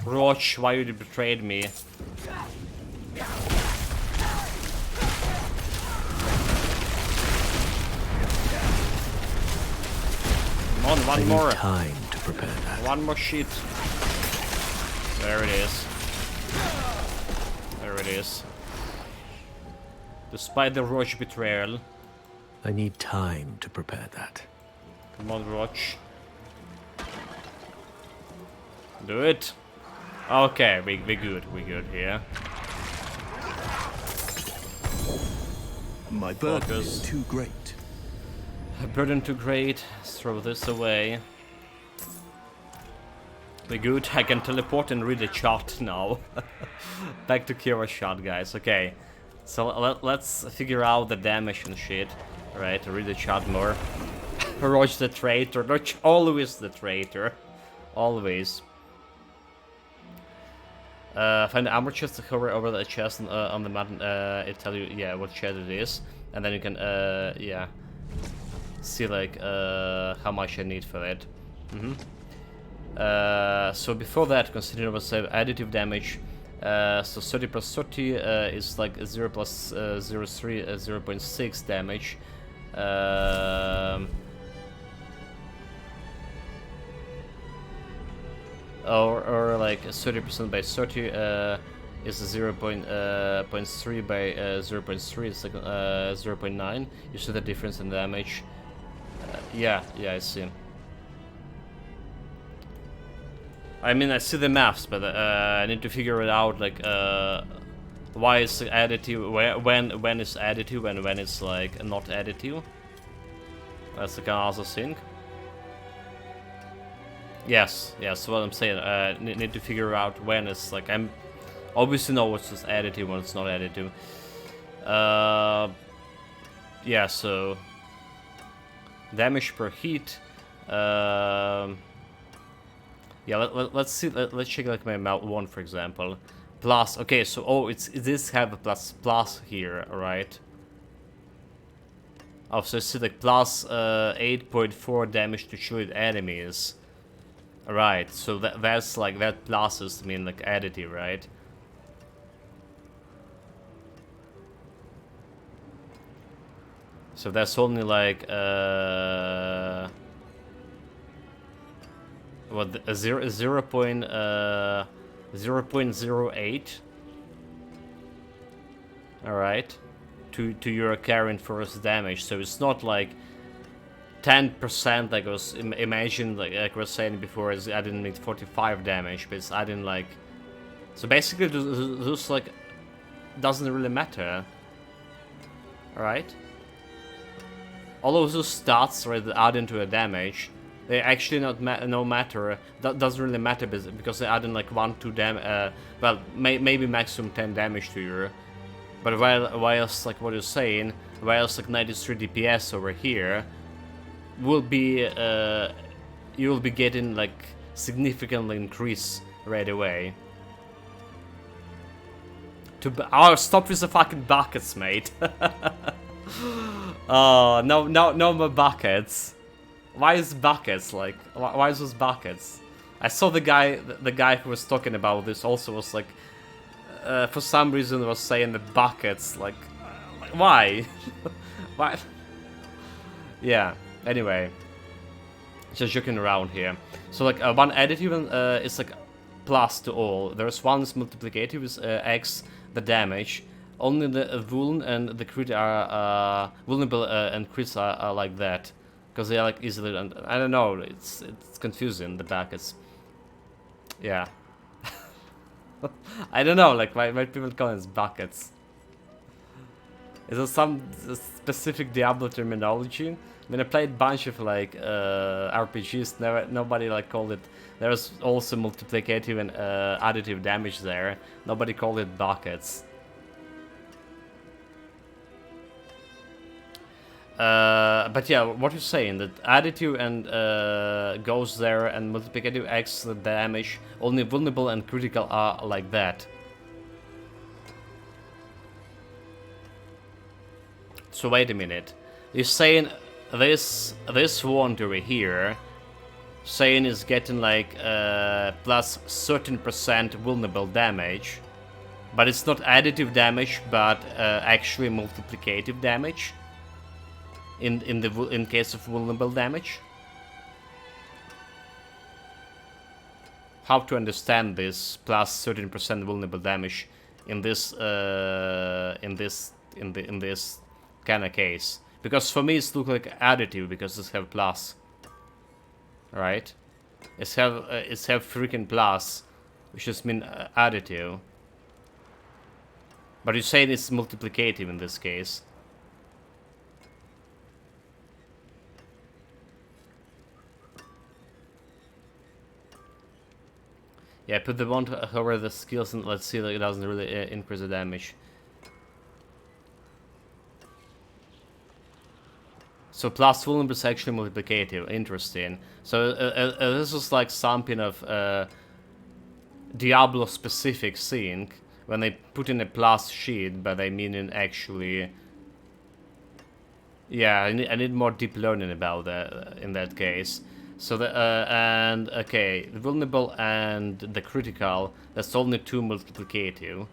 Roach, why you betrayed me? Come on, one more. Time to prepare that. One more sheet. There it is. There it is. Despite the Roach betrayal. I need time to prepare that. Come on, Roach. Do it. Okay, we good. We good here. My burden is too great. A burden too great. Let's throw this away. We good. I can teleport and read the chart now. Back to Kira's shot, guys. Okay. So let's figure out the damage and shit. Right, read the chart more. Roach the traitor. Roach always the traitor. Always. Find the armor chest to hover over the chest on the mountain. It tell you, yeah, what chest it is, and then you can, yeah, see like how much I need for it. So before that, consider was additive damage. So 30 plus 30 is like 0 plus 0.3, 0.6 damage. Or like 30% by 30 is 0.3 by 0.3, it's like 0.9. You see the difference in damage. Yeah, I see. I mean, I see the maths, but I need to figure it out, like why is additive, when is additive and when it's like not additive. That's the kind of other thing. Yes, what I'm saying. Need to figure out when it's like, I'm obviously know what's just additive when it's not additive. Yeah, so damage per hit. Yeah, let's see. Let's check like my mount one, for example. Plus, okay, so this have a plus here, right? Oh, so see like plus 8.4 damage to shielded enemies. Right, so that's like, that pluses mean like additive, right? So that's only like what, 0.08. All right, to your current force damage. So it's not like 10%, like I was imagine, like I was saying before, is adding like 45 damage, but it's adding like, so basically this like doesn't really matter. All right, all of those stats right add into a damage, They actually no matter. That doesn't really matter because they add in like 1-2 well, maybe maximum 10 damage to you. But whilst like what you're saying, whilst like 93 DPS over here will be you will be getting like significantly increase right away. Oh, stop with the fucking buckets, mate. Oh, no more buckets. Why is buckets like? Why is those buckets? I saw the guy who was talking about this also was like, for some reason was saying the buckets like why? Why? Yeah. Anyway, just joking around here. So like one additive is like plus to all. There's one is multiplicative is X the damage. Only the vuln and the crit are vulnerable and crits are like that. Because they are like easily, I don't know, it's confusing, the buckets. Yeah. I don't know, like why people call it buckets. Is there some specific Diablo terminology? I mean, I played a bunch of like RPGs, nobody like called it. There's also multiplicative and additive damage there. Nobody called it buckets. But yeah, what you're saying, that additive and goes there and multiplicative X the damage, only vulnerable and critical are like that. So wait a minute, you're saying this wanderer here, saying is getting like plus certain % vulnerable damage, but it's not additive damage, but actually multiplicative damage. In case of vulnerable damage. How to understand this plus certain % vulnerable damage in this kind of case? Because for me it's look like additive because it's have plus, right? It's have freaking plus, which just mean additive. But you say it's multiplicative in this case. Yeah, put the one over the skills and let's see that it doesn't really increase the damage. So plus vulnerable is actually multiplicative. Interesting. So this is like something of Diablo specific thing when they put in a plus sheet, but they mean in actually. Yeah, I need more deep learning about that in that case. So the and okay, the vulnerable and the critical, that's only 2 multiplicative.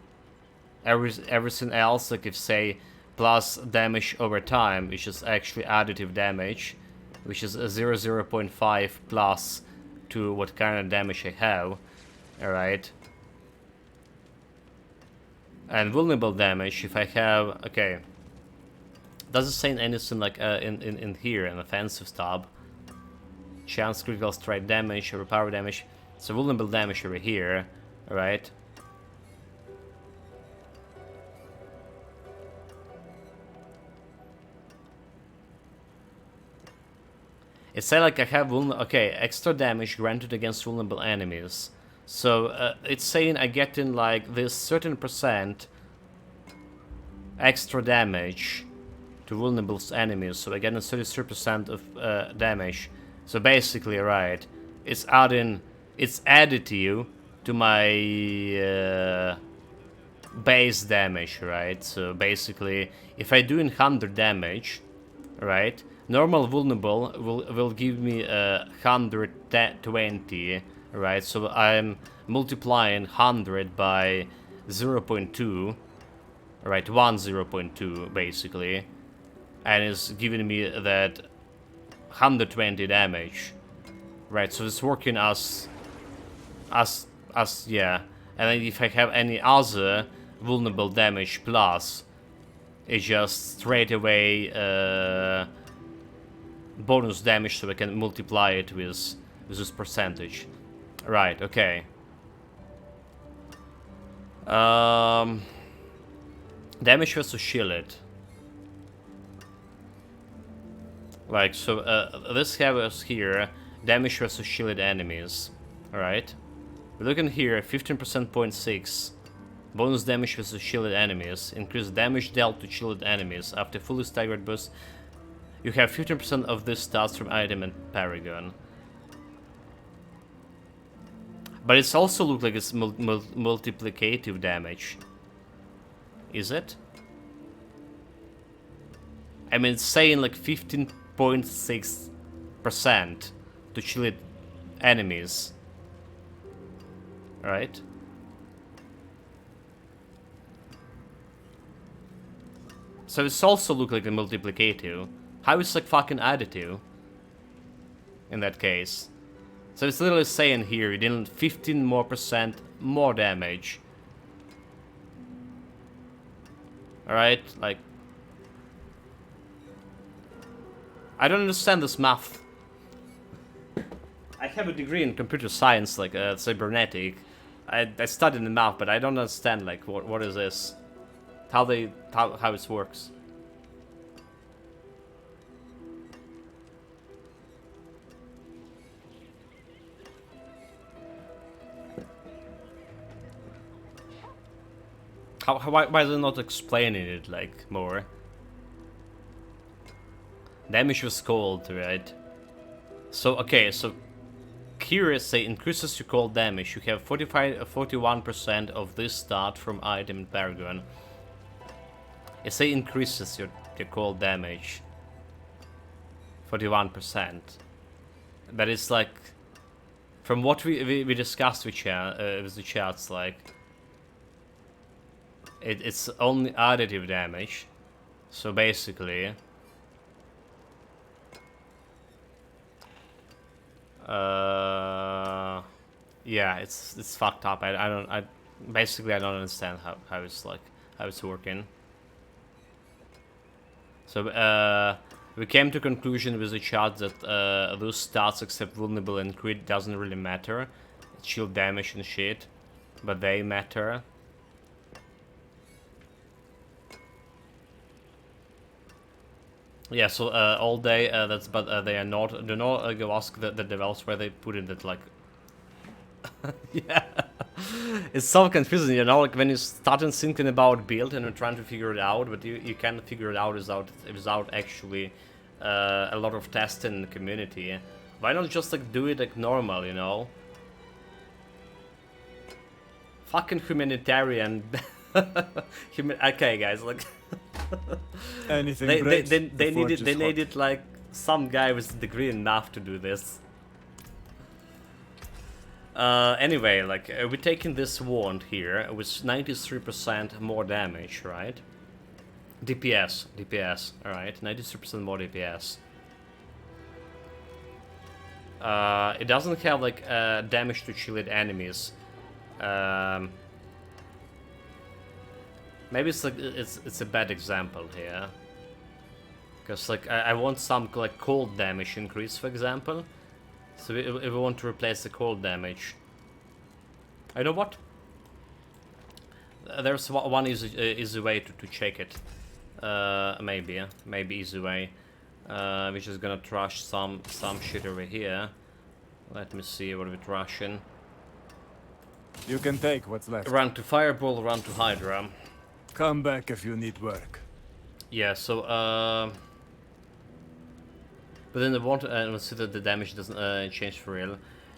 Everything else, like if say plus damage over time, which is actually additive damage, which is a 0.5 plus to what kind of damage I have. Alright. And vulnerable damage, if I have okay. Doesn't say anything like in here in offensive tab. Chance critical strike damage or power damage. So vulnerable damage over here, alright? It said like I have extra damage granted against vulnerable enemies. So it's saying I get in like this certain % extra damage to vulnerable enemies. So I get in 33% of damage. So basically, right, it's additive to my base damage, right? So basically, if I do in 100 damage, right, normal vulnerable will give me 120, right? So I'm multiplying 100 by 0.2, right? 0.2 basically, and it's giving me that 120 damage, right? So it's working as yeah. And then if I have any other vulnerable damage plus, it's just straight away bonus damage, so I can multiply it with this percentage. Right? Okay. Damage versus shield. Like, so this hammers here damage versus shielded enemies. Alright. We're looking here, 15% 0.6. Bonus damage versus shielded enemies. Increase damage dealt to shielded enemies. After fully staggered burst, you have 15% of this stats from item and paragon. But it's also look like it's multiplicative damage. Is it? I mean, it's saying like 15.6% to shielded enemies. Right? So it's also look like a multiplicative. How is like fucking additive? In that case. So it's literally saying here, you deal 15% more damage. Alright, like... I don't understand this math. I have a degree in computer science, like cybernetic. I studied the math, but I don't understand like what is this? How it works. Why are they not explaining it like more? Damage was cold, right? So okay, so Curious say increases your cold damage. You have 41% of this stat from item and paragon. It say increases your cold damage. 41%. But it's like, from what we discussed with the chats, like it's only additive damage. So basically, yeah, it's fucked up. I basically I don't understand how it's like how it's working. So we came to conclusion with the chat that those stats except vulnerable and crit doesn't really matter. It's shield damage and shit, but they matter. Yeah, so all day that's but they are not. Do not go ask the developers where they put it. That like, yeah, it's so confusing. You know, like when you start thinking about build and you're trying to figure it out, but you can't figure it out without actually a lot of testing in the community. Why not just like do it like normal? You know, fucking humanitarian. Okay, guys, like. Anything they needed like some guy with a degree in math to do this. Anyway, like we're taking this wand here with 93% more damage, right? DPS, alright, 93% more DPS. It doesn't have like damage to shielded enemies. Maybe it's like it's a bad example here, because like I want some like cold damage increase, for example. So if we want to replace the cold damage, I know what. There's one easy way to check it. Maybe easy way. We're just gonna trash some shit over here. Let me see what we're trashing. You can take what's left. Run to Fireball, run to Hydra. Come back if you need work. Yeah, so but then the want let's see that the damage doesn't change for real.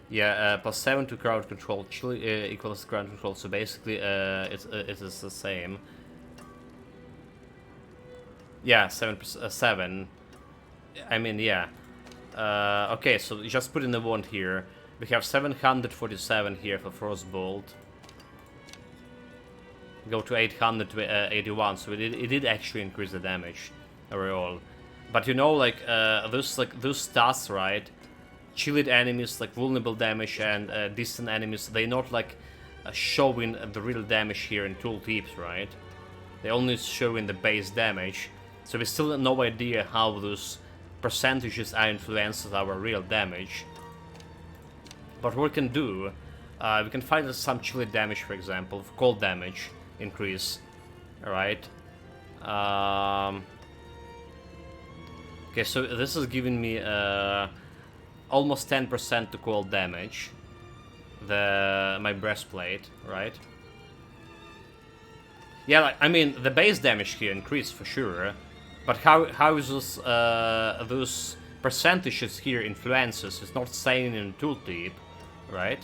Yeah, +7 to crowd control equals crowd control. So basically, it is the same. Yeah, 7. I mean, yeah. Okay, so just put in the wand here. We have 747 here for Frostbolt. Go to 881, so it did actually increase the damage overall. But you know, like those stats, right? Shielded enemies, like vulnerable damage, and distant enemies, they not like showing the real damage here in tooltips, right? They only showing the base damage, so we still have no idea how those percentages are influences our real damage. But what we can do, we can find some shielded damage, for example, cold damage increase. Alright. Okay, so this is giving me almost 10% to cold damage. My breastplate, right? Yeah, like, I mean, the base damage here increased for sure, but how is this, those percentages here influences? It's not saying in the tooltip, right?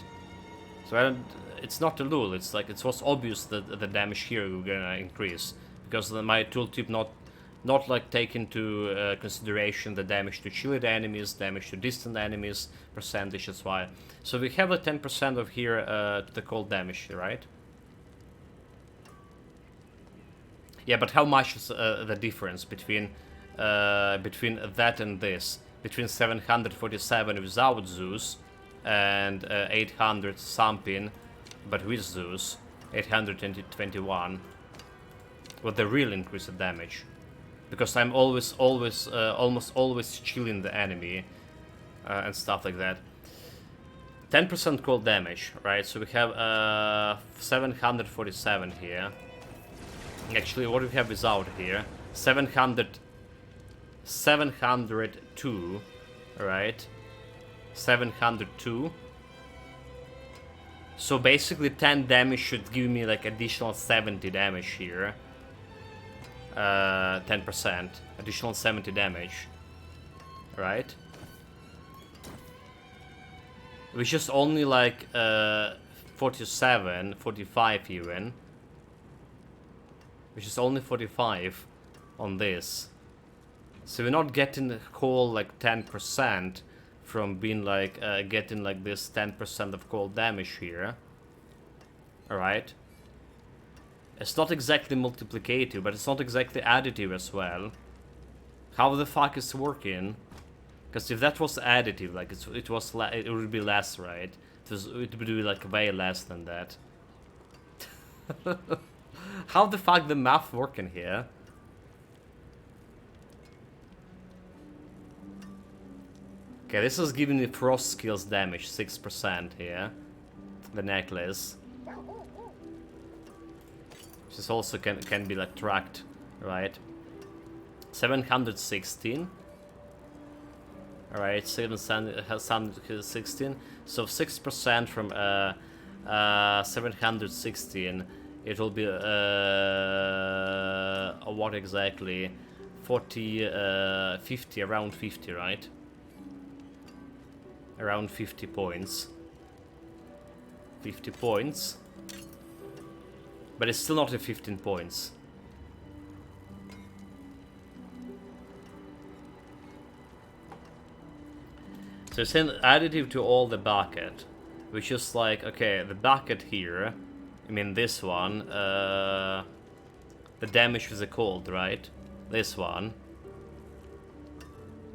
So it's not a rule. It's like it was obvious that the damage here will gonna increase because my tooltip not like take into consideration the damage to shielded enemies, damage to distant enemies, percentage as well. So we have a 10% of here to the cold damage, right? Yeah, but how much is the difference between that and this? Between 747 without Zeus and 800 something, but with Zeus, 821. What the real increase of damage? Because I'm almost always chilling the enemy and stuff like that. 10% cold damage, right? So we have 747 here. Actually, what do we have without here? 702, right? 702. So basically 10 damage should give me like additional 70 damage here. 10%. Additional 70 damage. Right? Which is only like 47, 45 even. Which is only 45 on this. So we're not getting the whole like 10% from being like getting like this 10% of cold damage here. Alright. It's not exactly multiplicative, but it's not exactly additive as well. How the fuck is it working? Because if that was additive, like it would be less, right? It would be like way less than that. How the fuck the math working here? Okay, this is giving me frost skills damage, 6% here. The necklace. This also can be like tracked, right? 716. Alright, 716. So 6% from 716. It will be what exactly? 40, 50, around 50, right? Around 50 points. 50 points. But it's still not at 15 points. So it's an additive to all the bucket. Which is like, okay, the bucket here, I mean this one, the damage with the cold, right? This one.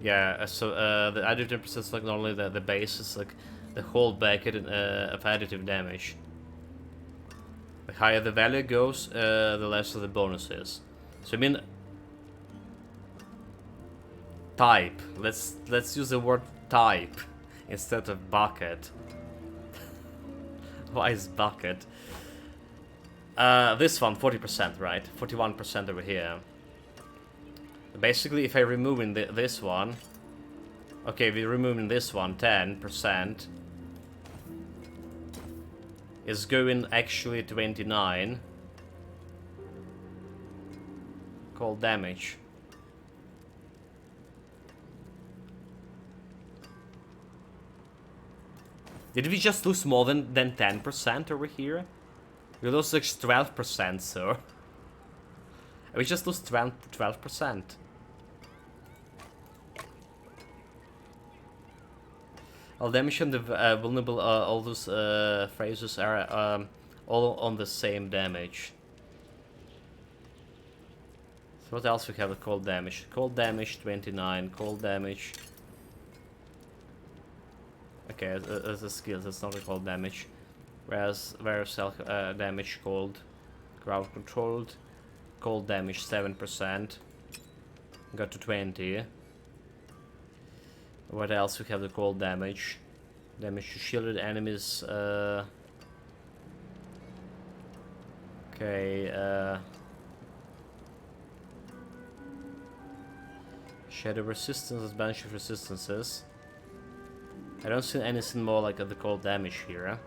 Yeah, so the additive percent is like not only the base, it's like the whole bucket of additive damage. The higher the value goes, the less of the bonuses. So I mean, type. Let's use the word type instead of bucket. Why is bucket? This one 40%, right? 41% over here. Basically, if I remove this one, okay, we're removing this one 10%. Is going actually 29 cold damage. Did we just lose more than 10% over here? We lost like 12%, so we just lost 12%. All damage and the vulnerable, all those phrases are all on the same damage. So what else we have with cold damage? Cold damage 29, cold damage. Okay, as a skill, that's not a cold damage. Whereas self damage cold, crowd controlled, cold damage 7%. Got to 20. What else we have the cold damage? Damage to shielded enemies. Okay. Shadow resistance, bunch of resistances. I don't see anything more like the cold damage here.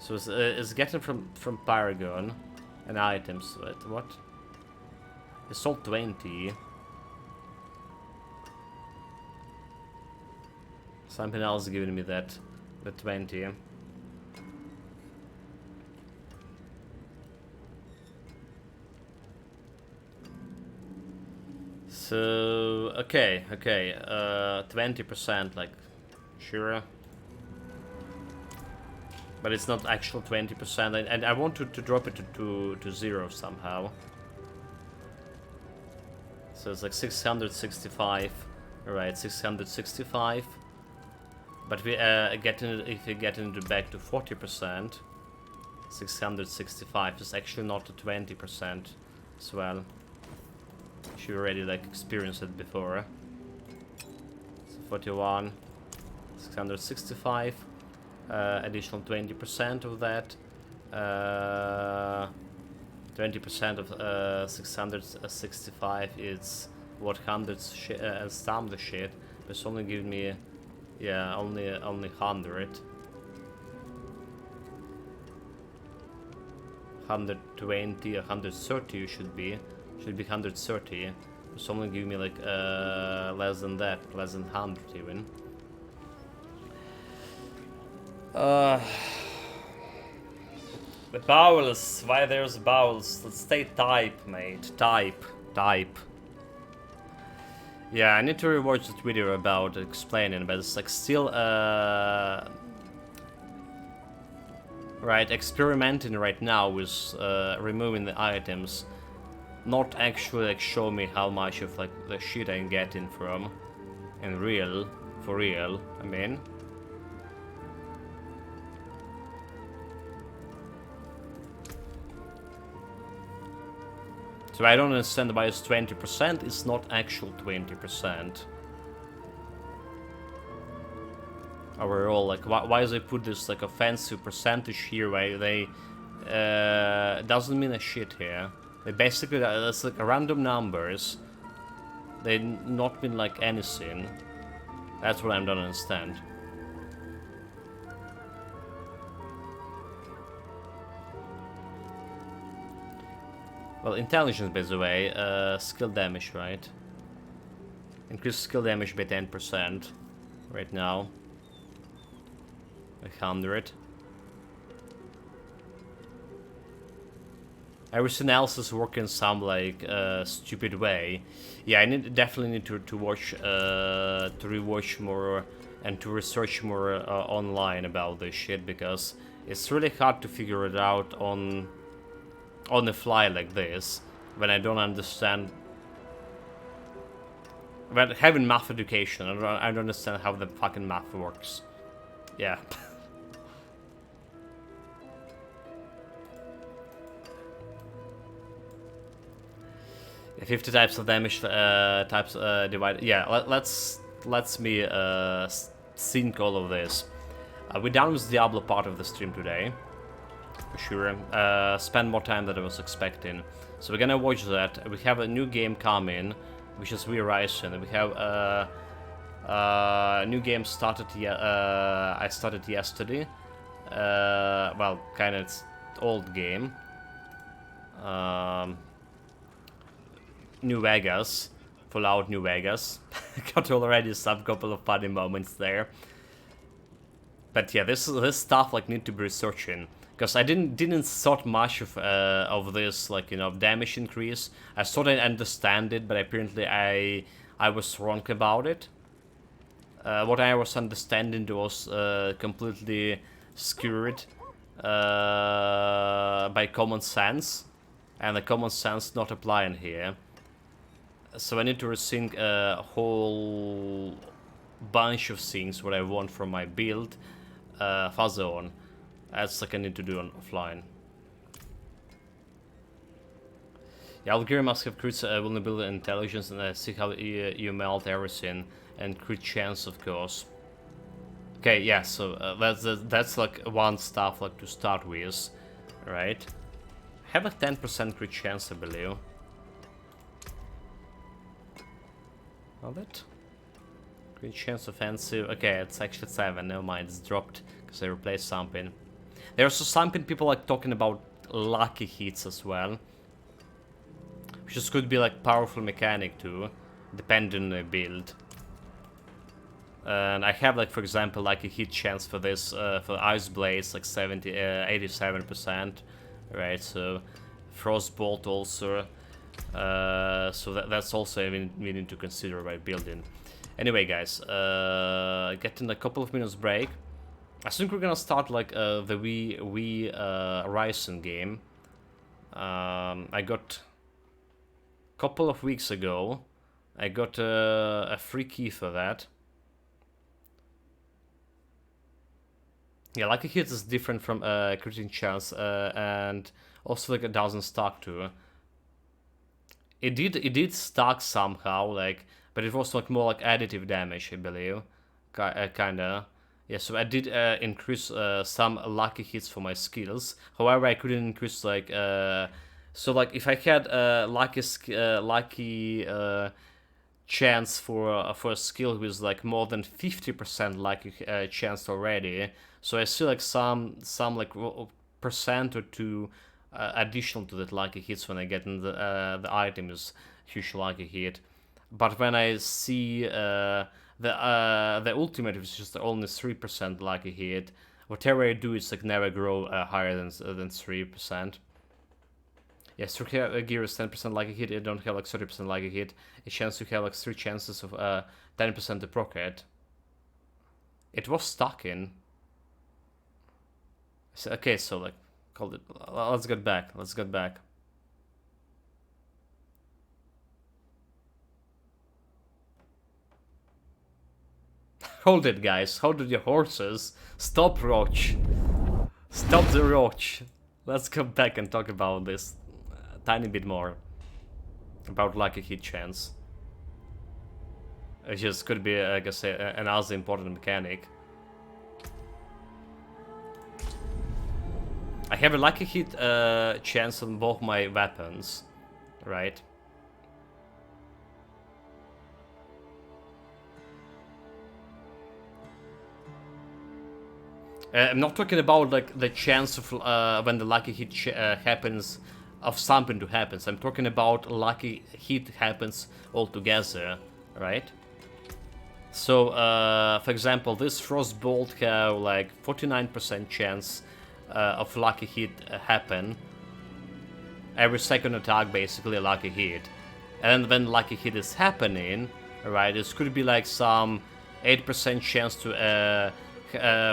So it's getting from Paragon and items. Wait, what? It's all 20. Something else giving me that, the 20. So okay, 20%, like, sure. But it's not actual 20%, and I want to drop it to 0 somehow. So it's like 665, alright, 665. But we if we get into back to 40%, 665 is actually not a 20% as well. She already like experienced it before. So 41, 665, additional 20% of that. 20% of 665 is what hundreds stam the shit. It's only giving me, yeah, only 100. 120, 130 you should be 130. It's only giving me like less than that, less than 100 even. The bowels, why there's bowels? Let's stay type, mate. Type. Yeah, I need to rewatch that video about explaining, but it's like still right, experimenting right now with removing the items. Not actually like show me how much of like the shit I'm getting from in real, for real, I mean. So I don't understand why it's 20%, it's not actual 20%. Overall, like why they put this like offensive percentage here where they doesn't mean a shit here. They basically, that's like random numbers. They not mean like anything. That's what I don't understand. Well, intelligence, by the way, skill damage, right? Increase skill damage by 10% right now. 100. Everything else is working some like stupid way. Yeah, I definitely need to watch, to rewatch more and to research more online about this shit, because it's really hard to figure it out on the fly like this when I don't understand. When having math education, I don't understand how the fucking math works. Yeah. 50 types of damage, divided. Yeah, let's me sync all of this. We're done with the Diablo part of the stream today, for sure. Spend more time than I was expecting. So we're gonna watch that. We have a new game coming, which is Re-Rising. We have a new game started. I started yesterday. Well, kind of old game. New Vegas, Fallout New Vegas. Got already some couple of funny moments there. But yeah, this stuff like need to be researching, because I didn't thought much of this, like, you know, damage increase. I thought I understand it, but apparently I was wrong about it. What I was understanding was completely skewed by common sense, and the common sense not applying here. So I need to resync a whole bunch of things what I want from my build further on. That's like I need to do on offline. Yeah, Algeria must have crit vulnerability and intelligence, and see how you melt everything, and crit chance, of course. Okay, yeah, so that's like one stuff like to start with, right? Have a 10% crit chance, I believe. Hold it. Green chance offensive. Okay, it's actually 7. Never mind, it's dropped because I replaced something. There's also something people like talking about lucky hits as well. Which just could be like powerful mechanic too, depending on the build. And I have like, for example, like a hit chance for this, for Ice Blaze, like 87%, right? So Frostbolt also, so that's also we need to consider by building. Anyway, guys, getting a couple of minutes break. I think we're gonna start like the Wii Horizon game. I got a couple of weeks ago. I got a free key for that. Yeah, Lucky Hit is different from Critting Chance, and also like it doesn't stack too. It did stack somehow, like, but it was like more like additive damage, I believe, kinda. Yeah, so I did increase some lucky hits for my skills. However, I couldn't increase like so like if I had lucky chance for a skill with like more than 50% lucky chance already. So I see like some like percent or two additional to that lucky hits when I get in the item is huge lucky hit. But when I see the ultimate is just only 3% lucky hit, whatever I do it's like never grow higher than 3%. Yes, gear is 10% lucky hit. I don't have like 30% lucky hit. A chance to have like 3 chances of 10% to proc it. It was stuck in. So, okay, so like, called it. Let's get back. Let's get back. Hold it, guys. Hold it, your horses. Stop, Roach. Stop the Roach. Let's go back and talk about this a tiny bit more. About lucky hit chance. It just could be, I guess, another important mechanic. I have a lucky hit chance on both my weapons, right? I'm not talking about like the chance of when the lucky hit happens of something to happen. I'm talking about lucky hit happens altogether, right? So, for example, this Frostbolt have like 49% chance of lucky hit happen. Every second attack, basically a lucky hit. And when lucky hit is happening, right, this could be like some 8% chance to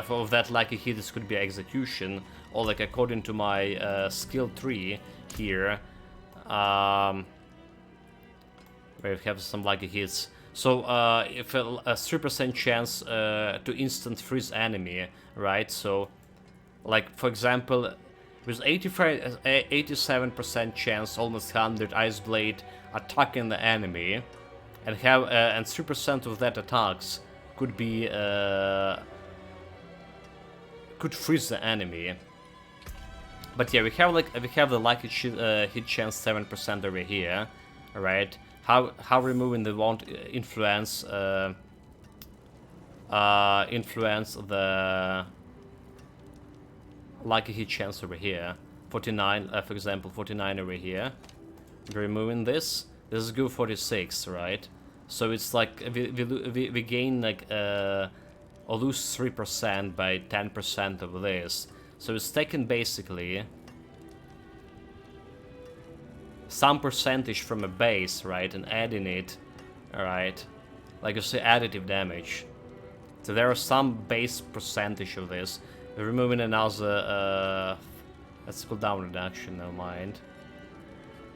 for that lucky hit. This could be execution, or like according to my skill tree here, where we have some lucky hits. So if a 3% chance to instant freeze enemy, right? So, like for example, with 87% chance, almost 100 Ice Blade attacking the enemy, and have and 3% of that attacks could be could freeze the enemy. But yeah, we have the lucky hit chance 7% over here, right? How removing the won't influence influence the lucky hit chance over here. 49, for example, 49 over here. Removing this is good 46, right? So it's like we gain like or lose 3% by 10% of this. So it's taken basically some percentage from a base, right, and adding it, alright, like you say, additive damage. So there are some base percentage of this. We're removing another, let's go down reduction, never mind.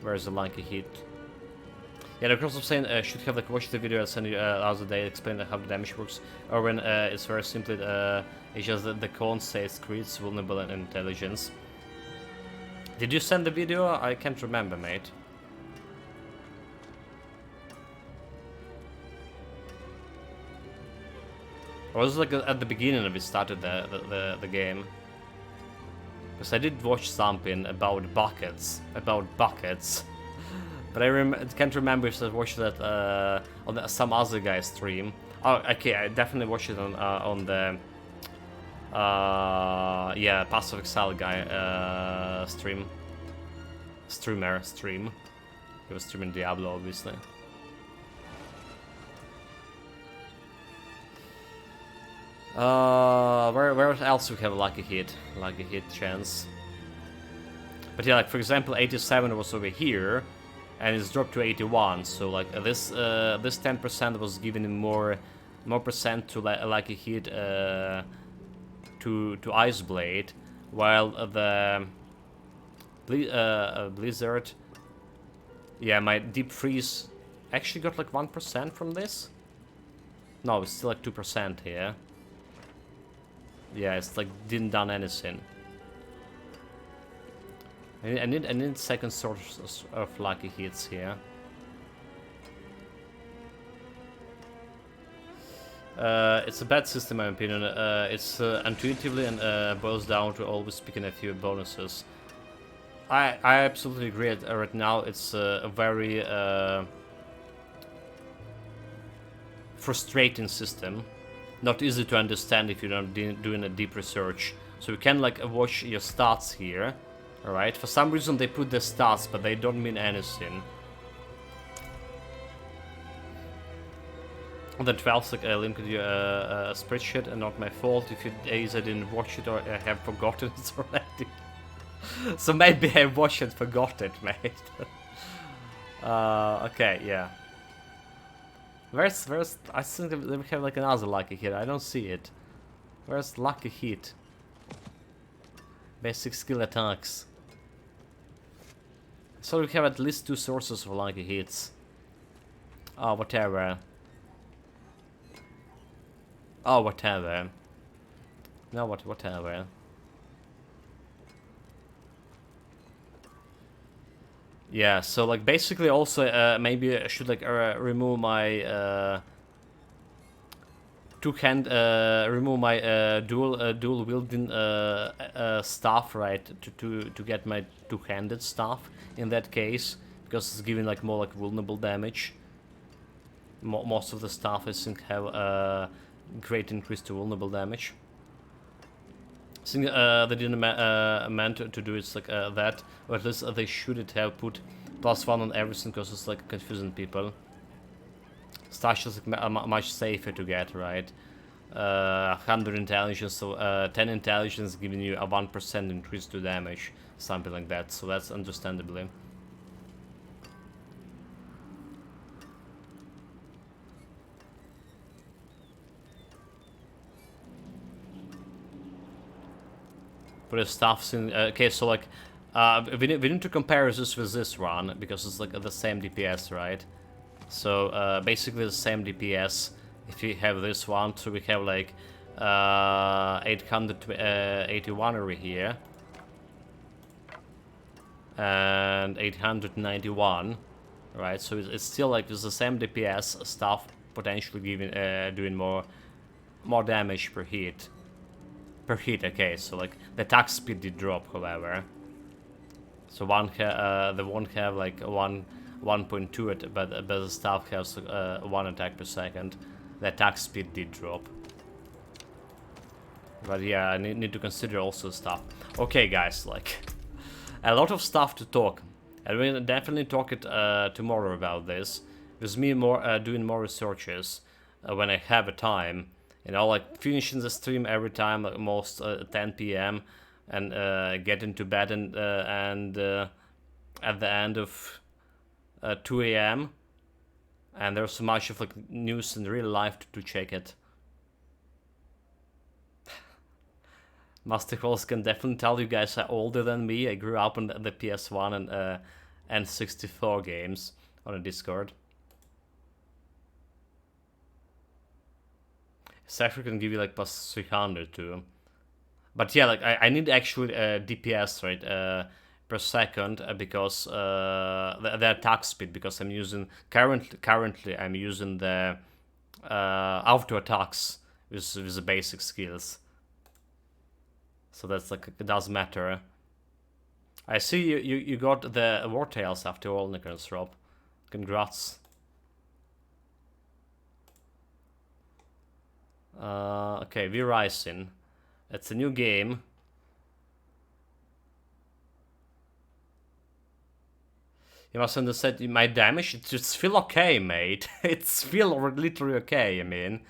Where's the lucky hit? Yeah, the cross of saying should have like watched the video and send you other day explain how the damage works, or when it's very simply it's just that the con says creates vulnerable and intelligence. Did you send the video? I can't remember, mate. Or was it like at the beginning when we started the game? Because I did watch something about buckets. but I can't remember if I watched that on some other guy's stream. Oh, okay, I definitely watched it on the yeah, Pass of Exile guy stream. He was streaming Diablo, obviously. Where else we have a lucky hit chance? But yeah, like for example, 87 was over here, and it's dropped to 81. So like this 10% was giving him more percent to lucky hit to Ice Blade, while the Blizzard, yeah, my Deep Freeze actually got like 1% from this. No, it's still like 2% here. Yeah, it's like didn't done anything. I need second source of lucky hits here. It's a bad system, in my opinion. It's intuitively and boils down to always picking a few bonuses. I absolutely agree. Right now, it's a very frustrating system. Not easy to understand if you're not doing a deep research. So you can like watch your stats here, alright? For some reason they put the stats, but they don't mean anything. The 12th like, linked to a spreadsheet, and not my fault if you either didn't watch it or have forgotten it already. So maybe I watched it, forgot it, mate. Okay, yeah. Where's I think they have like another lucky hit. I don't see it. Where's lucky hit? Basic skill attacks. So we have at least 2 sources of lucky hits. Oh, whatever. Oh, whatever. No, whatever. Yeah, so like basically also maybe I should like remove my remove my dual wielding staff, right? To get my two-handed staff in that case, because it's giving like more like vulnerable damage. Most of the staff I think have great increase to vulnerable damage. I think they didn't meant to do it like that, or at least they shouldn't have put +1 on everything, because it's like confusing people. Stash is like, much safer to get, right? 100 intelligence, so 10 intelligence giving you a 1% increase to damage, something like that, so that's understandably. But the stuff's in. Okay, so like, we need to compare this with this one, because it's like the same DPS, right? So basically the same DPS. If we have this one, so we have like 881 over here, and 891, right? So it's still like it's the same DPS stuff, potentially giving doing more damage per hit. Okay, so like the attack speed did drop, however. So they won't have like 1.2 it, but the staff has 1 attack per second. The attack speed did drop. But yeah, I need to consider also stuff. Okay, guys, like a lot of stuff to talk. And we'll definitely talk it tomorrow about this. With me doing more researches when I have a time. You know, like finishing the stream every time, like almost 10 p.m. and getting to bed and at the end of 2 a.m. And there's so much of like news in real life to check it. Master Halls can definitely tell you guys are older than me. I grew up on the PS1 and N64 games on a Discord. Cypher can give you like plus 300 too. But yeah, like I need actually DPS, right, per second, because the attack speed, because I'm using currently I'm using the auto attacks with the basic skills. So that's like, it does matter. I see you got the War Tales after all, Nicholas Rob. Congrats. Okay, we're rising. It's a new game. You must understand my damage. It just feel okay, mate. It's feel literally okay. I mean,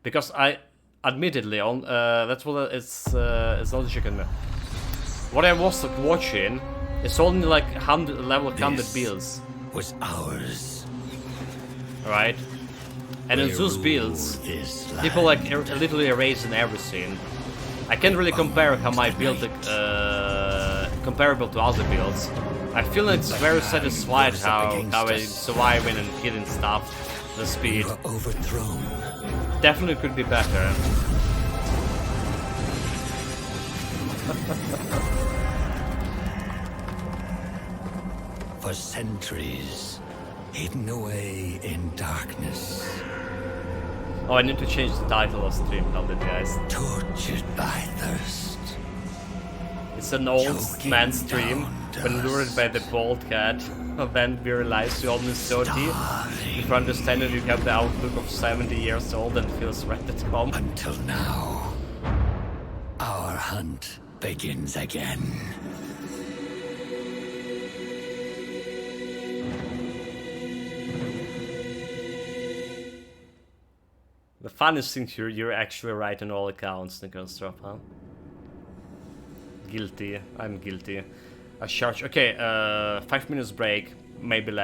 because I, admittedly, on that's what it's not chicken. What I was watching, it's only like 100 level 100 builds. Was ours. Right? And in those builds, people like literally erasing everything. I can't really compare how my build comparable to other builds. I feel it's very satisfied how I'm surviving and killing stuff, the speed. Overthrown. Definitely could be better. For centuries, hidden away in darkness. Oh, I need to change the title of stream, hold it, guys. Tortured by thirst. It's an old man stream, when lured by the bald cat. Then we realized you're almost 30. If you understand it, you have the outlook of 70 years old and feels right at home. Until now, our hunt begins again. The funniest thing here, you're actually right on all accounts, Nikonstrop, huh? Guilty. I'm guilty. A charge. Okay, 5 minutes break, maybe less.